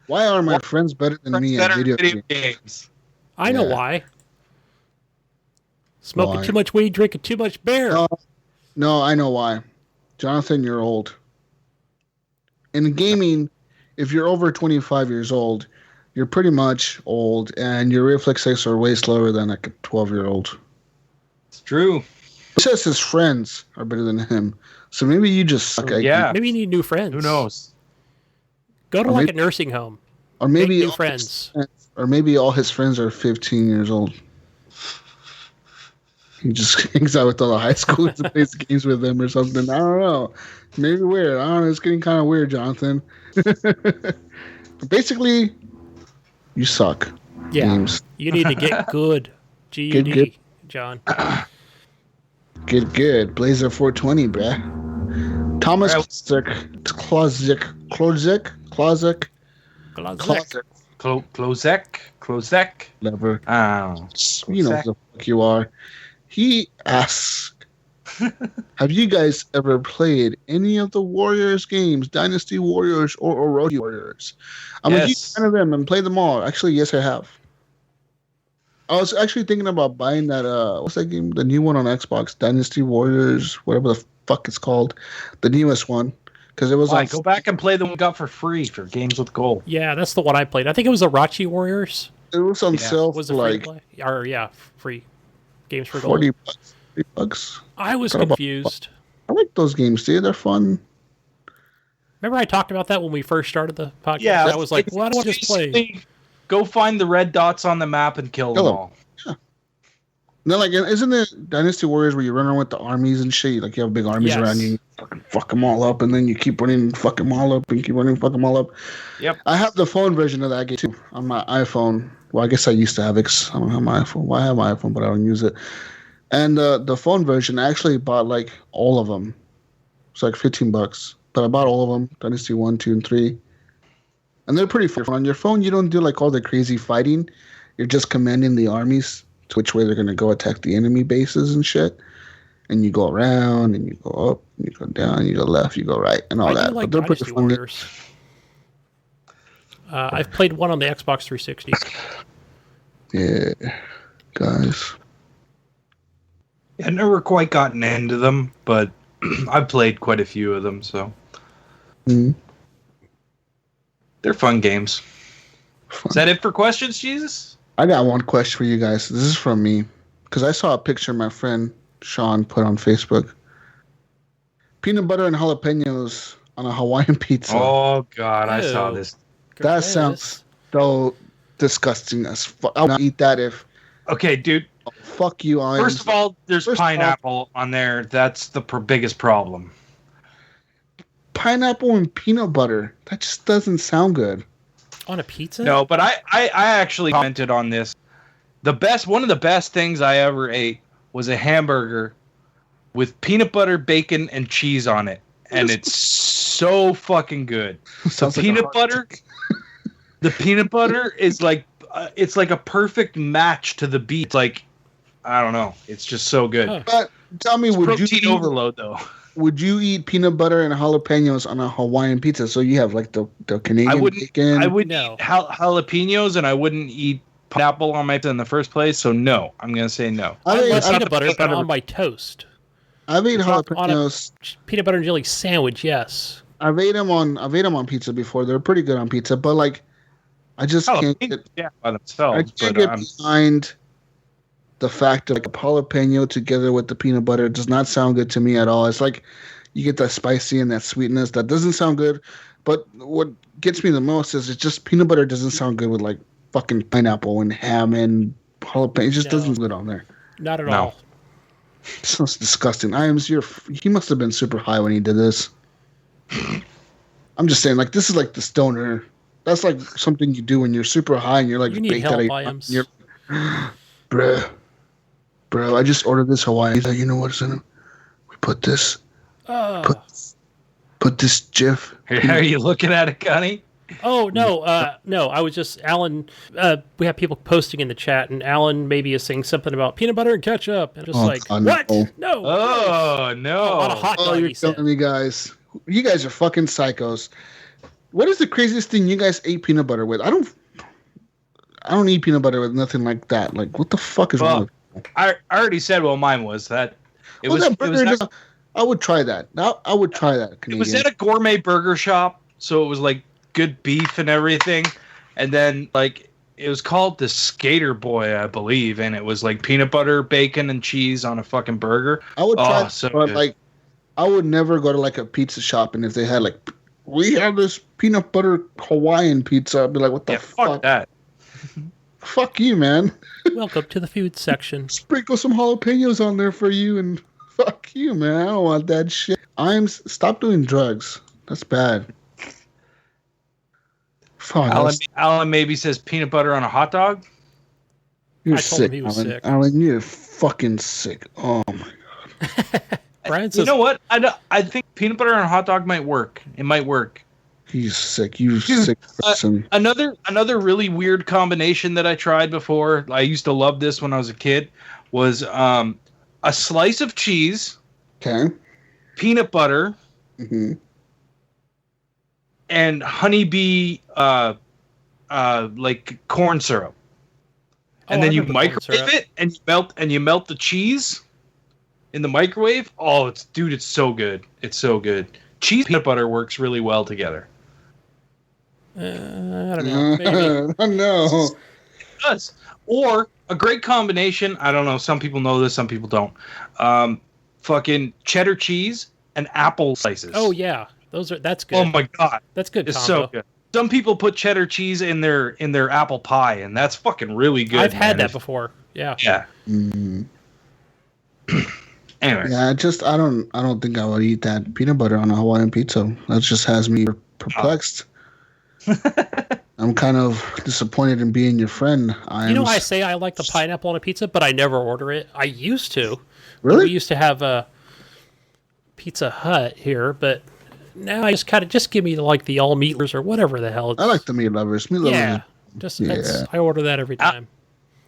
Why are my friends better than me at better video video games? games? I know why. Smoking too much weed, drinking too much beer. No, I know why. Jonathan, you're old. In gaming, if you're over 25 years old, you're pretty much old, and your reflexes are way slower than like a 12-year-old. It's true. He says his friends are better than him. So maybe you just suck at Yeah. Maybe you need new friends. Who knows? Go to Or like maybe- a nursing home. Or maybe Make new all friends. Or maybe all his friends are 15 years old. He just hangs out with all the high schoolers and plays games with them or something. I don't know. Maybe weird. I don't know. It's getting kind of weird, Jonathan. But basically, you suck. Yeah. Games. You need to get good. GUD, Good. John. Good. Blazer 420, bruh. Thomas Klozek. Klozek. Never. Oh. You know who the fuck you are. He asks, have you guys ever played any of the Warriors games, Dynasty Warriors or Orochi Warriors? I'm a huge fan of them and played them all. Actually, yes, I have. I was actually thinking about buying that, what's that game? The new one on Xbox, Dynasty Warriors, whatever the fuck it's called. The newest one. Because it was like, go back and play the one we got for free for Games with Gold. Yeah, that's the one I played. I think it was Orochi Warriors. It was on sale Was for it free like to play? Or, free. Games for Gold. $40. $3. I was confused. I like those games, dude. They're fun. Remember I talked about that when we first started the podcast? Yeah, I was like, why don't I just play? Go find the red dots on the map and kill them all. Yeah. No, like, isn't it Dynasty Warriors where you run around with the armies and shit? Like, you have big armies around you, fucking fuck them all up, and then you keep running and fuck them all up, and keep running and fuck them all up. Yep. I have the phone version of that game, too, on my iPhone. Well, I guess I used to have it. I don't have my iPhone. Well, I have my iPhone, but I don't use it. And the phone version, I actually bought, like, all of them. It's like $15. But I bought all of them, Dynasty 1, 2, and 3. And they're pretty fun. On your phone, you don't do, like, all the crazy fighting. You're just commanding the armies to which way they're going to go attack the enemy bases and shit. And you go around, and you go up, and you go down, you go left, you go right, and all that. Like but they're pretty Dynasty fun. Warriors. I've played one on the Xbox 360. Yeah, guys. I've never quite gotten into them, but I've played quite a few of them, so they're fun games. Fun. Is that it for questions, Jesus? I got one question for you guys. This is from me because I saw a picture my friend Sean put on Facebook. Peanut butter and jalapenos on a Hawaiian pizza. Oh God, I saw Ew. this. That sounds so disgusting as fuck. I would not eat that if. Okay, dude. Fuck you, I. First of all, there's pineapple on there. That's the biggest problem. Pineapple and peanut butter. That just doesn't sound good. On a pizza? No, but I actually commented on this. One of the best things I ever ate was a hamburger with peanut butter, bacon, and cheese on it, and it's so fucking good. Sounds The like a peanut heart butter, attack. the peanut butter is like it's like a perfect match to the beef. Like I don't know, it's just so good. Huh. But tell me, would Protein you overload though? would you eat peanut butter and jalapenos on a Hawaiian pizza? So you have like the Canadian bacon. I wouldn't No. eat jalapenos, and I wouldn't eat pineapple on my pizza in the first place. So no, I'm gonna say no. I love I peanut butter, but on my toast. I've ate On a jalapenos. peanut butter and jelly sandwich, yes. I've ate them on pizza before. They're pretty good on pizza, but like, I just can't get. by I themselves. can't But get behind the fact of like a jalapeno together with the peanut butter. It does not sound good to me at all. It's like you get that spicy and that sweetness. That doesn't sound good. But what gets me the most is it's just peanut butter doesn't sound good with like fucking pineapple and ham and jalapeno. It just doesn't look good on there. Not at all. It sounds disgusting. He must have been super high when he did this. I'm just saying, like, this is like the stoner. That's like something you do when you're super high and you're like, You need help, Iams. Bruh, I just ordered this Hawaiian. He's like, you know what's in it? We put this, put this GIF. are you looking at it, Gunny? Oh no, no! I was just Alan. We have people posting in the chat, and Alan maybe is saying something about peanut butter and ketchup, and just like God, what? no. No! Oh no! On a hot dog. You're He said. killing me, guys. You guys are fucking psychos. What is the craziest thing you guys ate peanut butter with? I don't eat peanut butter with nothing like that. Like, what the fuck is wrong? I already said what mine was. That it was. That It was, burger I would try that. Now I would try that. it was at a gourmet burger shop, so it was like good beef and everything, and then like it was called the Skater Boy, I believe, and it was like peanut butter, bacon, and cheese on a fucking burger. I would try, so but good. like, I would never go to like a pizza shop, and if they had like, we have this peanut butter Hawaiian pizza, I'd be like, what the fuck that. Fuck you, man. Welcome to the food section. Sprinkle some jalapenos on there for you, and fuck you, man. I don't want that shit. Stop doing drugs. That's bad. Fuck. Alan maybe says peanut butter on a hot dog. You're I told him sick, he was Alan. sick. Alan, you're fucking sick. Oh my god. Brian says, You know what? I think peanut butter on a hot dog might work. It might work. He's sick. You sick person. Another really weird combination that I tried before. I used to love this when I was a kid. Was a slice of cheese, Okay. peanut butter, Mm-hmm. and honeybee like corn syrup. And then I you remember corn microwave syrup. it and you melt the cheese in the microwave. Oh, it's so good. It's so good. Cheese and peanut butter works really well together. I don't know. Maybe. No. It does. Or a great combination, I don't know, some people know this, some people don't. Fucking cheddar cheese and apple slices. Oh yeah, that's good. Oh my god. That's good. It's Combo. so good. Some people put cheddar cheese in their apple pie, and that's fucking really good. I've had man. that before. Yeah. Yeah. Mm. Anyway. Yeah, I don't think I would eat that peanut butter on a Hawaiian pizza. That just has me perplexed. I'm kind of disappointed in being your friend. You know, I say I like the pineapple on a pizza, but I never order it. I used to. Really? We used to have a Pizza Hut here, but now I just give me like the all meatless or whatever the hell. I like the meat lovers. Meat Yeah. lovers. I order that every time.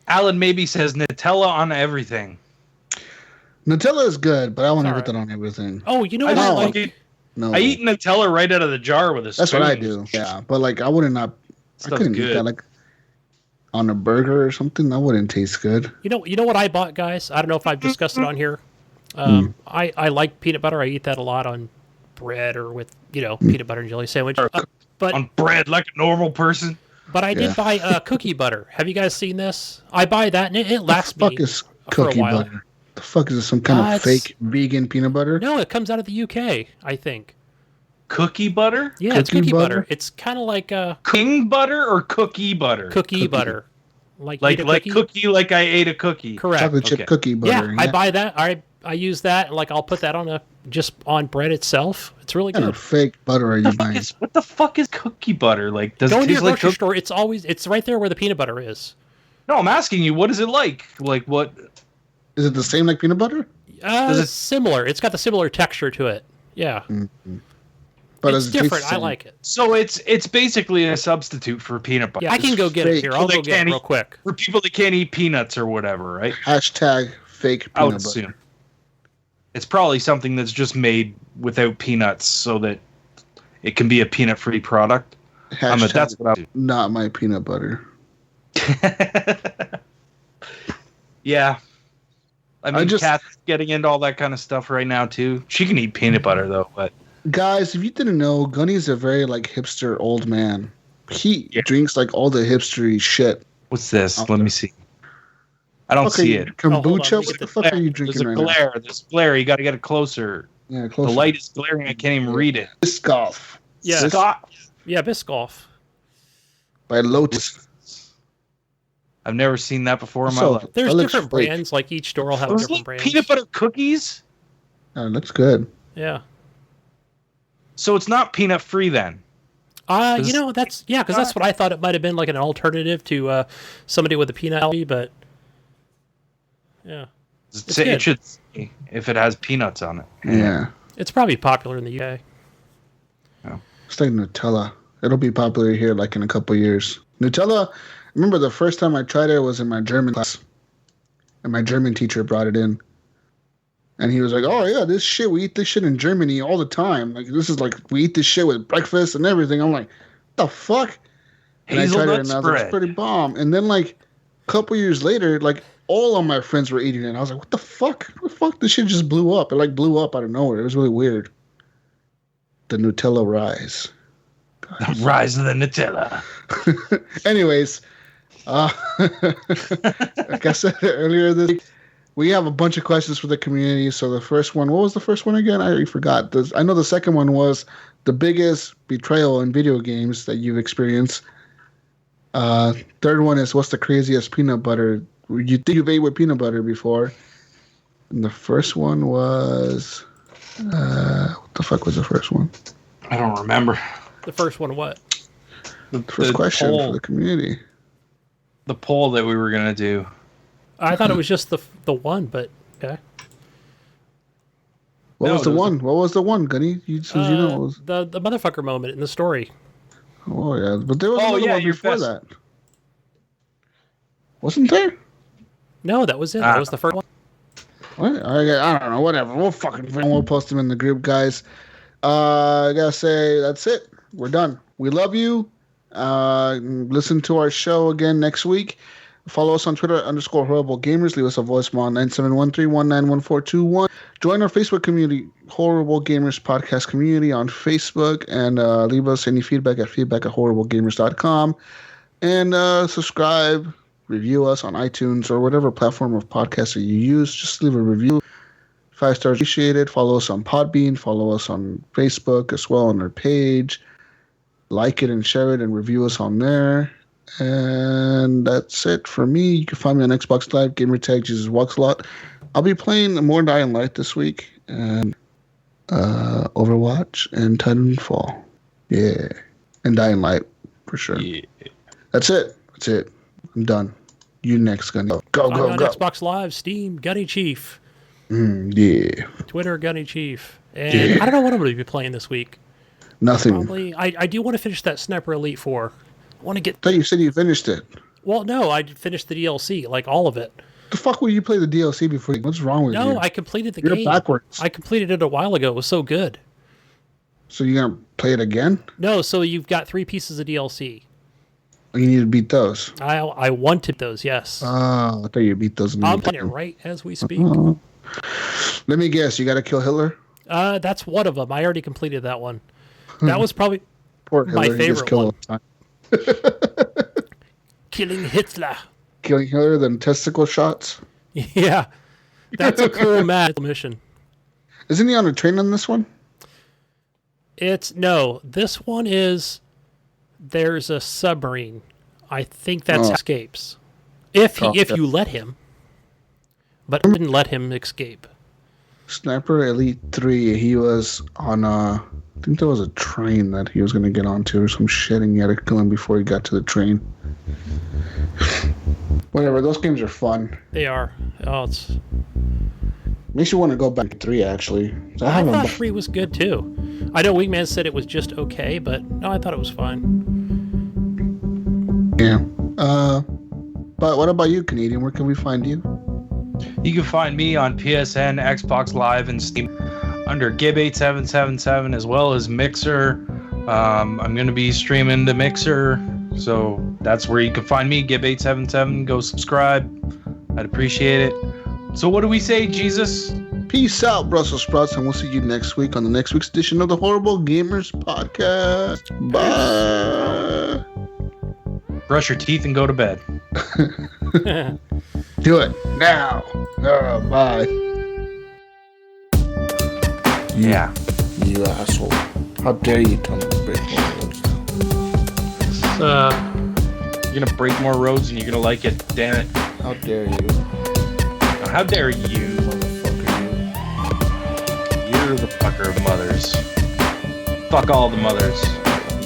Alan maybe says Nutella on everything. Nutella is good, but I want to Alright. put that on everything. Oh, you know I what I just like? fucking- No, I eat Nutella right out of the jar with a spoon. that's what I do. Yeah, but like I wouldn't I Stuff's couldn't eat good. that like on a burger or something. That wouldn't taste good. You know what I bought, guys? I don't know if I've discussed it on here. I like peanut butter. I eat that a lot on bread or with peanut butter and jelly sandwich. But On bread like a normal person. I did buy cookie butter. Have you guys seen this? I buy that and it lasts The fuck me is for a cookie while. butter? The fuck is this? Some kind of It's- fake vegan peanut butter? No, it comes out of the UK, I think. Cookie butter? Yeah, it's Cookie cookie butter. butter? It's kind of like King butter or cookie butter? cookie butter. Like Like eat a cookie like I ate a cookie. Correct. Chocolate chip Okay. cookie butter. Yeah, I buy that. I use that. Like I'll put that on just on bread itself. It's really What kind good. of fake butter are you buying? What the fuck is cookie butter? Like, does Go it into your taste like grocery cookie? store. It's right there where the peanut butter is. No, I'm asking you, what is it like? Like, what? Is it the same like peanut butter? Does it- Similar. It's got the similar texture to it. Yeah, But it's does it taste different. the I same? like it. So it's basically a substitute for peanut butter. Yeah, I can go get it fake. here. I'll They go get it can't real eat- quick. For people that can't eat peanuts or whatever, right? Hashtag fake I would peanut butter. assume. It's probably something that's just made without peanuts so that it can be a peanut-free product. Hashtag That's what I would not my peanut butter. Yeah. I mean, Kat's getting into all that kind of stuff right now too. She can eat peanut butter though, but guys, if you didn't know, Gunny's a very like hipster old man. He drinks like all the hipstery shit. What's this? Let me see. I don't see it. Kombucha? What the fuck are you drinking right now? There's glare. You got to get it closer. Yeah, closer. The light is glaring. I can't even read it. Biscoff. Yeah. Yeah, Biscoff. By Lotus. I've never seen that before in my life. There's different brands. Like each store will have different brands. Peanut butter cookies? Oh, it looks good. Yeah. So it's not peanut free then? Because that's what I thought it might have been, like an alternative to somebody with a peanut allergy, but yeah. It should say if it has peanuts on it. Yeah. It's probably popular in the UK. Oh. It's like Nutella. It'll be popular here like in a couple years. Nutella, remember the first time I tried it was in my German class. And my German teacher brought it in. And he was like, oh, yeah, this shit, we eat this shit in Germany all the time. Like, this is like, we eat this shit with breakfast and everything. I'm like, what the fuck? And I tried it and I was like, it's pretty bomb. And then, like, a couple years later, like, all of my friends were eating it. And I was like, what the fuck? What the fuck? This shit just blew up. It, like, blew up out of nowhere. It was really weird. The Nutella rise. The rise of the Nutella. Anyways, like I said earlier this week, we have a bunch of questions for the community. So the first one, what was the first one again? I already forgot. I know the second one was the biggest betrayal in video games that you've experienced. Third one is, what's the craziest peanut butter you think you've ate with peanut butter before? And the first one was, what the fuck was the first one? I don't remember. The first one what? The first question for the community. The poll that we were going to do. I thought it was just the one, but okay. What was the one? What was the one, Gunny? You know, it was... the motherfucker moment in the story. Oh yeah, but there was another one before that. Wasn't there? No, that was it. That was the first one. What? I don't know. Whatever. We'll post them in the group, guys. I gotta say that's it. We're done. We love you. Listen to our show again next week. Follow us on Twitter _HorribleGamers. Leave us a voicemail 971-319-1421. Join our Facebook community, Horrible Gamers Podcast Community on Facebook, and leave us any feedback at feedback@horriblegamers.com. And subscribe, review us on iTunes or whatever platform of podcast that you use. Just leave a review. 5 stars appreciated. Follow us on Podbean. Follow us on Facebook as well on our page. Like it and share it and review us on there. And that's it for me. You can find me on Xbox Live, gamertag Jesus Walks a Lot. I'll be playing more Dying Light this week, and Overwatch and Titanfall. Yeah. And Dying Light, for sure. Yeah. That's it. I'm done. You next, Gunny. Go. On Xbox Live, Steam, Gunny Chief. Yeah. Twitter, Gunny Chief. And I don't know what I'm going to be playing this week. Nothing. Probably. I do want to finish that Sniper Elite 4. I want to get... I thought you said you finished it. Well, no, I finished the DLC, like all of it. The fuck would you play the DLC before? What's wrong with you? No, I completed the game. You're backwards. I completed it a while ago. It was so good. So you're going to play it again? No, so you've got 3 pieces of DLC. You need to beat those. I wanted those, yes. Oh, I thought you beat those. I'm playing it right as we speak. Let me guess. You got to kill Hitler? That's one of them. I already completed that one. That was probably my favorite one. Killing Hitler. Killing Hitler, then testicle shots? Yeah. That's a cool mission. Isn't he on a train on this one? No. This one is... There's a submarine. I think that's escapes. If you let him. But I didn't let him escape. Sniper Elite 3, he was on I think there was a train that he was going to get onto or some shit, and you had to kill him before he got to the train. Whatever, those games are fun. They are. Oh, it's... Makes you want to go back to 3, actually. I thought 3 was good, too. I know Wingman said it was just okay, but no, I thought it was fine. Yeah. But what about you, Canadian? Where can we find you? You can find me on PSN, Xbox Live, and Steam under Gib8777, as well as Mixer. I'm going to be streaming to Mixer, so that's where you can find me, Gib877. Go subscribe. I'd appreciate it. So what do we say, Jesus? Peace out, Brussels sprouts, and we'll see you next week on the next week's edition of the Horrible Gamers Podcast. Bye. Brush your teeth and go to bed. Do it now. Bye. Yeah. You asshole. How dare you tell me to break more roads now? You're gonna break more roads and you're gonna like it. Damn it. How dare you? How dare you? Motherfucker, you. You're the fucker of mothers. Fuck all the mothers.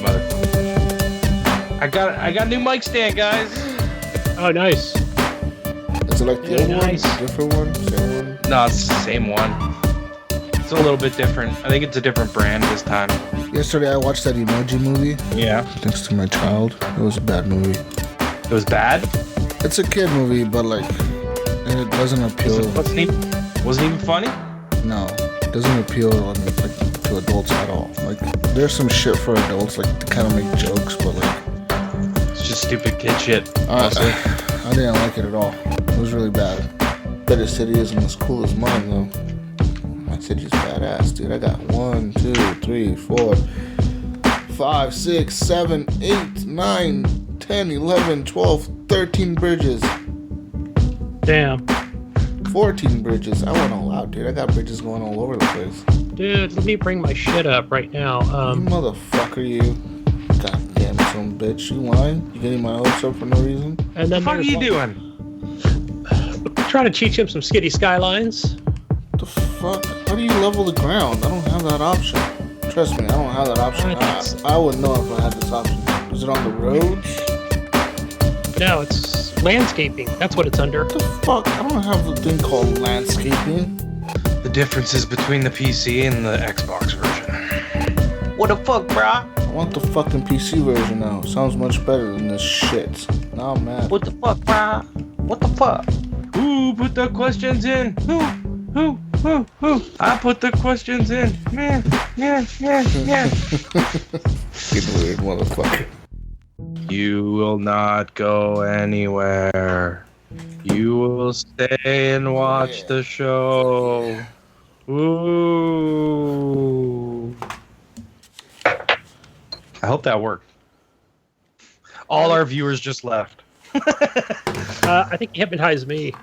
Motherfucker. I got a new mic stand, guys. Oh, nice. Is it like the Very old nice. one? Different one? Same one? No, it's the same one. It's a little bit different. I think it's a different brand this time. Yesterday I watched that Emoji movie Yeah. next to my child. It was a bad movie. It was bad? It's a kid movie, but like, and it doesn't appeal. Wasn't even funny? No, it doesn't appeal like to adults at all. Like, there's some shit for adults, like to kind of make jokes, but like, It's just stupid kid shit. Mostly. I didn't like it at all. It was really bad. Bet his city isn't as cool as mine though. My city's badass, dude. I got 1, 2, 3, 4, 5, 6, 7, 8, 9, 10, 11, 12, 13 bridges. Damn. 14 bridges. I went all out, dude. I got bridges going all over the place. Dude, let me bring my shit up right now. You motherfucker, you. Goddamn son bitch. You lying? You getting my hopes up for no reason? And then What the fuck are you doing? Trying to teach him some skitty skylines. The fuck? How do you level the ground? I don't have that option. Trust me, I don't have that option. I would know if I had this option. Is it on the roads? No, it's landscaping. That's what it's under. What the fuck? I don't have a thing called landscaping. The differences between the PC and the Xbox version. What the fuck, brah? I want the fucking PC version now. Sounds much better than this shit. Now I'm mad. What the fuck, brah? What the fuck? Who put the questions in? Who? I put the questions in. Yeah. Fucking weird motherfucker. You will not go anywhere. You will stay and watch the show. Ooh. I hope that worked. All our viewers just left. I think he hypnotized me.